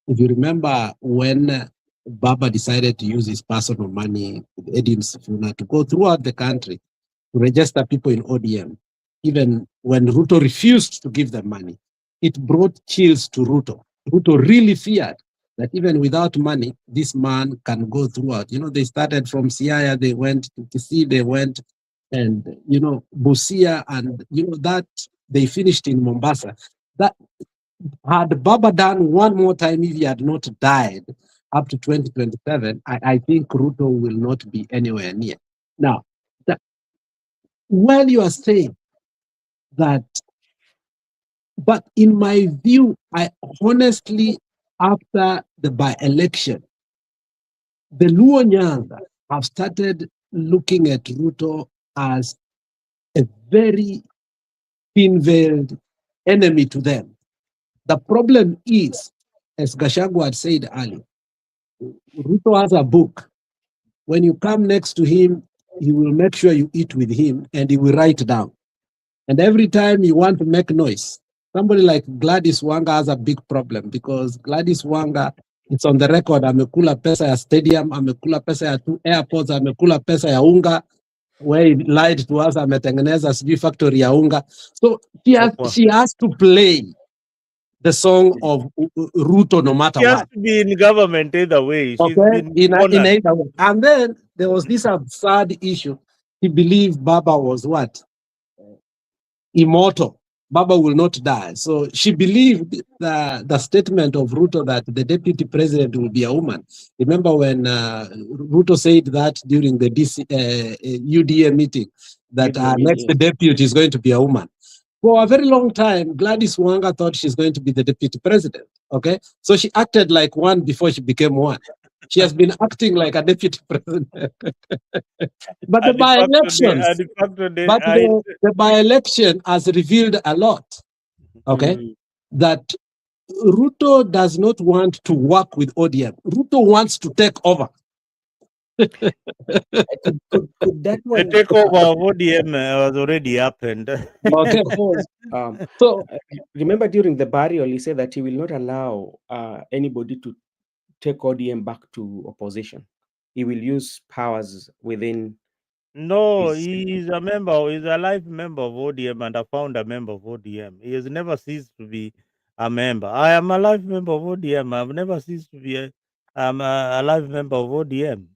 If you remember when Baba decided to use his personal money with Edim Sifuna to go throughout the country to register people in ODM, even when Ruto refused to give them money, it brought chills to Ruto. Ruto really feared that even without money, this man can go throughout. You know, they started from Siaya, they went to Kisii, they went and, you know, Busia, and, you know, that they finished in Mombasa. That had Baba done one more time, if he had not died up to 2027, I think Ruto will not be anywhere near. Now, when you are saying that, but in my view, I honestly, after the by-election, the Luo Nyanza have started looking at Ruto as a very thin-veiled enemy to them. The problem is, as Gachagua had said earlier, Ruto has a book. When you come next to him, he will make sure you eat with him and he will write down. And every time you want to make noise, somebody like Gladys Wanga has a big problem because Gladys Wanga, it's on the record, amekula pesa ya stadium, amekula pesa ya 2 airports, amekula pesa ya unga, where he lied to us, ametengeneza sijui factory ya unga. So she has to play the song of Ruto no matter She has what. to be in government either way. She's Okay, been in honored. either way. And then there was this absurd issue. He believed Baba was what? Immortal. Baba will not die. So she believed the statement of Ruto that the deputy president will be a woman. Remember when Ruto said that during the UDA meeting, that next deputy is going to be a woman. For a very long time, Gladys Wanga thought she's going to be the deputy president. Okay, so she acted like one before she became one. She has been acting like a deputy president. But the by-elections, the by-election has revealed a lot. Okay, that Ruto does not want to work with ODM. Ruto wants to take over. Could that one The takeover of ODM has already happened. Okay. So remember during the burial, he said that he will not allow anybody to take ODM back to opposition. He will use powers within. No, he's a member, he's a life member of ODM and a founder member of ODM. He has never ceased to be a member. I am a life member of ODM. I've never ceased to be a life member of ODM.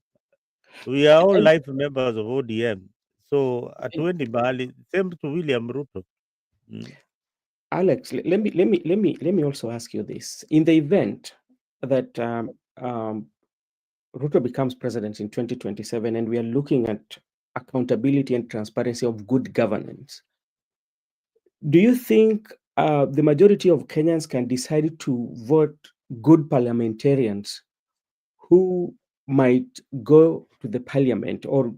We are all life members of ODM. So hatuendi mbali. Same to William Ruto. Alex, let me also ask you this. In the event that Ruto becomes president in 2027 and we are looking at accountability and transparency of good governance, do you think the majority of Kenyans can decide to vote good parliamentarians who might go to the parliament or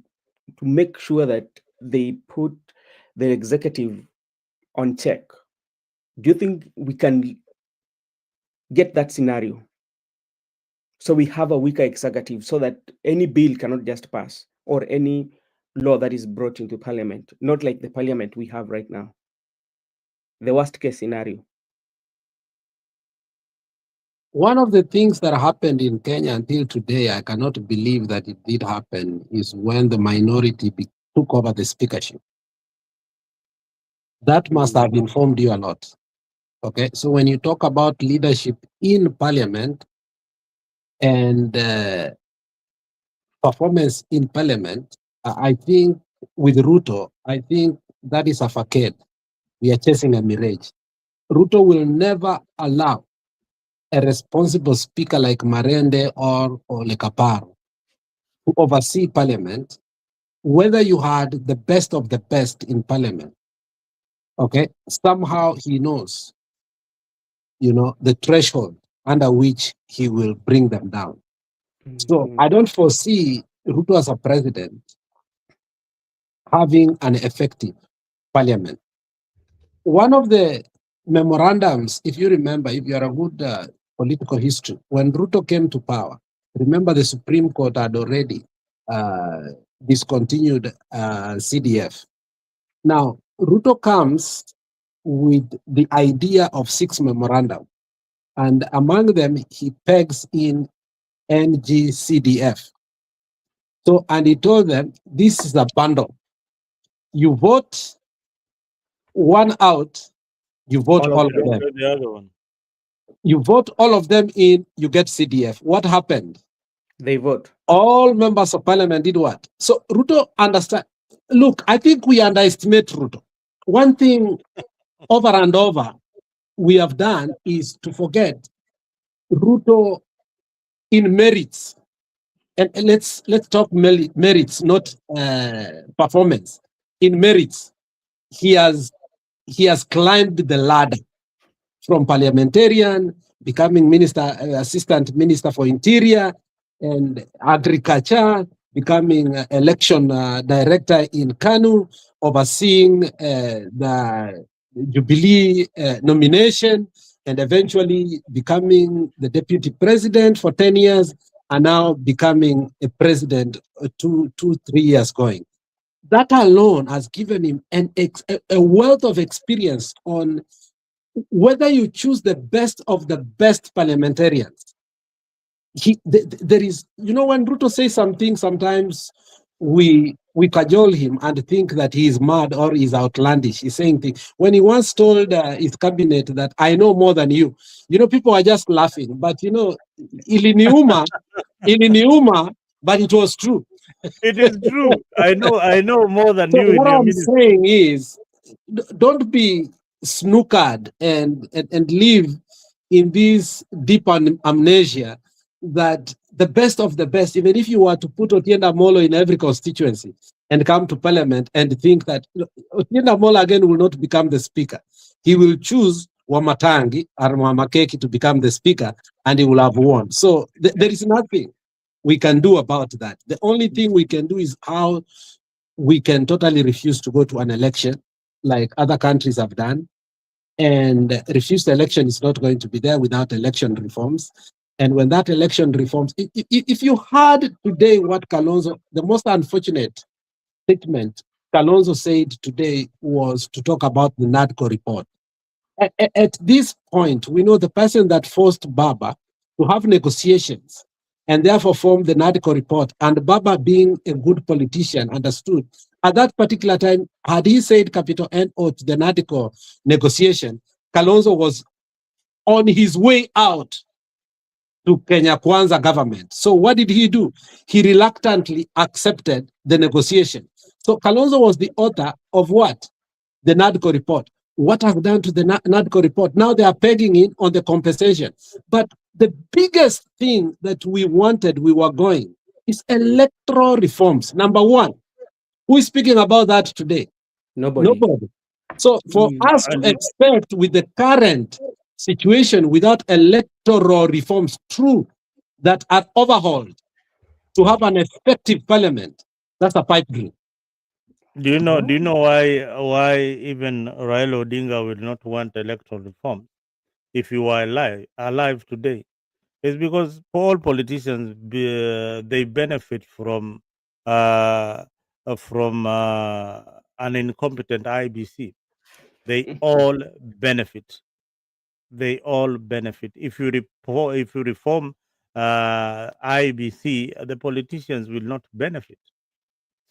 to make sure that they put the executive on check? Do you think we can get that scenario? So we have a weaker executive so that any bill cannot just pass, or any law that is brought into parliament, not like the parliament we have right now. The worst case scenario. One of the things that happened in Kenya until today, I cannot believe that it did happen, is when the minority took over the speakership. That must have informed you a lot. Okay, so when you talk about leadership in parliament and performance in parliament, I think with Ruto, I think that is a facade. We are chasing a mirage. Ruto will never allow a responsible speaker like Marende or Lekaparo to oversee parliament, whether you had the best of the best in parliament. Okay, somehow he knows, the threshold under which he will bring them down. So I don't foresee Ruto as a president having an effective parliament. One of the memorandums, if you remember, if you are a good political history, when Ruto came to power, remember the Supreme Court had already discontinued CDF. Now, Ruto comes with the idea of 6 memorandum, and among them, he pegs in NGCDF. So, and he told them, this is a bundle. You vote one out, you vote all of them. The other one. You vote all of them in, you get CDF. What happened? They vote. All members of parliament did what? So Ruto understand. Look, I think we underestimate Ruto. One thing over and over we have done is to forget Ruto in merits. And let's talk merits, not performance. In merits, he has climbed the ladder from parliamentarian, becoming minister, assistant minister for interior and agriculture, becoming election director in Kanu, overseeing the Jubilee nomination, and eventually becoming the deputy president for 10 years, and now becoming a president 3 years going. That alone has given him a wealth of experience on whether you choose the best of the best parliamentarians. There is, when Ruto says something, sometimes we cajole him and think that he is mad or he's outlandish. He's saying things. When he once told his cabinet that I know more than you, people are just laughing. But iliniuma, but it was true. It is true. I know more than you. What I'm saying is, don't be snookered and live in this deep amnesia that the best of the best, even if you were to put Otienda Molo in every constituency and come to parliament and think that Otienda Molo again will not become the speaker. He will choose Wamatangi or Wamakeki to become the speaker, and he will have won. So there is nothing we can do about that. The only thing we can do is how we can totally refuse to go to an election like other countries have done, and refuse the election is not going to be there without election reforms. And when that election reforms, if you heard today what Kalonzo, the most unfortunate statement Kalonzo said today was to talk about the NADCO report. At this point, we know the person that forced Baba to have negotiations and therefore formed the NADCO report, and Baba, being a good politician, understood at that particular time, had he said capital N-O to the NADCO negotiation, Kalonzo was on his way out to Kenya Kwanza government. So what did he do? He reluctantly accepted the negotiation. So Kalonzo was the author of what? The NADCO report. What have done to the NADCO report? Now they are pegging in on the compensation. But the biggest thing that we wanted, we were going, is electoral reforms. Number one, who is speaking about that today? Nobody. So for us to expect with the current situation without electoral reforms true that are overhauled to have an effective parliament, that's a pipe dream. Do you know why even Raila Odinga will not want electoral reform if you are alive today? It's because all politicians they benefit from an incompetent IBC. They all benefit. They all benefit. If you reform IBC, the politicians will not benefit.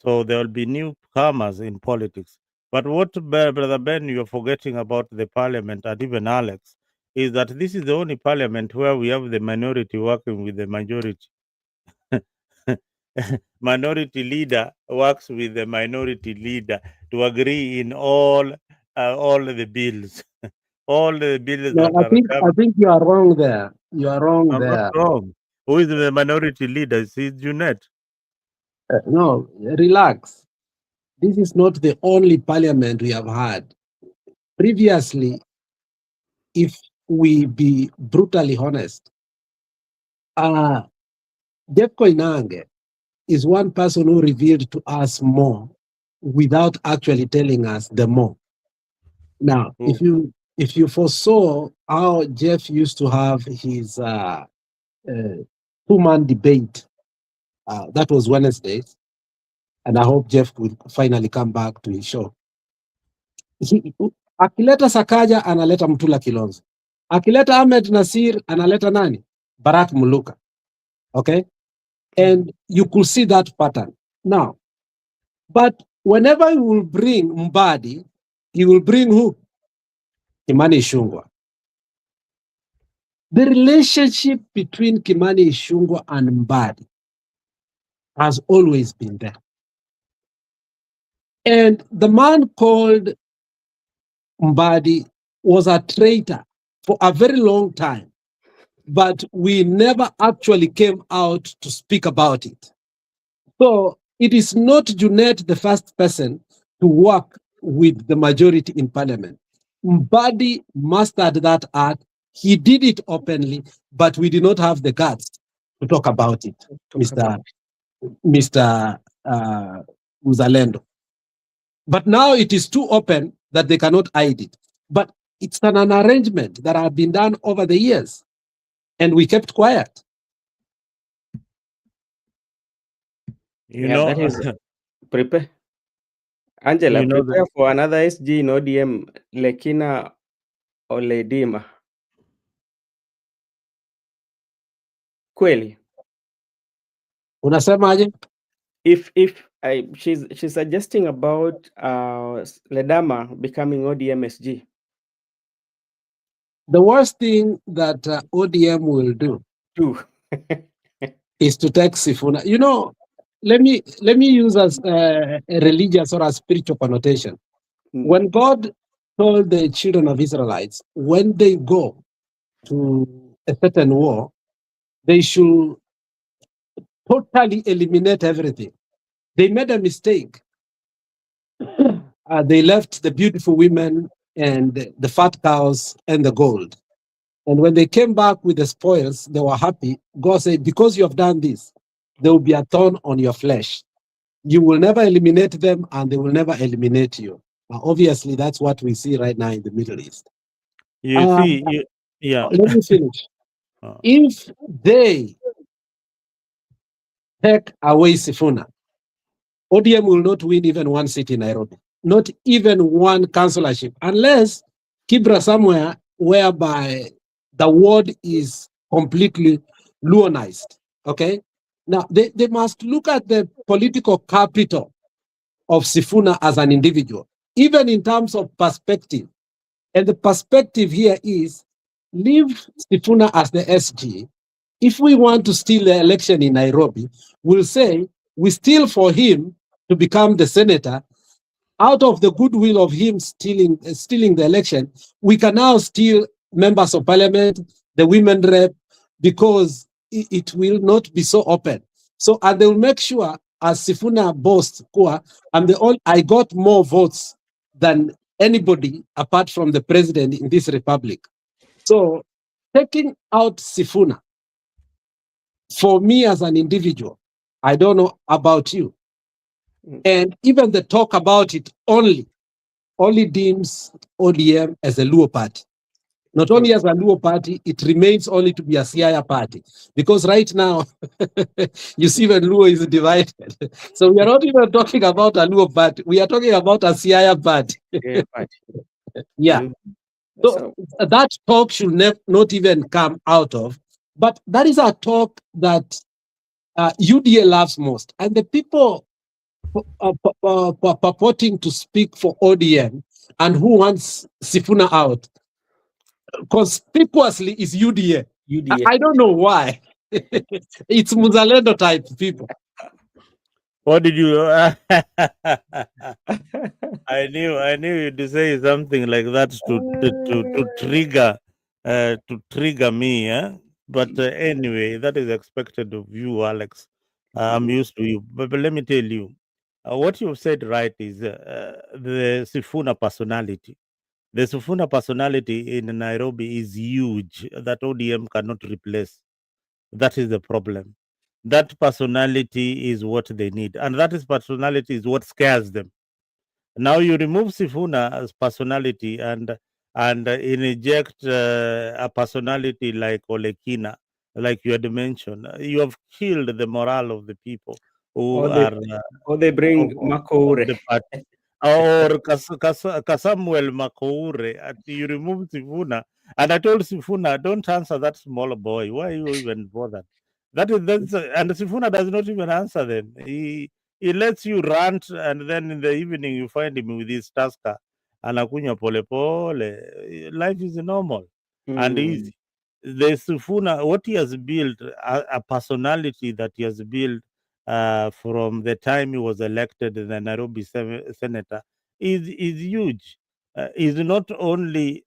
So there will be newcomers in politics. But what, Brother Ben, you're forgetting about the parliament and even Alex, is that this is the only parliament where we have the minority working with the majority. Minority leader works with the minority leader to agree in all the bills. All the bills No, that are I think you are wrong there. You are wrong I'm not there. wrong. Who is the minority leader? It's Junet. No, relax. This is not the only parliament we have had. Previously, if we be brutally honest, Jeff Koinange is one person who revealed to us more without actually telling us the more. Now, if you foresaw how Jeff used to have his two-man debate, that was Wednesdays, and I hope Jeff will finally come back to his show. Akileta Sakaja analeta Mtula Kilonzo. Akileta Ahmed Nasir analeta nani? Barak Muluka. Okay? And you could see that pattern. Now, but whenever you will bring Mbadi, he will bring who? Kimani Ichung'wah. The relationship between Kimani Ichung'wah and Mbadi has always been there. And the man called Mbadi was a traitor for a very long time, but we never actually came out to speak about it. So it is not Junet the first person to work with the majority in parliament. Mbadi mastered that art. He did it openly, but we did not have the guts to talk about it, Mr. Mzalendo. But now it is too open that they cannot hide it. But it's an arrangement that had been done over the years, and we kept quiet. That is prepare. Angela, prepare for another SG in ODM, Lekina Oledima. Kweli. Unasemaje? If she's suggesting about Ledama becoming ODM SG. The worst thing that ODM will do is to take Sifuna. You know, let me use as a religious or a spiritual connotation. When God told the children of Israelites, when they go to a certain war, they should totally eliminate everything. They made a mistake. They left the beautiful women and the fat cows and the gold. And when they came back with the spoils, they were happy. God said, because you have done this, there will be a thorn on your flesh. You will never eliminate them and they will never eliminate you. Obviously, that's what we see right now in the Middle East. Yeah. Let me finish. If they take away Sifuna, ODM will not win even one seat in Nairobi, not even one councillorship, unless Kibra somewhere whereby the ward is completely Luonized. Okay? Now, they must look at the political capital of Sifuna as an individual, even in terms of perspective. And the perspective here is leave Sifuna as the SG. If we want to steal the election in Nairobi, we'll say we steal for him to become the senator. Out of the goodwill of him stealing the election, we can now steal members of parliament, the women rep, because it will not be so open. So, and they will make sure, as Sifuna boasts, I got more votes than anybody apart from the president in this republic. So, taking out Sifuna, for me as an individual, I don't know about you, and even the talk about it only deems ODM as a Luo party. Not only as a Luo party, it remains only to be a Siaya party. Because right now, you see when Luo is divided. So we are not even talking about a Luo party. We are talking about a Siaya party. Yeah. So that talk should not even come out of. But that is a talk that UDA loves most. And the people purporting to speak for ODM and who wants Sifuna out conspicuously is UDA. I don't know why. It's Muzalendo type people. What did you? I knew you'd say something like that to trigger me. But anyway, that is expected of you, Alex. I'm used to you. But let me tell you, what you've said right is the Sifuna personality. The Sifuna personality in Nairobi is huge that ODM cannot replace. That is the problem. That personality is what they need, and that is personality is what scares them. Now you remove Sifuna as personality and inject a personality like Olekina, like you had mentioned. You have killed the morale of the people who Or they bring of the party. Or Kasamuel Makoure, you remove Sifuna. And I told Sifuna, don't answer that small boy. Why are you even bothered? And Sifuna does not even answer them. He lets you rant, and then in the evening you find him with his tasker. Anakunywa pole pole. Life is normal and easy. The Sifuna, what he has built, a personality that he has built from the time he was elected the Nairobi senator is huge. Is not only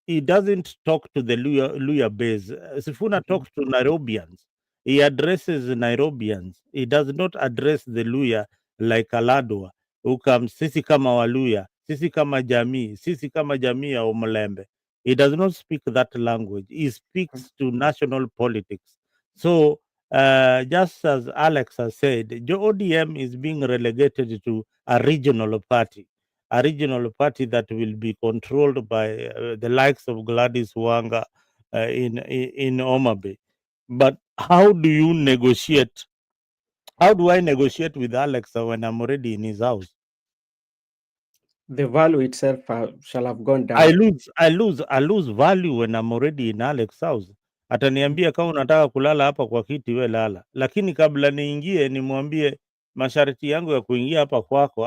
he doesn't talk to the Luya base. Sifuna talks to Nairobians. He addresses Nairobians. He does not address the Luya like Aladwa, who comes, sisi kama Waluya, sisi kama jamii ya Omlembe. He does not speak that language. He speaks to national politics. So, just as Alex has said, the ODM is being relegated to a regional party that will be controlled by the likes of Gladys Wanga in Omabe. But how do you negotiate? How do I negotiate with Alex when I'm already in his house? The value itself shall have gone down. I lose value when I'm already in Alex house. Ataniambia kama unataka kulala hapa kwa kiti we lala, lakini kabla niingie nimwambie masharti yangu ya kuingia hapa kwako.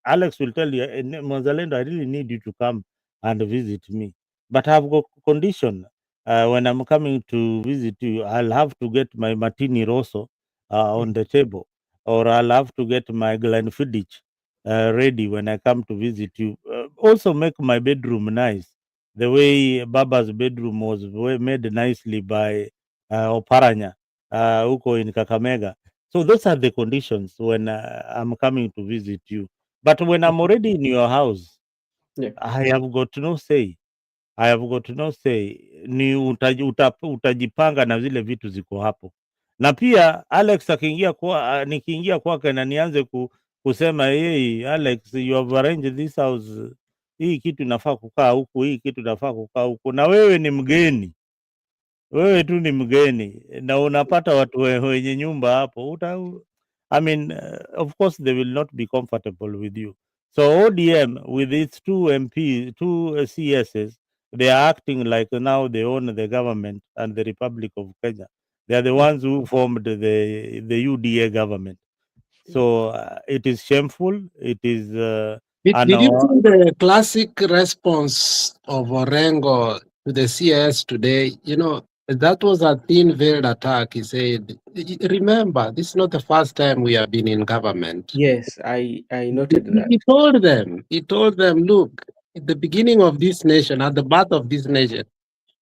Alex will tell you, Mwanzalendo, I really need you to come and visit me, but I've got condition. When I'm coming to visit you, I'll have to get my martini rosso on the table, or I'll have to get my Glenfiddich ready when I come to visit you. Also make my bedroom nice, the way Baba's bedroom was made nicely by Oparanya huko in Kakamega. So those are the conditions when I'm coming to visit you. But when I'm already in your house, I have got no say. Ni utajipanga na zile vitu ziko hapo. Na pia Alex nikiingia kwake na nianze kusema hey, Alex, you have arranged this house, hii kitu inafaa kukaa huku, hii kitu inafaa kukaa huku, na wewe ni mgeni, wewe tu ni mgeni na unapata watu wenye nyumba hapo, of course they will not be comfortable with you. So ODM with its two CSs, they are acting like now they own the government and the Republic of Kenya. They are the ones who formed the UDA government. So it is shameful. It is. Did you see the classic response of Orengo to the CS today, that was a thin-veiled attack. He said, remember, this is not the first time we have been in government. Yes, I noted that. He told them, look, at the beginning of this nation, at the birth of this nation,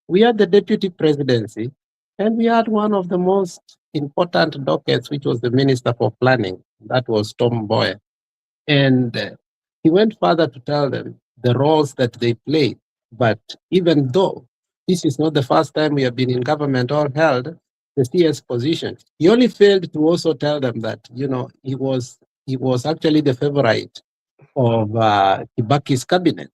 we had the deputy presidency, and we had one of the most important dockets, which was the Minister for Planning. That was Tom Boyer. And he went further to tell them the roles that they played. But even though this is not the first time we have been in government or held the CS position, he only failed to also tell them that, he was actually the favorite of Kibaki's cabinet.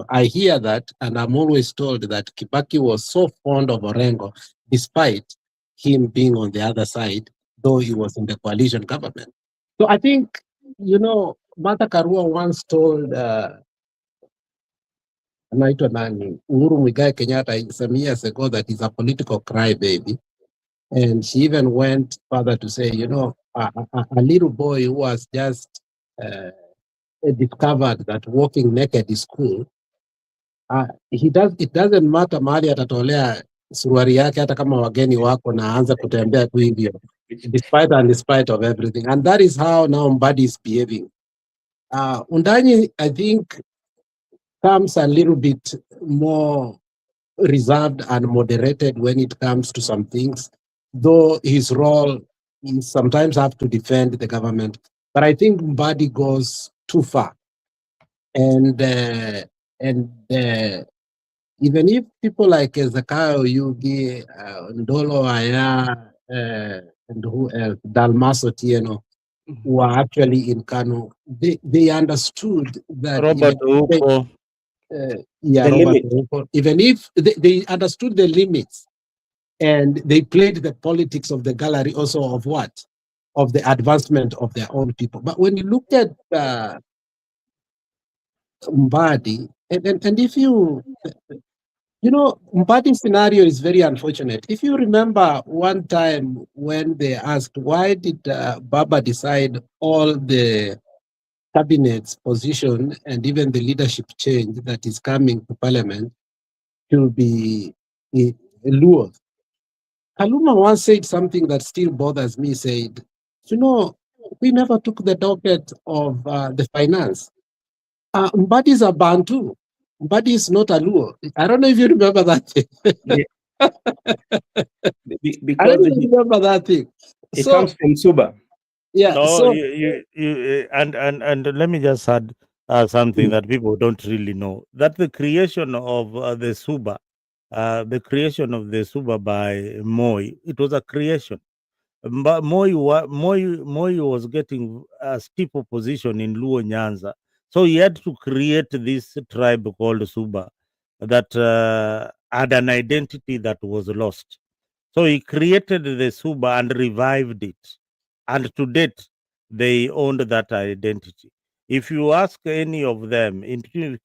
I hear that, and I'm always told that Kibaki was so fond of Orengo, despite him being on the other side, though he was in the coalition government. So I think, Martha Karua once told anaitwa nani, Uhuru Muigai Kenyatta some years ago that he's a political crybaby. And she even went further to say, a little boy who was just discovered that walking naked is cool. It doesn't matter mahali atatolea suruari yake hata kama wageni wako na aanza kutembea tu hivyo, despite of everything. And that is how now Mbadi is behaving. Undanyi, I think, comes a little bit more reserved and moderated when it comes to some things, though his role is sometimes have to defend the government. But I think Mbadi goes too far. And even if people like Zakayo Yugi, Ndolo Aya, and who else, Dalmaso Tieno, who are actually in Kano, they understood that Robert Uko. Even if they understood the limits, and they played the politics of the gallery also of what? Of the advancement of their own people. But when you look at Mbadi, and if Mbadi's scenario is very unfortunate. If you remember one time when they asked, why did Baba decide all the cabinet's position and even the leadership change that is coming to parliament to be Luo? Kaluma once said something that still bothers me, said, we never took the docket of the finance. Mbadi is a Bantu. Mbadi is not a Luo. I don't know if you remember that thing. Because I don't remember that thing. It comes from Suba. Yeah. No, So and let me just add something that people don't really know. That the creation of the Suba, by Moi, it was a creation. But Moi was getting a steep opposition in Luo Nyanza, so he had to create this tribe called Suba that had an identity that was lost. So he created the Suba and revived it, and to date they owned that identity. If you ask any of them, including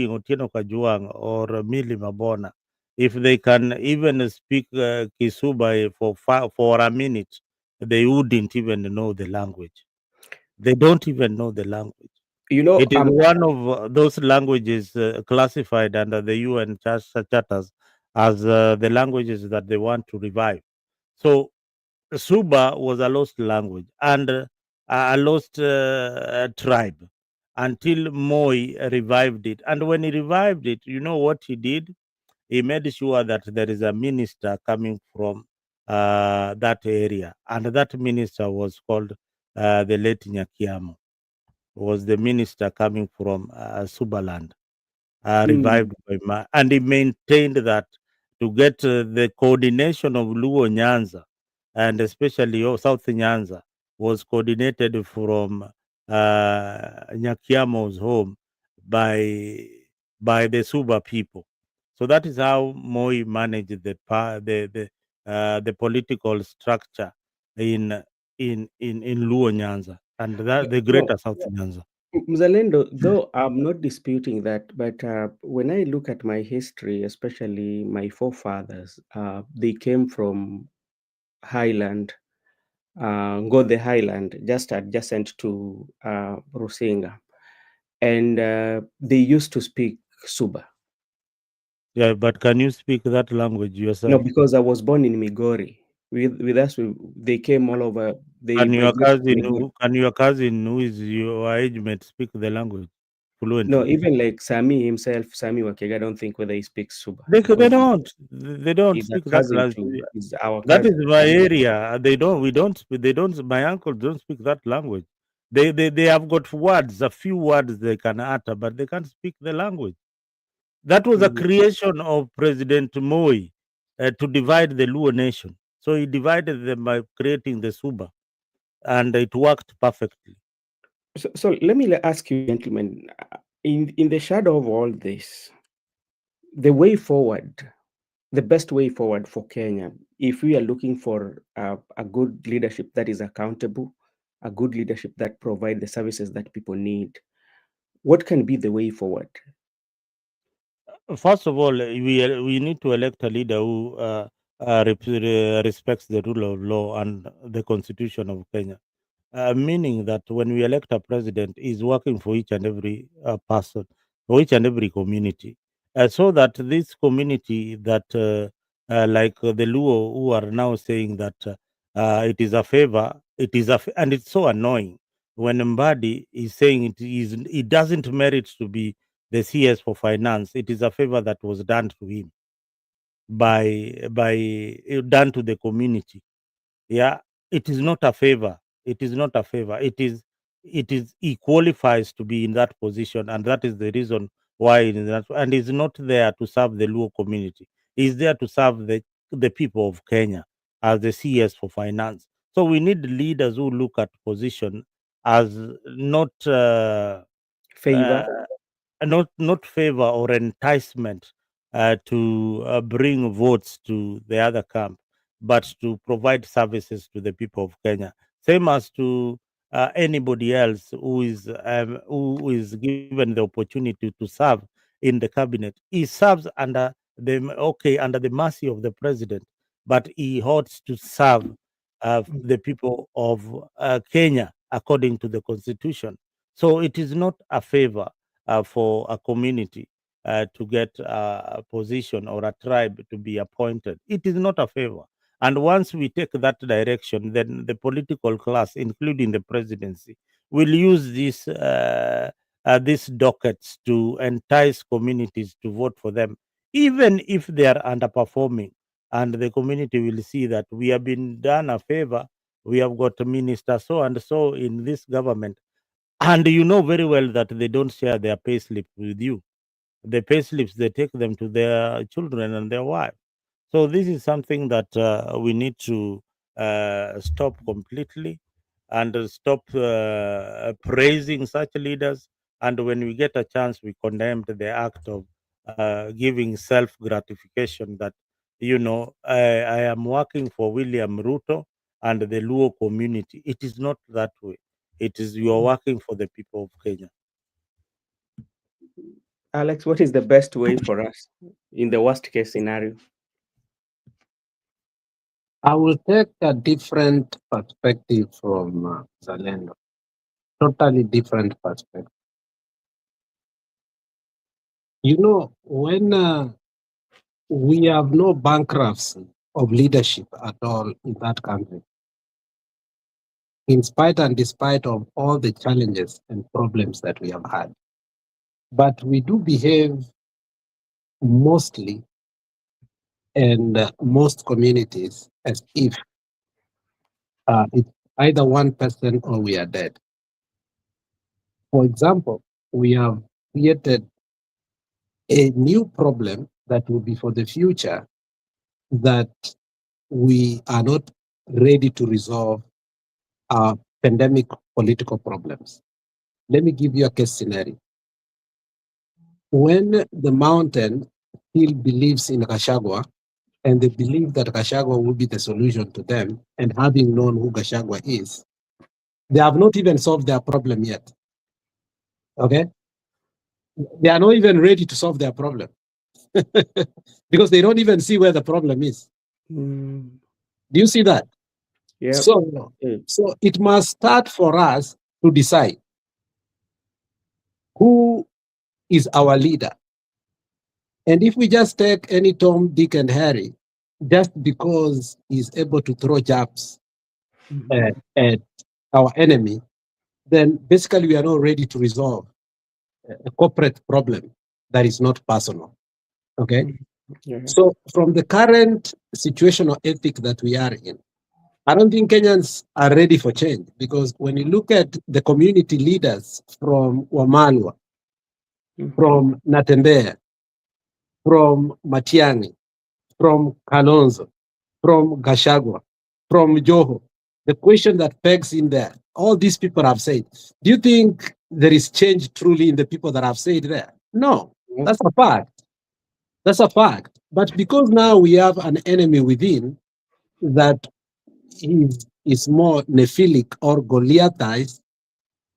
Otieno Kajuang or Mili Mabona, if they can even speak Kisuba for a minute, they wouldn't even know the language. They don't even know the language. It is one of those languages classified under the UN charters as the languages that they want to revive. So Suba was a lost language and a lost tribe until Moi revived it. And when he revived it, you know what he did? He made sure that there is a minister coming from that area. And that minister was called the late Nyakiamo, was the minister coming from Subaland, revived by and he maintained that to get the coordination of Luo Nyanza and especially South Nyanza was coordinated from Nyakiamo's home by the Suba people. So that is how Moi managed the political structure in Luo Nyanza and the greater South Nyanza. Mzalendo, though I'm not disputing that, but when I look at my history, especially my forefathers, they came from Highland, Ngode Highland, just adjacent to Rusinga. And they used to speak Suba. Yeah, but can you speak that language yourself? No, because I was born in Migori. With us, they came all over. They Can your migrated to cousin Migori. who is your age mate speak the language No, fluently? even like Sami himself, Sami Wakega, I don't think whether he speaks Suba They because don't he's a speak that cousin language. to he's our That is cousin. my area. They don't. My uncles don't speak that language. They have got words, a few words they can utter, but they can't speak the language. That was a Mm. creation of President Moi to divide the Luo nation. So he divided them by creating the Suba, and it worked perfectly. So let me ask you, gentlemen, in the shadow of all this, the way forward, the best way forward for Kenya, if we are looking for a good leadership that is accountable, a good leadership that provide the services that people need, what can be the way forward? First of all, we need to elect a leader who respects the rule of law and the constitution of Kenya. Meaning that when we elect a president, is working for each and every person, for each and every community, so that this community that, the Luo who are now saying that it is a favor, and it's so annoying when Mbadi is saying it doesn't merit to be the CS for finance. It is a favor that was done to him by done to the community. Yeah, it is not a favor. It is not a favor. It is he qualifies to be in that position, and that is the reason why it is that, and he's not there to serve the Luo community. He's there to serve the people of Kenya as the CS for finance. So we need leaders who look at position as not Favor. uh, not favor or enticement to bring votes to the other camp, but to provide services to the people of Kenya, same as to anybody else who is given the opportunity to serve in the cabinet. He serves under the mercy of the president, but he ought to serve the people of Kenya according to the constitution. So it is not a favor for a community to get a position or a tribe to be appointed. It is not a favor. And once we take that direction, then the political class, including the presidency, will use these dockets to entice communities to vote for them, even if they are underperforming. And the community will see that we have been done a favor. We have got a minister so and so in this government, and you know very well that they don't share their pay slip with you. The pay slips, they take them to their children and their wives. So this is something that we need to stop completely, and stop praising such leaders. And when we get a chance, we condemn the act of giving self gratification that, I am working for William Ruto and the Luo community. It is not that way. It is you are working for the people of Kenya. Alex, what is the best way for us in the worst case scenario? I will take a different perspective from Zalendo. Totally different perspective. You know, when we have no bankruptcy of leadership at all in that country, in spite and despite of all the challenges and problems that we have had. But we do behave mostly and most communities as if it's either one person or we are dead. For example, we have created a new problem that will be for the future that we are not ready to resolve our pandemic political problems. Let me give you a case scenario. When the mountain still believes in Gachagua, and they believe that Gachagua will be the solution to them, and having known who Gachagua is, they have not even solved their problem yet. Okay? They are not even ready to solve their problem because they don't even see where the problem is. Mm, Do you see that? yeah. So it must start for us to decide who is our leader And if we just take any Tom, Dick, and Harry, just because he's able to throw jabs at our enemy, then basically we are not ready to resolve a corporate problem that is not personal. Okay? Yeah. So from the current situational ethic that we are in, I don't think Kenyans are ready for change, because when you look at the community leaders from Wamalwa, from Natembea, from Matiang'i, from Kalonzo, from Gashagwa, from Joho, the question that pegs in there, all these people have said, do you think there is change truly in the people that have said there? No, that's a fact. That's a fact. But because now we have an enemy within that is more Nephilic or Goliathized,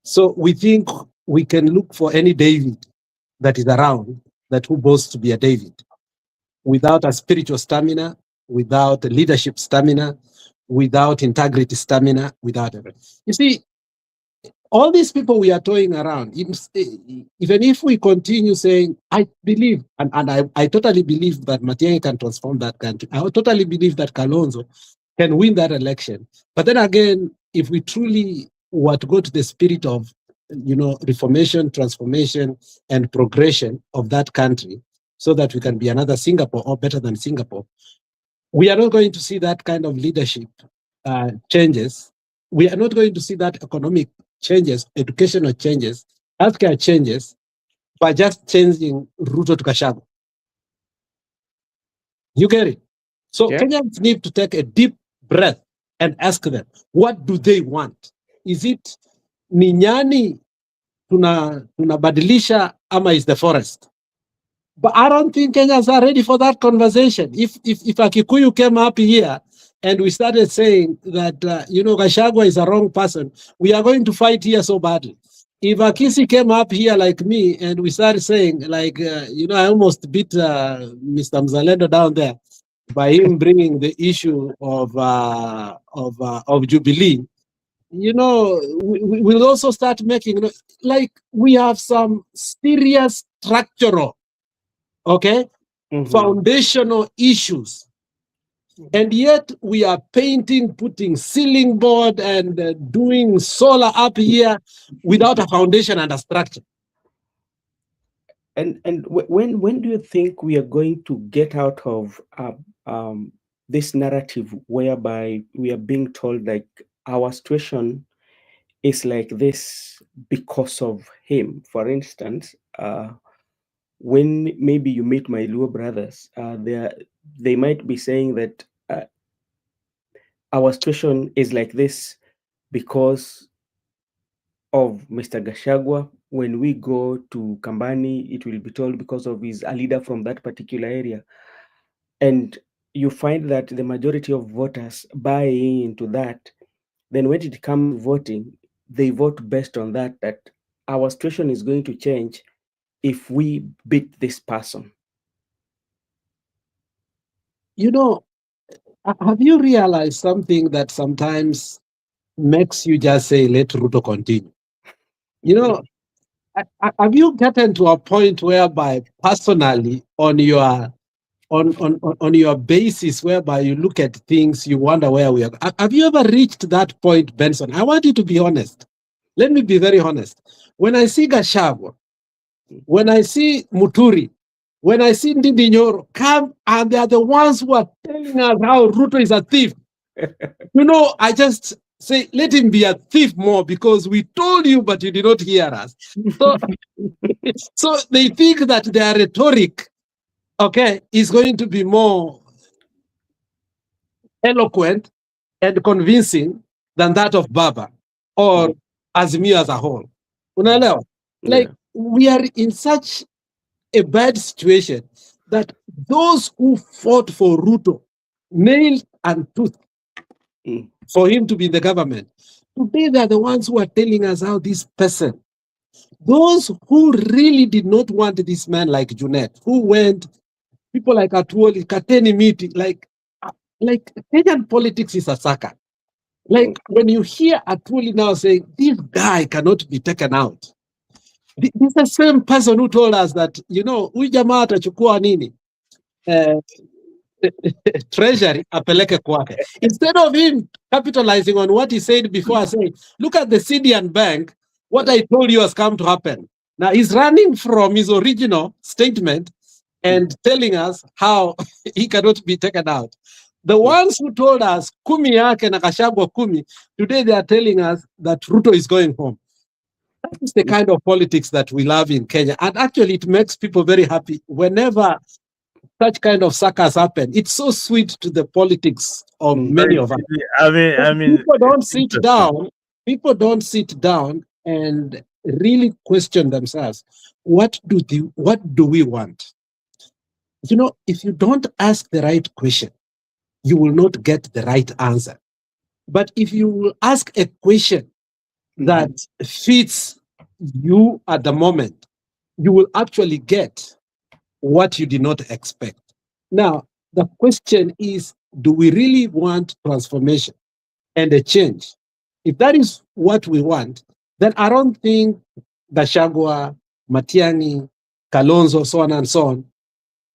so we think we can look for any David that is around that who boasts to be a David, without a spiritual stamina, without a leadership stamina, without integrity stamina, without everything. You see, all these people we are toying around, even if we continue saying, I believe, and I totally believe that Matiang'i can transform that country. I totally believe that Kalonzo can win that election. But then again, if we truly were to go to the spirit of, reformation, transformation, and progression of that country, so that we can be another Singapore or better than Singapore, we are not going to see that kind of leadership changes. We are not going to see that economic changes, educational changes, healthcare changes by just changing Ruto to Gachagua. You get it? So Yeah. Kenyans need to take a deep breath and ask them, what do they want? Is it ni nyani tunabadilisha ama is the forest? But I don't think Kenyans are ready for that conversation. If a Kikuyu came up here and we started saying that, Gachagua is a wrong person, we are going to fight here so badly. If a Kisi came up here like me and we started saying, like, I almost beat Mr. Mzalendo down there by him bringing the issue of Jubilee, we'll also start making, like, we have some serious structural, foundational issues. And yet we are painting, putting ceiling board and doing solar up here without a foundation and a structure. And when do you think we are going to get out of this narrative whereby we are being told like our situation is like this because of him? For instance, when maybe you meet my Luo brothers, they might be saying that our situation is like this because of Mr. Gachagua. When we go to Kambani, it will be told because of his a leader from that particular area. And you find that the majority of voters buy into that. Then when it comes to voting, they vote based on that our situation is going to change if we beat this person. Have you realized something that sometimes makes you just say, let Ruto continue? Have you gotten to a point whereby personally on your basis, whereby you look at things, you wonder where we are? Have you ever reached that point, Benson? I want you to be honest. Let me be very honest. When I see Gachagua, when I see Muturi, when I see Ndindi Nyoro come, and they are the ones who are telling us how Ruto is a thief. I just say, let him be a thief more, because we told you, but you did not hear us. So they think that their rhetoric, is going to be more eloquent and convincing than that of Baba or Azimio as a whole. Unaelewa? Like, we are in such a bad situation that those who fought for Ruto, nail and tooth, for him to be in the government, today they are the ones who are telling us how this person, those who really did not want this man like Junet, who went, people like Atuoli, Kateni meeting, like Kenyan politics is a sucker. Like, when you hear Atuoli now saying, this guy cannot be taken out, This is the same person who told us that, huyu jamaa atachukua nini? Treasury apeleke kwake. Instead of him capitalizing on what he said before, saying, look at the CDN Bank, what I told you has come to happen. Now he's running from his original statement and telling us how he cannot be taken out. The ones who told us kumi yake na Gachagua kumi, today they are telling us that Ruto is going home. That is the kind of politics that we love in Kenya. And actually it makes people very happy whenever such kind of suckers happen. It's so sweet to the politics of many of us. I mean, people don't sit down. People don't sit down and really question themselves. What do we want? If you don't ask the right question, you will not get the right answer. But if you will ask a question that fits you at the moment, you will actually get what you did not expect. Now, the question is, do we really want transformation and a change? If that is what we want, then I don't think Gachagua, Matiang'i, Kalonzo, so on and so on,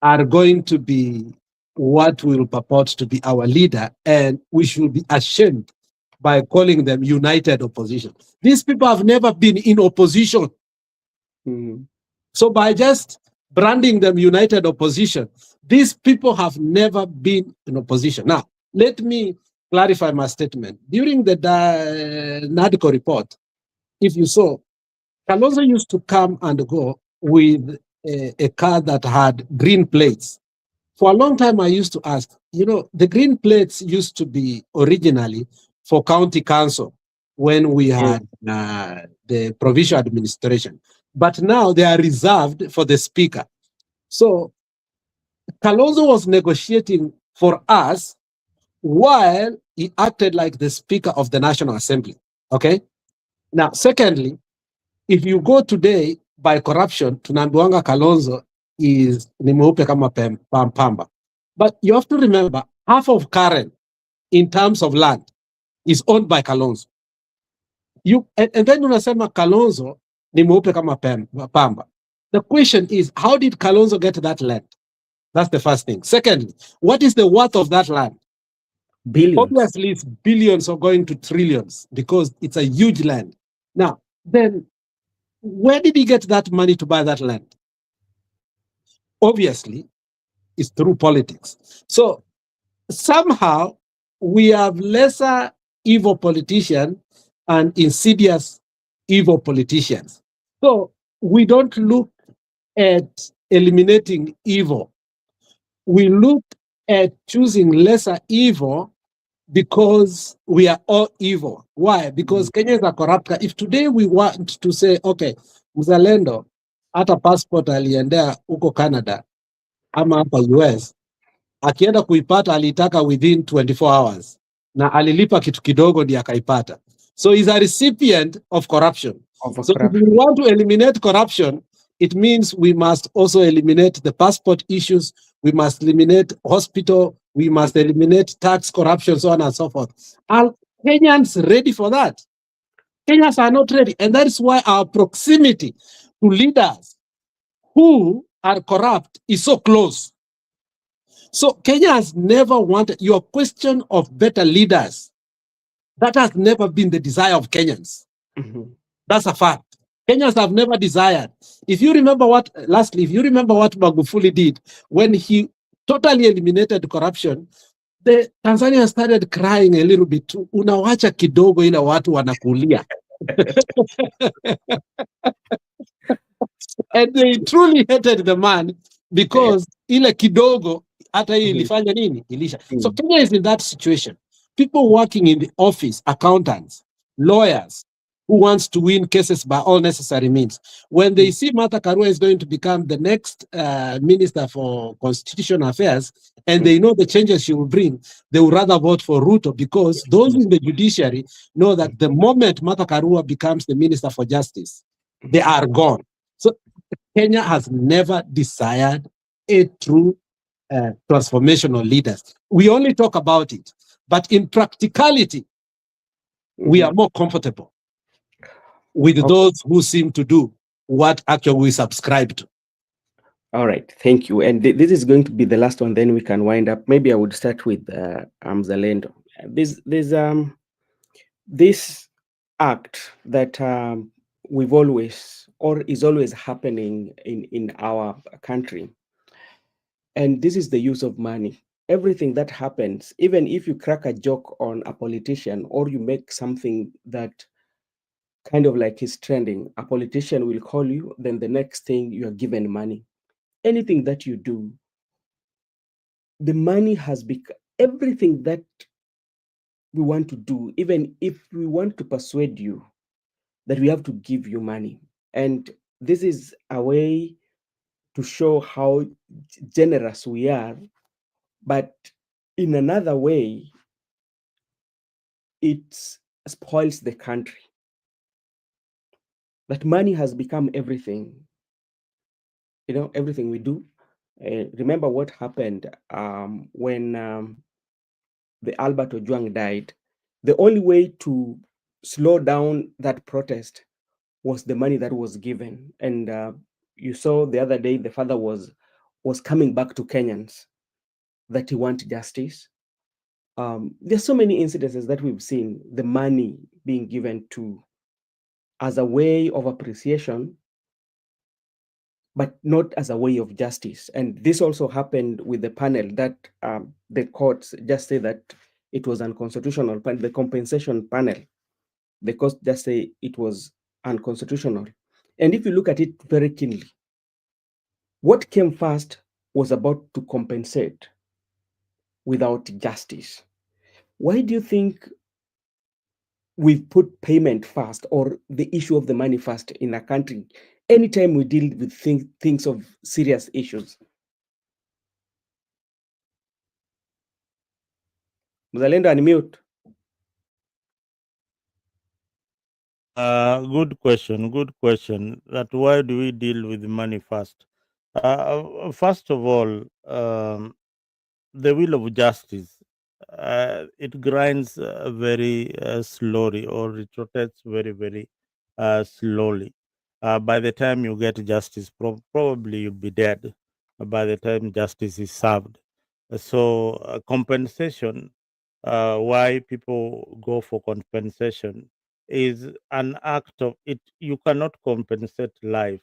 are going to be what will purport to be our leader, and we should be ashamed by calling them united opposition. These people have never been in opposition. So by just branding them united opposition, these people have never been in opposition. Now, let me clarify my statement. During the NADCO report, if you saw, Kalonzo used to come and go with a car that had green plates. For a long time, I used to ask, the green plates used to be originally for county council when we had the provincial administration. But now they are reserved for the speaker. So Kalonzo was negotiating for us while he acted like the Speaker of the National Assembly. Okay? Now, secondly, if you go today by corruption, tunaambiwanga Kalonzo is ni mweupe kama pamba. But you have to remember, half of Karen, in terms of land, is owned by Kalonzo. And then unasema Kalonzo ni mweupe kama pamba. The question is, how did Kalonzo get that land? That's the first thing. Secondly, what is the worth of that land? Billions. Obviously, it's billions or going to trillions because it's a huge land. Now, then, where did he get that money to buy that land? Obviously, it's through politics. So somehow we have lesser evil politicians and insidious evil politicians. So we don't look at eliminating evil. We look at choosing lesser evil because we are all evil. Why? Because Kenya is a corrupt country. If today we want to say, okay, mzalendo, hata passport aliendea huko Canada ama hapa US, akienda kuipata alitaka within 24 hours na alilipa kitu kidogo ndiye akaipata. So he's a recipient of corruption. If we want to eliminate corruption, it means we must also eliminate the passport issues, we must eliminate hospital, we must eliminate tax corruption, so on and so forth. Are Kenyans ready for that? Kenyans are not ready. And that is why our proximity to leaders who are corrupt is so close. So Kenya has never wanted your question of better leaders. That has never been the desire of Kenyans. That's a fact. Kenyans have never desired. If you remember what Magufuli did when he totally eliminated corruption, the Tanzania started crying a little bit too. Unawacha kidogo ila watu wanakulia. And they truly hated the man because ile kidogo hata hii ilifanya nini? Ilisha. So Kenya is in that situation. People working in the office, accountants, lawyers, who wants to win cases by all necessary means. When they see Martha Karua is going to become the next Minister for Constitutional Affairs, and they know the changes she will bring, they would rather vote for Ruto because those in the judiciary know that the moment Martha Karua becomes the Minister for Justice, they are gone. So Kenya has never desired a true transformational leaders. We only talk about it, but in practicality, we are more comfortable with those who seem to do what actually we subscribe to. All right, thank you. And this is going to be the last one. Then we can wind up. Maybe I would start with Zalendo. This act that we've always or is always happening in our country, and this is the use of money. Everything that happens, even if you crack a joke on a politician or you make something that kind of like is trending, a politician will call you, then the next thing you are given money. Anything that you do, the money has become everything that we want to do. Even if we want to persuade you that we have to give you money, and this is a way to show how generous we are, but in another way it spoils the country. That money has become everything, everything we do. Remember what happened when the Albert Ojwang died. The only way to slow down that protest was the money that was given. And you saw the other day the father was coming back to Kenyans that he wants justice. There's so many incidences that we've seen the money being given to as a way of appreciation, but not as a way of justice. And this also happened with the panel that the courts just say that it was unconstitutional. The compensation panel, the courts just say it was unconstitutional. And if you look at it very keenly, what came first was about to compensate without justice. Why do you think we've put payment first or the issue of the money first in a country anytime we deal with things of serious issues? Mzalendo, unmute. Good question. Good question. That why do we deal with money first? First of all, the wheel of justice, it grinds very slowly, or it rotates very, very slowly. By the time you get justice, probably you'll be dead by the time justice is served. So, compensation, why people go for compensation, is an act of it. You cannot compensate life,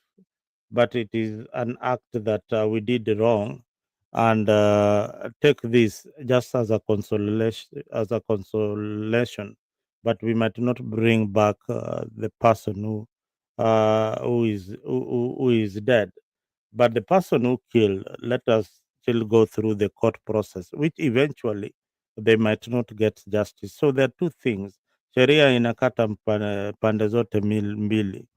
but it is an act that we did wrong, and take this just as a consolation, but we might not bring back the person who is dead, but the person who killed, let us still go through the court process, which eventually they might not get justice. So there are two things. Sheria inakata pande zote mbili.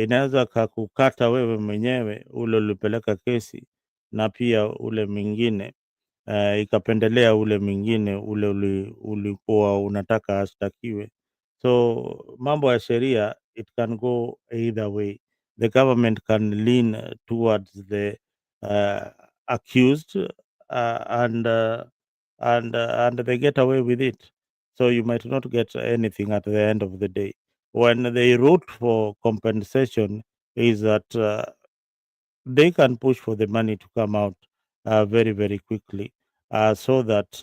Inaweza kakukata wewe mwenyewe ule ulipeleka kesi, na pia ule mwingine ikapendelea ule mwingine ule ulikuwa unataka ashtakiwe. So mambo ya sheria, it can go either way. The government can lean towards the accused, and they get away with it. So you might not get anything at the end of the day. When they wrote for compensation, is that they can push for the money to come out very, very quickly, so that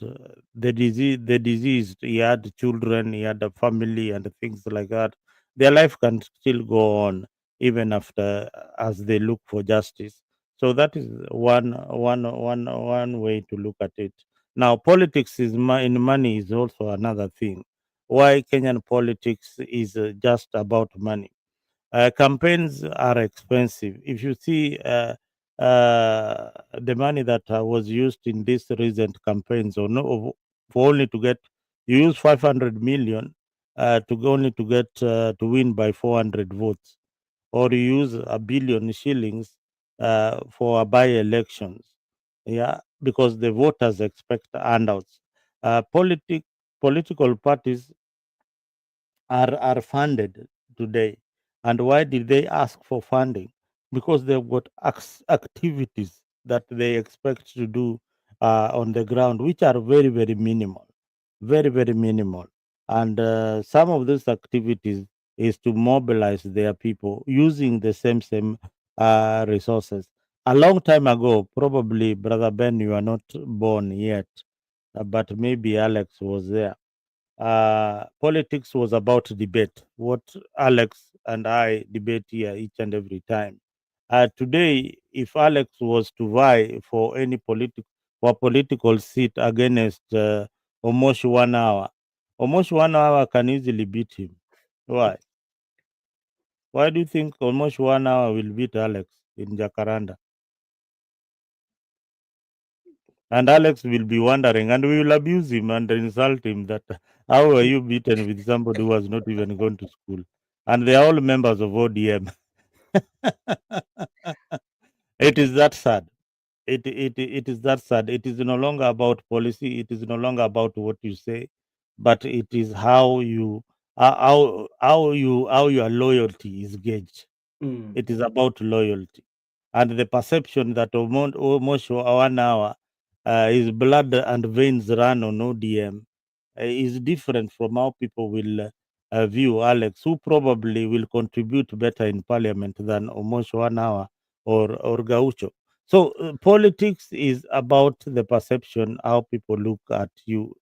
the deceased, he had children, he had a family, and things like that. Their life can still go on even after, as they look for justice. So that is one way to look at it. Now, politics in money is also another thing. Why Kenyan politics is just about money. Campaigns are expensive. If you see the money that was used in these recent campaigns, or no, for only to get, you use 500 million only to get to win by 400 votes, or you use a billion shillings for by elections. Yeah, because the voters expect handouts. Political parties are funded today. And why did they ask for funding? Because they've got activities that they expect to do on the ground, which are very, very minimal, very, very minimal. And some of those activities, is to mobilize their people using the same resources. A long time ago, probably Brother Ben, you are not born yet, but maybe Alex was there. Politics was about debate. What Alex and I debate here each and every time. Today, if Alex was to vie for any political seat against almost 1 hour, almost 1 hour can easily beat him. Why? Why do you think almost 1 hour will beat Alex in Jacaranda? And Alex will be wondering, and we will abuse him and insult him that how are you beaten with somebody who has not even gone to school? And they are all members of ODM. It is that sad. It is that sad. It is no longer about policy. It is no longer about what you say, but it is how you how your loyalty is gauged. Mm. It is about loyalty and the perception that almost 1 hour his blood and veins run on ODM is different from how people will view Alex, who probably will contribute better in parliament than almost 1 hour or Gaucho. So politics is about the perception, how people look at you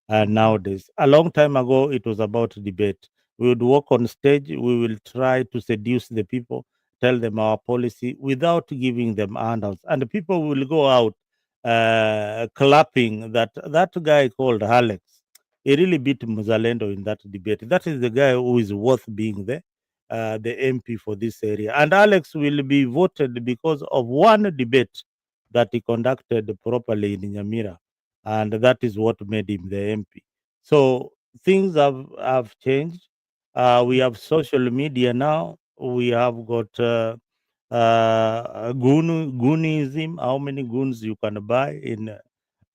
nowadays. A long time ago, it was about debate. We would walk on stage, we will try to seduce the people, tell them our policy without giving them handouts. And the people will go out clapping that guy called Alex. He really beat Muzalendo in that debate. That is the guy who is worth being the MP for this area. And Alex will be voted because of one debate that he conducted properly in Nyamira. And that is what made him the MP. So things have changed. We have social media now. We have got goonism, how many goons you can buy in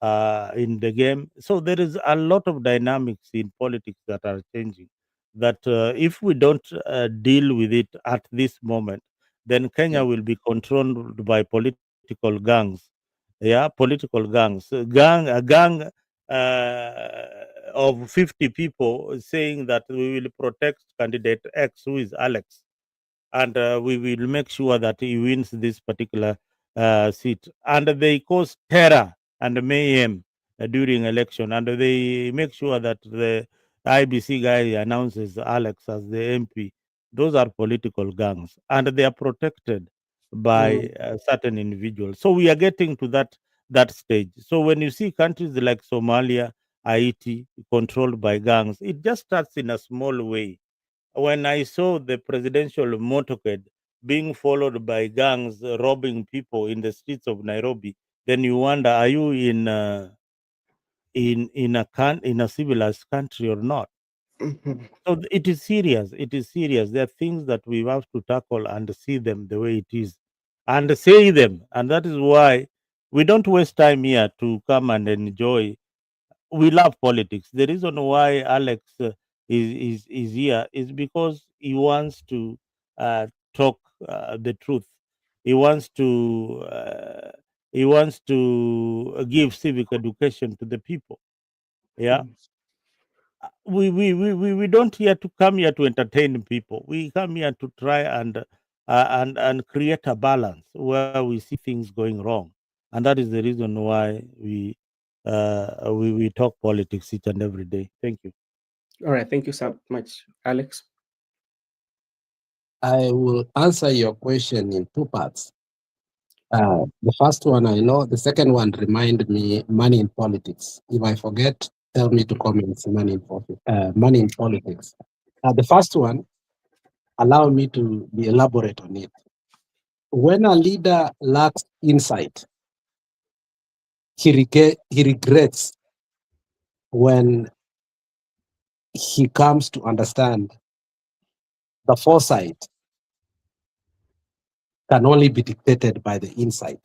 the game. So there is a lot of dynamics in politics that are changing. That if we don't deal with it at this moment, then Kenya will be controlled by political gangs. Yeah, political gangs. A gang of 50 people saying that we will protect candidate X, who is Alex, and we will make sure that he wins this particular seat. And they cause terror and mayhem during election, and they make sure that the IBC guy announces Alex as the MP. Those are political gangs, and they are protected by certain individuals. So we are getting to that stage. So when you see countries like Somalia, Haiti controlled by gangs, it just starts in a small way. When I saw the presidential motorcade being followed by gangs robbing people in the streets of Nairobi, then you wonder: Are you in a civilized country or not? Mhm. So it is serious. It is serious. There are things that we have to tackle and see them the way it is, and say them. And that is why we don't waste time here to come and enjoy. We love politics. The reason why Alex is here is because he wants to talk the truth. He wants to give civic education to the people. Yeah, Mm. we don't here to come here to entertain people. We come here to try and create a balance where we see things going wrong, and that is the reason why we talk politics each and every day. Thank you. All right, thank you so much, Alex. I will answer your question in two parts. The first one I know, the second one remind me money in politics. If I forget, tell me to comment money in politics. The first one, allow me to be elaborate on it. When a leader lacks insight, he regrets when he comes to understand the foresight can only be dictated by the insight.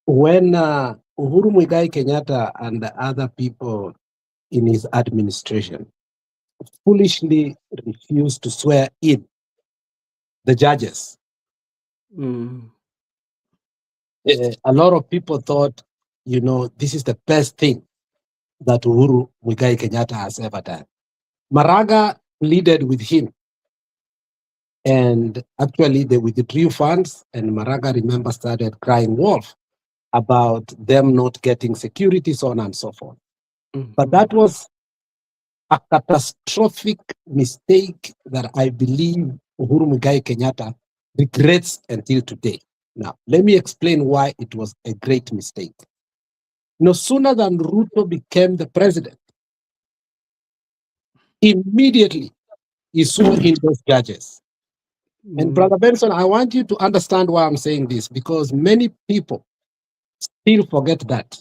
When Uhuru Muigai Kenyatta and the other people in his administration foolishly refused to swear in the judges, Mm. a lot of people thought, this is the best thing that Uhuru Muigai Kenyatta has ever done. Maraga pleaded with him. And actually, they withdrew funds, and Maraga, remember, started crying wolf about them not getting security, so on and so forth. But that was a catastrophic mistake that I believe Uhuru Muigai Kenyatta regrets until today. Now, let me explain why it was a great mistake. No sooner than Ruto became the president, immediately he swore in those judges. And Brother Benson, I want you to understand why I'm saying this, because many people still forget that.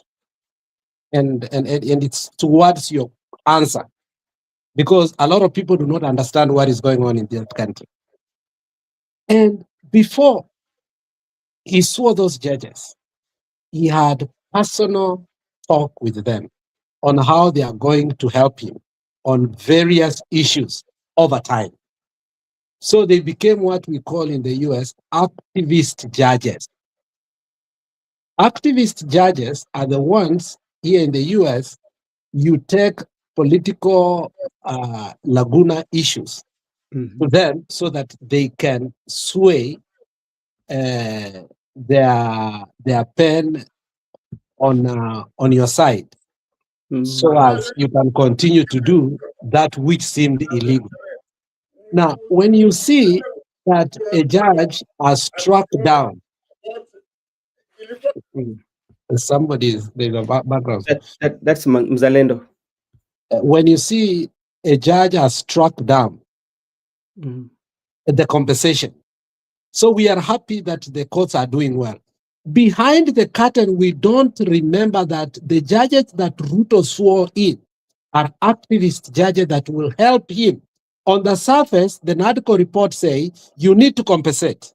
And it's towards your answer, because a lot of people do not understand what is going on in that country. And before he swore those judges, he had personal talk with them on how they are going to help him on various issues over time. So they became what we call in the US activist judges. Activist judges are the ones here in the US, you take political laguna issues to them so that they can sway their pen on your side, so as you can continue to do that which seemed illegal. Now, when you see that a judge has struck down, there's a background. That's Mzalendo. When you see a judge has struck down the compensation, so we are happy that the courts are doing well. Behind the curtain, we don't remember that the judges that Ruto swore in are activist judges that will help him. On the surface, the NADCO report say you need to compensate.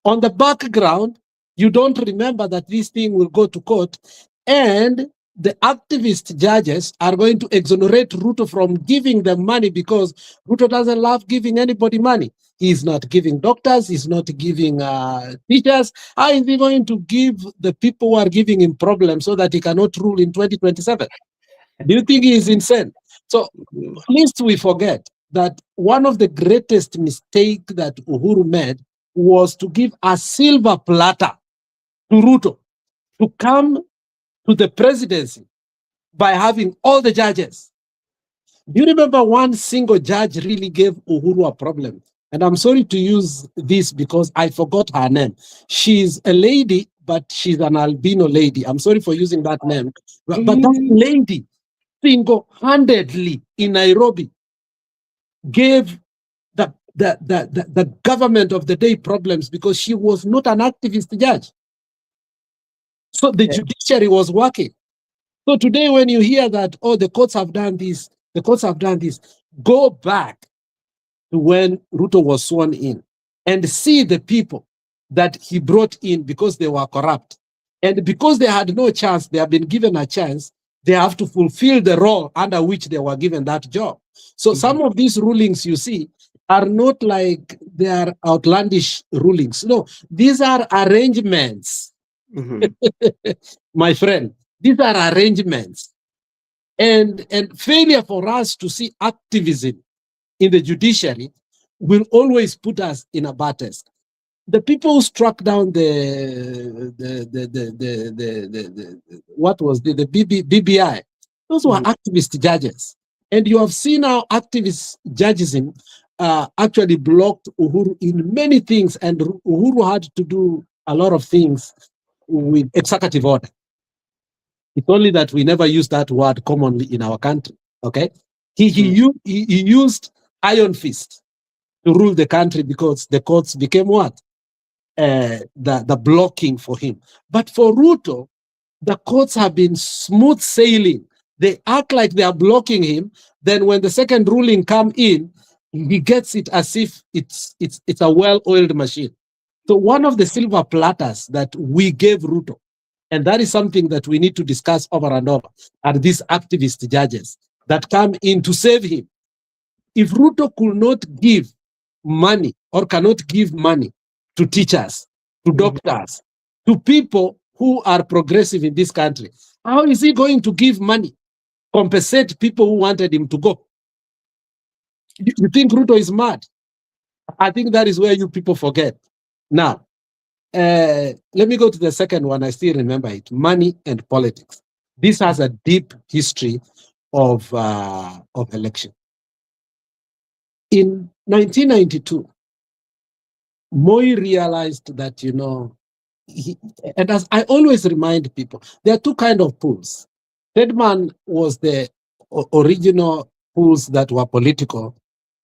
On the background, you don't remember that this thing will go to court, and the activist judges are going to exonerate Ruto from giving them money, because Ruto doesn't love giving anybody money. He's not giving doctors, he's not giving teachers. How is he going to give the people who are giving him problems so that he cannot rule in 2027? Do you think he is insane? So, least we forget that one of the greatest mistakes that Uhuru made was to give a silver platter to Ruto to come to the presidency by having all the judges. Do you remember one single judge really gave Uhuru a problem? And I'm sorry to use this because I forgot her name. She's a lady, but she's an albino lady. I'm sorry for using that name. But that lady single-handedly in Nairobi gave the government of the day problems because she was not an activist judge. So the judiciary was working. So today when you hear that, oh, the courts have done this, the courts have done this, go back to when Ruto was sworn in and see the people that he brought in because they were corrupt. And because they had no chance, they have been given a chance, they have to fulfill the role under which they were given that job. So some of these rulings you see are not like they are outlandish rulings. No, these are arrangements. My friend, these are arrangements. And failure for us to see activism in the judiciary will always put us in a bad test. The people who struck down the BBI, those were activist judges. And you have seen how activist judgism actually blocked Uhuru in many things, and Uhuru had to do a lot of things with executive order. It's only that we never use that word commonly in our country. Okay, he used iron fist to rule the country because the courts became what? The blocking for him. But for Ruto, the courts have been smooth sailing. They act like they are blocking him. Then when the second ruling come in, he gets it as if it's a well-oiled machine. So one of the silver platters that we gave Ruto, and that is something that we need to discuss over and over, are these activist judges that come in to save him. If Ruto could not give money or cannot give money to teachers, to doctors, to people who are progressive in this country, how is he going to give money, compensate people who wanted him to go? You think Ruto is mad? I think that is where you people forget. Now, let me go to the second one. I still remember it: money and politics. This has a deep history of election. In 1992, Moi realized that, and as I always remind people, there are two kinds of pools. Tedman was the original pools that were political,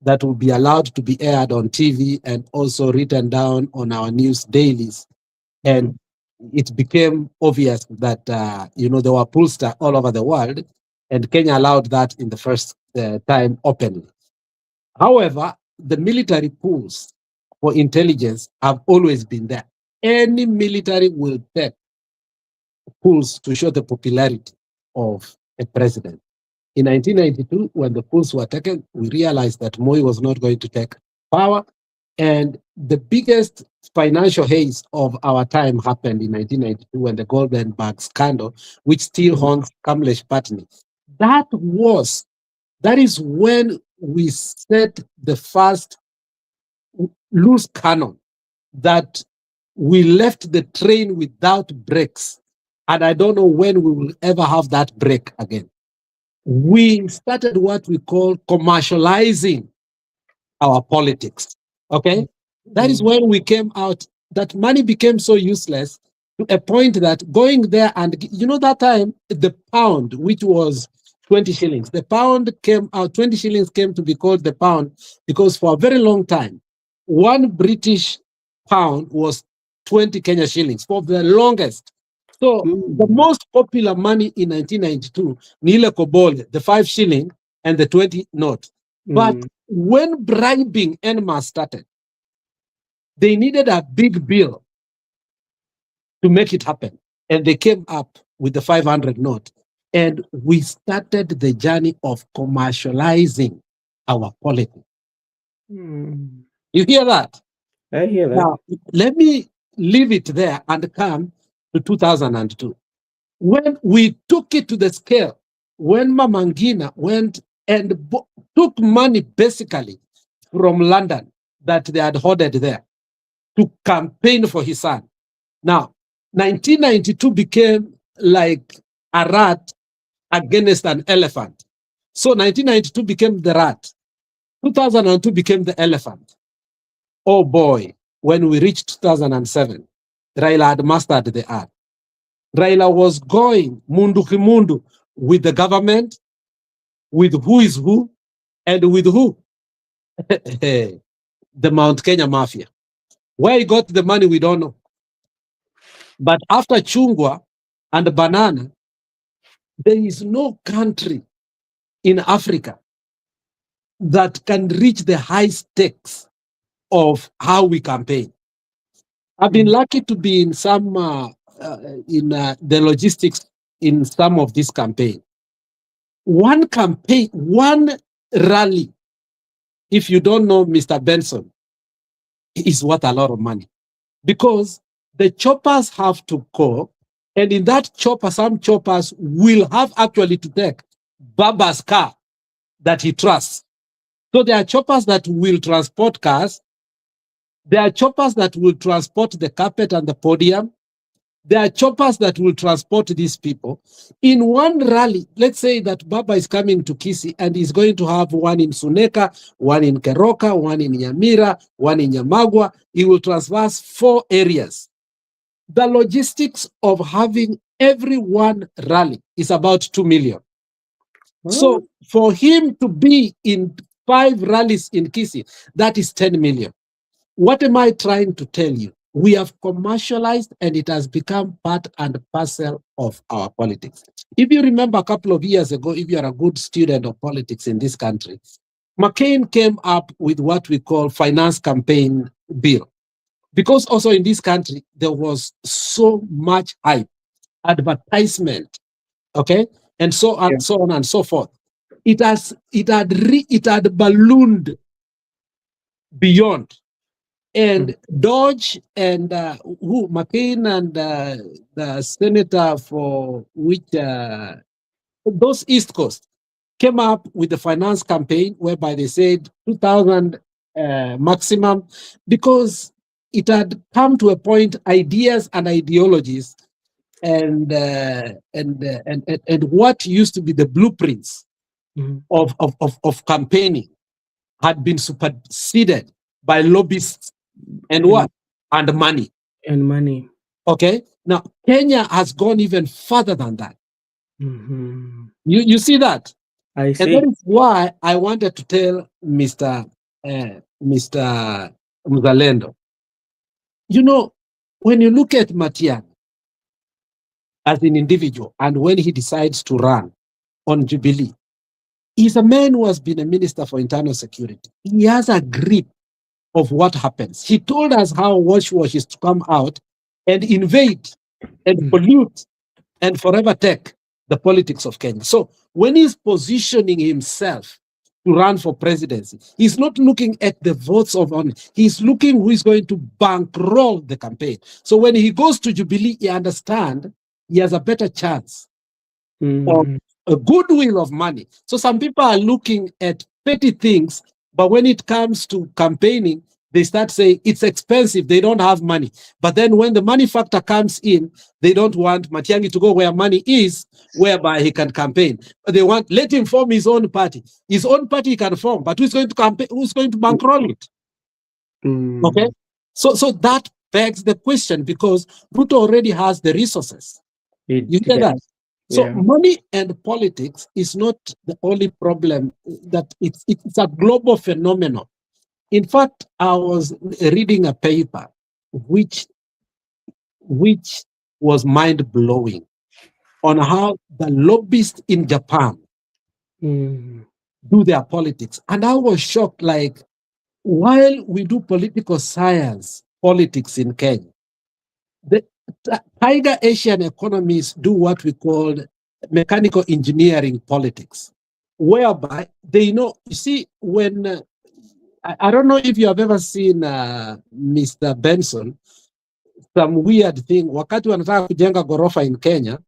that would be allowed to be aired on TV and also written down on our news dailies. And it became obvious that, there were pollsters all over the world, and Kenya allowed that in the first time openly. However, the military pools for intelligence have always been there. Any military will take polls to show the popularity of a president. In 1992, when the polls were taken, we realized that Moi was not going to take power. And the biggest financial haze of our time happened in 1992 when the Goldenberg scandal, which still haunts Kamlesh Patni. That is when we set the first loose cannon, that we left the train without brakes. And I don't know when we will ever have that brake again. We started what we call commercializing our politics. Okay? That is when we came out, that money became so useless to a point that going there and, that time, the pound, which was 20 shillings, the pound came out, 20 shillings came to be called the pound because for a very long time, one British pound was 20 Kenya shillings for the longest. So the most popular money in 1992, Nile Kobole, the 5 shilling and the 20 note. But when bribing NMA started, they needed a big bill to make it happen. And they came up with the 500 note. And we started the journey of commercializing our politics. You hear that? I hear that. Now, let me leave it there and come to 2002. When we took it to the scale, when Mamangina went and took money basically from London that they had hoarded there to campaign for his son. Now, 1992 became like a rat against an elephant. So 1992 became the rat. 2002 became the elephant. Oh boy, when we reached 2007, Raila had mastered the art. Raila was going mundu kimundu with the government, with who is who, and with who? The Mount Kenya Mafia. Where he got the money, we don't know. But after Chungwa and Banana, there is no country in Africa that can reach the high stakes of how we campaign. I've been lucky to be in some, the logistics in some of this campaign. One campaign, one rally, if you don't know Mr. Benson, is worth a lot of money because the choppers have to go, and in that chopper, some choppers will have actually to take Baba's car that he trusts. So there are choppers that will transport cars. There are choppers that will transport the carpet and the podium. There are choppers that will transport these people. In one rally, let's say that Baba is coming to Kisii and he's going to have one in Suneka, one in Keroka, one in Nyamira, one in Nyamagwa. He will traverse 4 areas. The logistics of having every one rally is about 2 million. So for him to be in 5 rallies in Kisii, that is 10 million. What am I trying to tell you? We have commercialized and it has become part and parcel of our politics. If you remember a couple of years ago, if you are a good student of politics in this country, McCain came up with what we call finance campaign bill. Because also in this country, there was so much hype, advertisement, okay? And so on, so on and so forth. It had ballooned beyond. And Dodge and McCain and the senator for which those East Coast came up with the finance campaign whereby they said 2,000 maximum, because it had come to a point, ideas and ideologies and what used to be the blueprints of campaigning had been superseded by lobbyists and what? And money. And money. Okay. Now, Kenya has gone even further than that. You see that? I see. And that is why I wanted to tell Mr. Mzalendo, you know, when you look at Matiang'i as an individual and when he decides to run on Jubilee, he's a man who has been a minister for internal security. He has a grip of what happens. He told us how Wash is to come out and invade and pollute and forever take the politics of Kenya. So when he's positioning himself to run for presidency, he's not looking at the votes of only. He's looking who is going to bankroll the campaign. So when he goes to Jubilee, he understands he has a better chance of a goodwill of money. So some people are looking at petty things, but when it comes to campaigning, they start saying it's expensive, they don't have money. But then when the money factor comes in, they don't want Matiang'i to go where money is, whereby he can campaign. But they want, let him form his own party. His own party he can form, but who's going to campaign, who's going to bankroll it? Okay? So that begs the question, because Ruto already has the resources. You get that? So money and politics is not the only problem, that it's a global phenomenon. In fact, I was reading a paper which was mind-blowing on how the lobbyists in Japan do their politics. And I was shocked, like, while we do political science, politics in Kenya, the Tiger Asian economies do what we call mechanical engineering politics, whereby they know, you see, when I don't know if you have ever seen Mr. Benson, some weird thing, wakati wanataka kujenga gorofa in Kenya,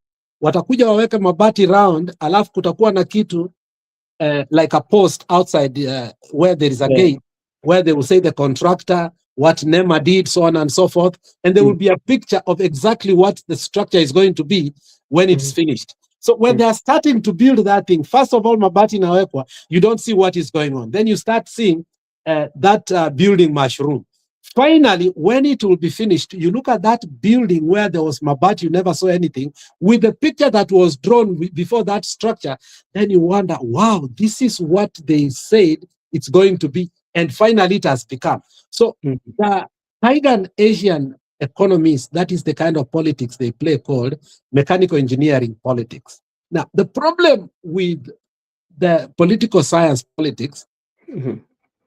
watakuja waweke mabati round, alafu kutakuwa na kitu like a post outside where there is a gate, where they will say the contractor, what NEMA did, so on and so forth, and there will be a picture of exactly what the structure is going to be when it's finished. So when they are starting to build that thing, first of all, mabati inawekwa, you don't see what is going on. Then you start seeing that building mushroom. Finally, when it will be finished, you look at that building where there was mabati, you never saw anything, with the picture that was drawn before that structure, then you wonder, wow, this is what they said it's going to be. And finally, it has become. So the Tiger Asian economies, that is the kind of politics they play, called mechanical engineering politics. Now, the problem with the political science politics,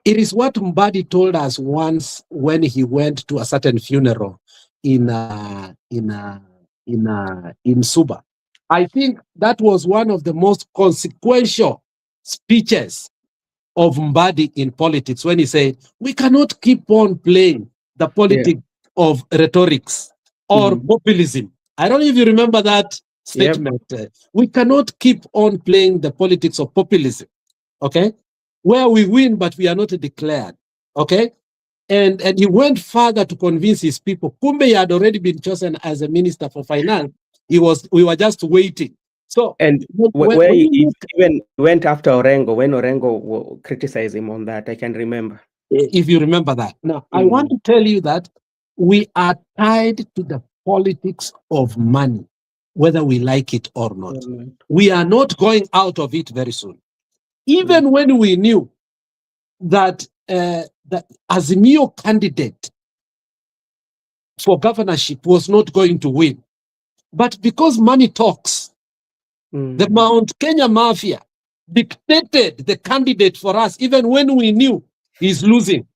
it is what Mbadi told us once when he went to a certain funeral in Suba. I think that was one of the most consequential speeches of Mbadi in politics, when he said, we cannot keep on playing the politics of rhetorics or populism. I don't know if you remember that statement. We cannot keep on playing the politics of populism, okay? Where we win, but we are not declared, okay? And he went further to convince his people. Kumbe he had already been chosen as a minister for finance. We were just waiting. So, and where he even went after Orengo, when Orengo criticized him on that, I can remember. If you remember that. Now, I want to tell you that we are tied to the politics of money, whether we like it or not. We are not going out of it very soon. Even when we knew that the Azimio candidate for governorship was not going to win, but because money talks, the Mount Kenya Mafia dictated the candidate for us, even when we knew he's losing.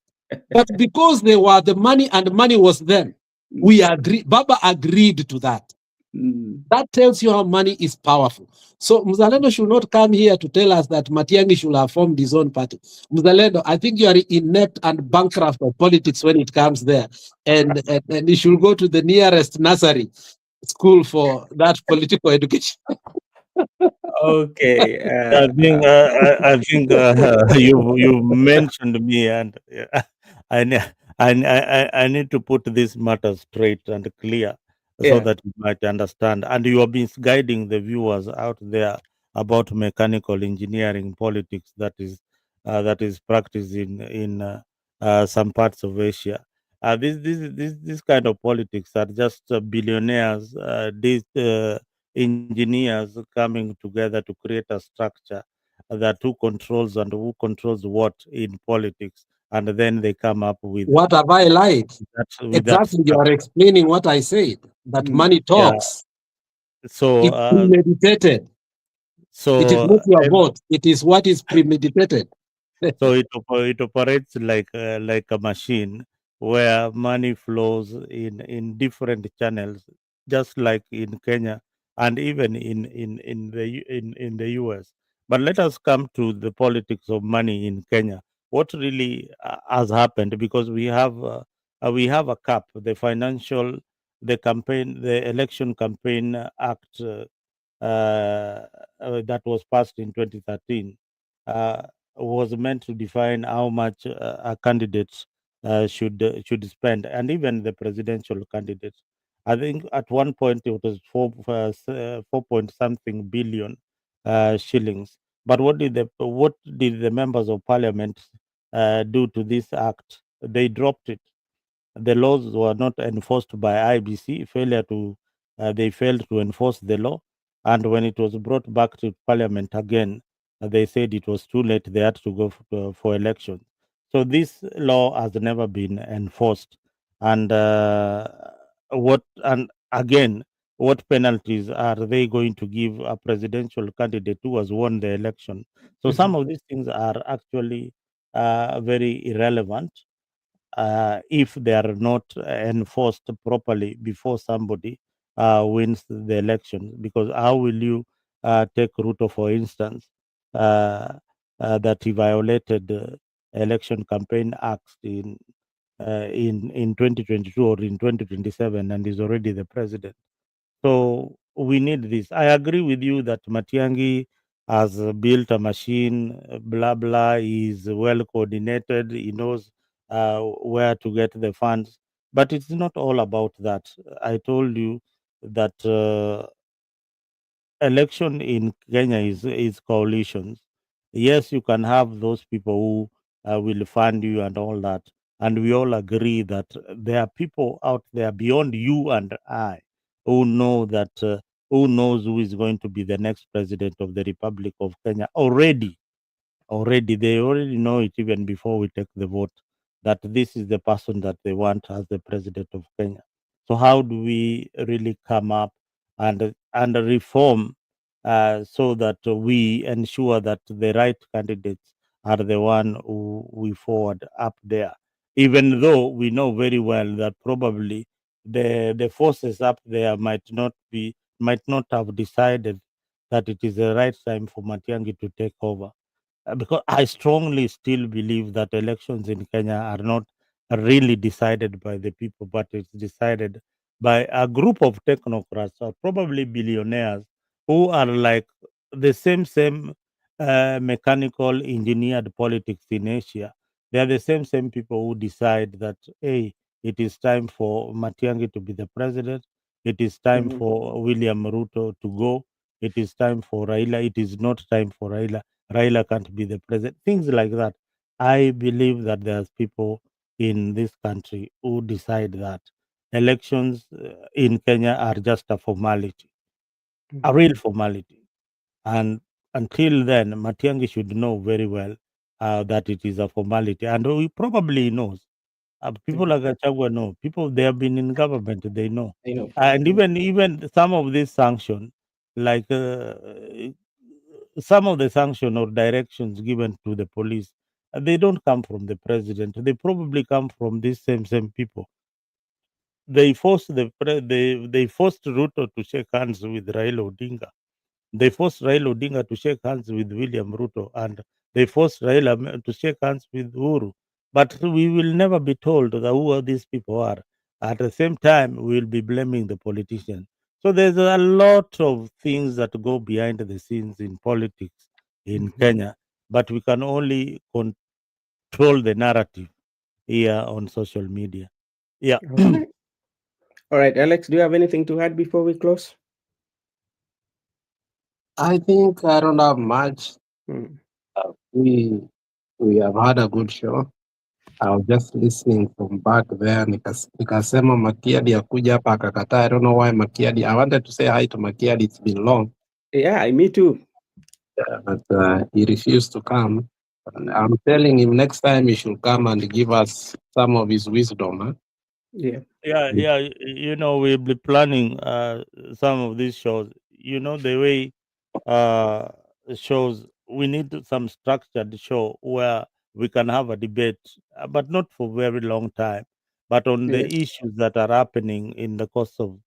But because they were the money and money was them, we agreed. Baba agreed to that. That tells you how money is powerful. So Mzalendo should not come here to tell us that Matiang'i should have formed his own party. Mzalendo, I think you are inept and bankrupt of politics when it comes there. And you should go to the nearest nursery school for that political education. Okay. You mentioned me, and I, ne- I need to put this matter straight and clear so Yeah. that you might understand. And you have been guiding the viewers out there about mechanical engineering politics that is practiced in some parts of Asia. This kind of politics are just billionaires, engineers coming together to create a structure that who controls what in politics, and then they come up What have I lied? with that Exactly, you are structure. explaining what I said, that money Yeah. talks. So It's premeditated. It is so not your vote. It is what is premeditated. So it operates like a machine where money flows in different channels, just like in Kenya and even in the US. But let us come to the politics of money in Kenya. What really has happened, because we have a cap, the Election Campaign Act, that was passed in 2013, uh, was meant to define how much a candidate should spend, and even the presidential candidates. I think at one point it was 4 point something billion shillings. But what did the members of parliament do to this act? They dropped it. The laws were not enforced by IBC. They failed to enforce the law, and when it was brought back to Parliament again, they said it was too late. They had to go for elections. So this law has never been enforced, and what penalties are they going to give a presidential candidate who has won the election? So some Mhm. of these things are actually very irrelevant if they are not enforced properly before somebody wins the election. Because how will you take Ruto, for instance, uh, that he violated election campaign acts in 2022 or in 2027 and is already the president? So we need this. I agree with you that Matiangi has built a machine, blah, blah, is well coordinated, he knows where to get the funds. But it's not all about that. I told you that election in Kenya is coalitions. Yes, you can have those people who will fund you and all that. And we all agree that there are people out there beyond you and I who know who knows who is going to be the next president of the Republic of Kenya already. They already know it even before we take the vote, that this is the person that they want as the president of Kenya. So how do we really come up and reform so that we ensure that the right candidates are the one who we forward up there, even though we know very well that probably the forces up there might not have decided that it is the right time for Matiangi to take over, because I strongly still believe that elections in Kenya are not really decided by the people, but it's decided by a group of technocrats or probably billionaires who are like the same mechanical engineered politics in Asia. They are the same people who decide that, hey, it is time for Matiangi to be the president. It is time Mhm. for William Ruto to go. It is time for Raila. It is not time for Raila. Raila can't be the president, things like that. I believe that there's people in this country who decide that elections in Kenya are just a formality, a Mhm. real formality. And until then, Matiangi should know very well that it is a formality. And he probably knows. People Mhm. like Achagua know. People, they have been in government, they know. I know. And Mhm. even some of these sanctions, like some of the sanction or directions given to the police, they don't come from the president. They probably come from these same people. They forced Ruto to shake hands with Raila Odinga. They forced Raila Odinga to shake hands with William Ruto, and they forced Raila to shake hands with Uhuru. But we will never be told that who these people are. At the same time, we will be blaming the politician. So there's a lot of things that go behind the scenes in politics in Kenya, but we can only control the narrative here on social media. Yeah. Okay. All right, Alex, do you have anything to add before we close? I think I don't have much. Mm. We have had a good show. I was just listening from back there. Nikasema Makiadi akuja hapa akakataa. I don't know why Makiadi. I wanted to say hi to Makiadi. It's been long, Yeah, me too. but he refused to come. I'm telling him next time he should come and give us some of his wisdom. Huh? Yeah. Yeah. We'll be planning some of these shows. The way shows, we need some structured show where we can have a debate, but not for very long time, but on the Yes. issues that are happening in the course of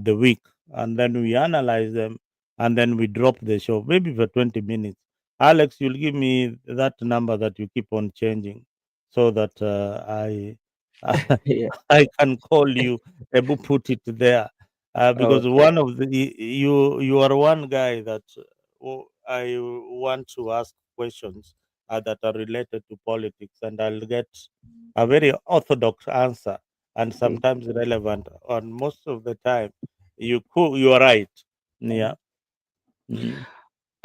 the week, and then we analyze them, and then we drop the show maybe for 20 minutes. Alex, you'll give me that number that you keep on changing, so that I Yeah. I can call you. Ebu put it there, because Okay. one of the you are one guy that I want to ask questions that are related to politics, and I'll get a very orthodox answer and Mm. sometimes relevant. And most of the time, you are right. Yeah. Mm.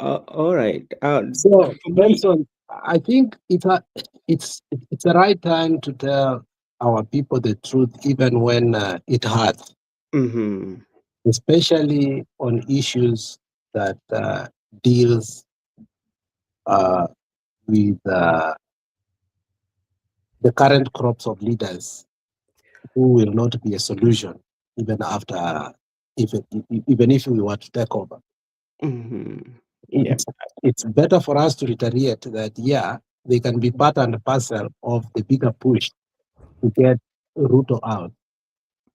All right. So For me, Benson, I think it's the right time to tell our people the truth, even when it hurts, mhm, especially on issues that deals with the current crops of leaders who will not be a solution even after, even if we were to take over. mhm. Yeah. It's better for us to reiterate that, yeah, they can be part and parcel of the bigger push to get Ruto out.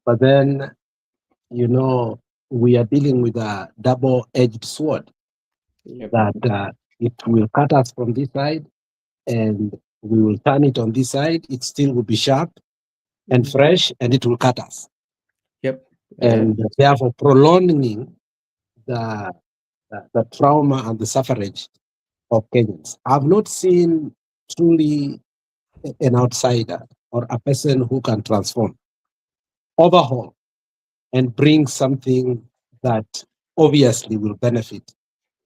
But then, we are dealing with a double-edged sword Yep. that it will cut us from this side and we will turn it on this side. It still will be sharp and fresh and it will cut us. Yep. And therefore prolonging the, the trauma and the suffrage of Kenyans. I've not seen truly an outsider or a person who can transform, overhaul, and bring something that obviously will benefit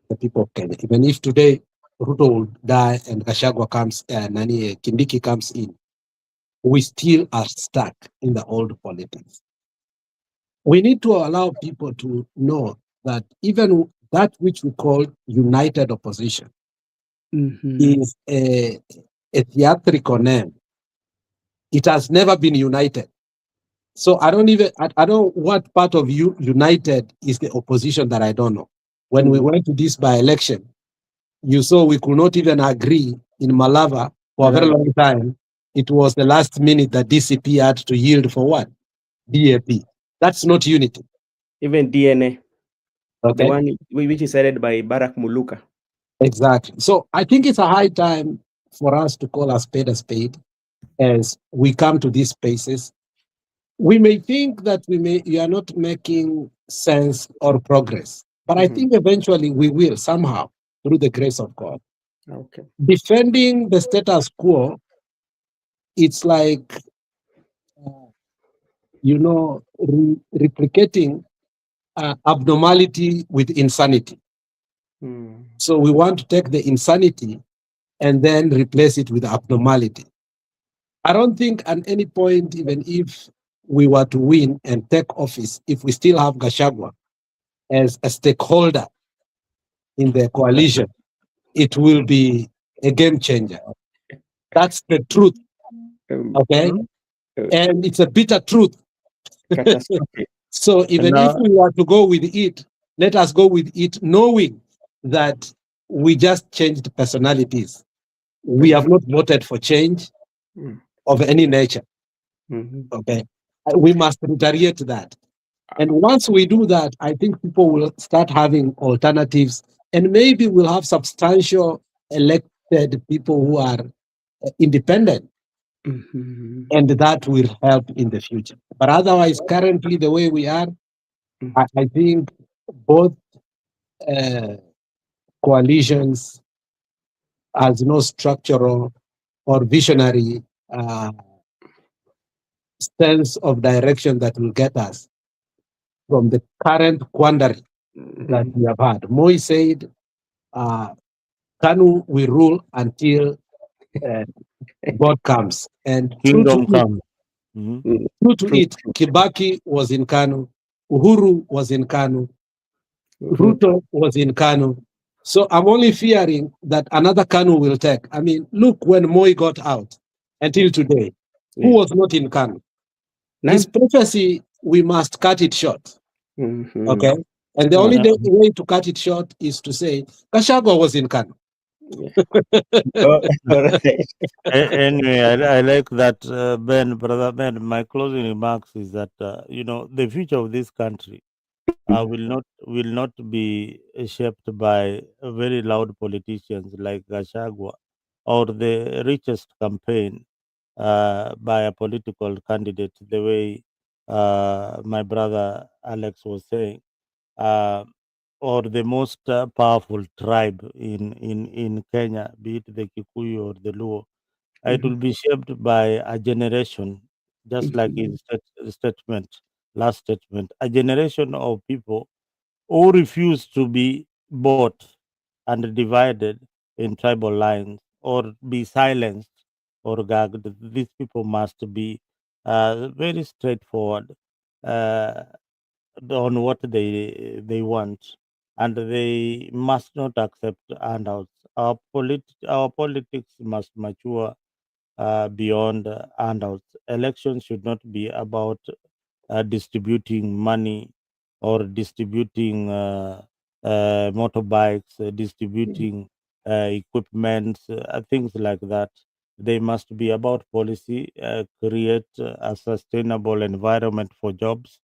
the people of Kenya. Even if today Ruto will die and Gachagua comes, Kindiki comes in, we still are stuck in the old politics. We need to allow people to know that even that which we call united opposition is a theatrical name. It has never been united. So I don't what part of you united is the opposition that I don't know. When we went to this by-election, you saw we could not even agree in Malava for a very long time. It was the last minute that DCP had to yield for what? DAP. That's not unity. Even DNA, the Okay. one which is headed by Barack Muluka. Exactly. So I think it's a high time for us to call a spade as we come to these spaces. We may think that we are not making sense or progress, but I think eventually we will somehow through the grace of God. Okay. Defending the status quo, it's like, replicating abnormality with insanity. So we want to take the insanity and then replace it with abnormality. I don't think at any point, even if we were to win and take office, if we still have Gachagua as a stakeholder in the coalition, it will be a game changer. That's the truth. Okay? And it's a bitter truth. Catastrophic. So even if we were to go with it, let us go with it knowing that we just changed personalities. We have not voted for change of any nature. Okay? We must reiterate that. And once we do that, I think people will start having alternatives, and maybe we'll have substantial elected people who are independent, and that will help in the future. But otherwise, currently, the way we are, I think both uh, coalitions has no structural or visionary sense of direction that will get us from the current quandary that we have had. Moi said, Kanu will rule until uh, God comes. And Kingdom come. Mhm. true to it, Kibaki was in Kanu, Uhuru was in Kanu, Ruto was in Kanu. So I'm only fearing that another Kanu will take. I mean, look when Moi got out until today, who was not in Kanu? His prophecy, we must cut it short. Okay? And the only way to cut it short is to say, Kashago was in Kanu. All right. Anyway, I like that, Ben, brother Ben. My closing remarks is that the future of this country will not be shaped by very loud politicians like Gashagwa or the richest campaign by a political candidate. The way my brother Alex was saying. Uh, or the most powerful tribe in Kenya, be it the Kikuyu or the Luo, it will be shaped by a generation, just like his last statement, a generation of people who refuse to be bought and divided in tribal lines or be silenced or gagged. These people must be very straightforward. Uh, on what they want, and they must not accept handouts. Our politics must mature beyond handouts. Elections should not be about distributing money or distributing motorbikes, distributing equipment, things like that. They must be about policy, create a sustainable environment for jobs,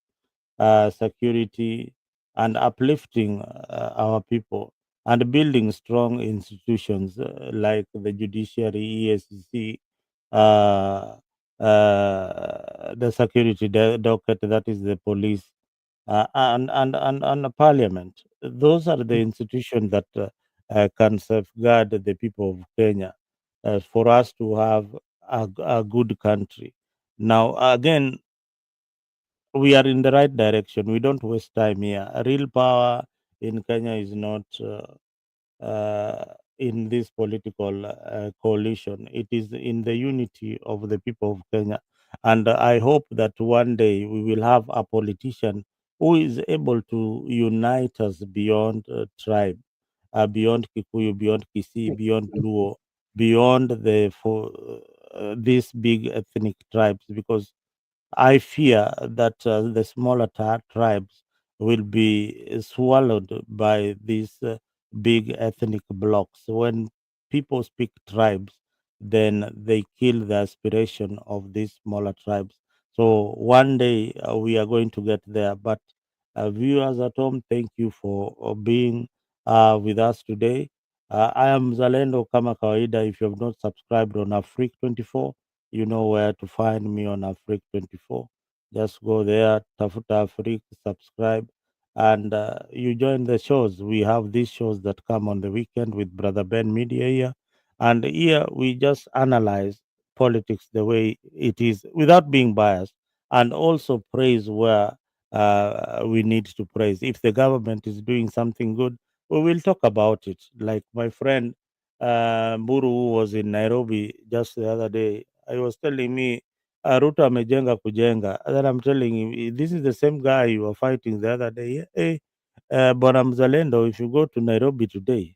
security, and uplifting our people, and building strong institutions like the judiciary, ESC, uh, the security docket, that is the police, and the parliament. Those are the institutions that can safeguard the people of Kenya for us to have a good country. Now, again, we are in the right direction. We don't waste time here. Real power in Kenya is not in this political coalition. It is in the unity of the people of Kenya. And I hope that one day we will have a politician who is able to unite us beyond tribe, beyond Kikuyu, beyond Kisii, beyond Luo, beyond these big ethnic tribes, because I fear that the smaller tribes will be swallowed by these big ethnic blocks. When people speak tribes, then they kill the aspiration of these smaller tribes. So one day we are going to get there. But viewers at home, thank you for being with us today. I am Zalendo kama kawaida. If you have not subscribed on Afrique 24, you know where to find me on Afrique 24. Just go there, Tafuta Afrique, subscribe, and you join the shows. We have these shows that come on the weekend with Brother Ben Media here. And here we just analyze politics the way it is without being biased, and also praise where we need to praise. If the government is doing something good, we will talk about it. Like my friend Mburu, who was in Nairobi just the other day, I was telling me Ruto amejenga kujenga. Then I'm telling him, this is the same guy you were fighting the other day. Yeah, hey, Bwana Mzalendo, if you go to Nairobi today,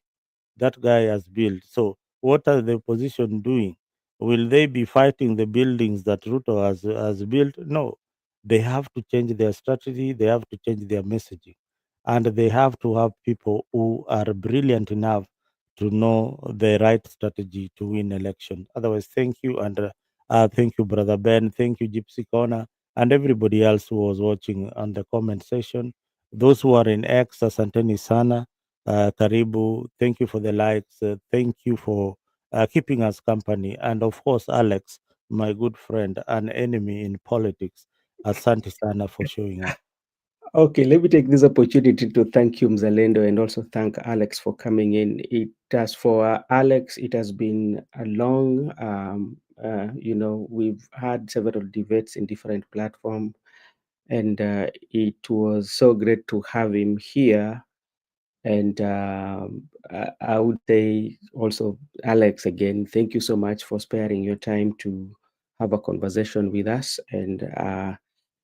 that guy has built. So what are the opposition doing? Will they be fighting the buildings that Ruto has built? No. They have to change their strategy, they have to change their messaging. And they have to have people who are brilliant enough to know the right strategy to win election. Otherwise, thank you. And thank you, Brother Ben. Thank you, Gypsy Corner, and everybody else who was watching on the comment section. Those who are in X, Asanteni Sana. Karibu. Thank you for the likes. Thank you for keeping us company. And of course, Alex, my good friend, an enemy in politics. Asante sana for showing up. Okay, let me take this opportunity to thank you, Mzalendo, and also thank Alex for coming in. It has for Alex, it has been a long, we've had several debates in different platforms, and it was so great to have him here. And I would say also, Alex, again, thank you so much for sparing your time to have a conversation with us. And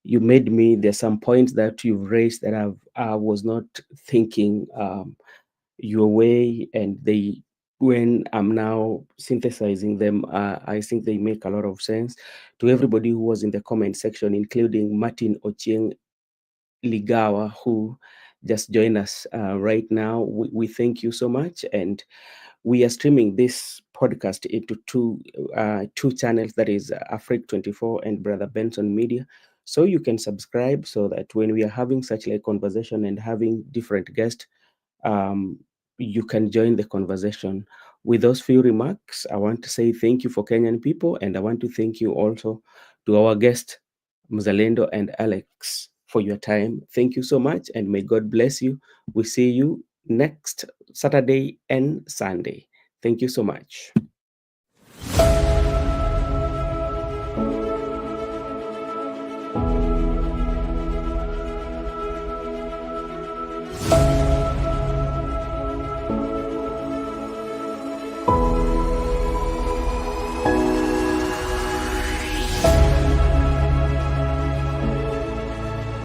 you made me, there's some points that you've raised that I was not thinking your way, and when I'm now synthesizing them, I think they make a lot of sense. To everybody who was in the comment section, including Martin Ochieng Ligawa, who just joined us right now, we thank you so much. And we are streaming this podcast into two channels, that is Afric 24 and Brother Benson Media. So you can subscribe so that when we are having such like conversation and having different guests, um, you can join the conversation. With those few remarks, I want to say thank you for Kenyan people, and I want to thank you also to our guest, Mzalendo and Alex, for your time. Thank you so much, and may God bless you. We see you next Saturday and Sunday. Thank you so much.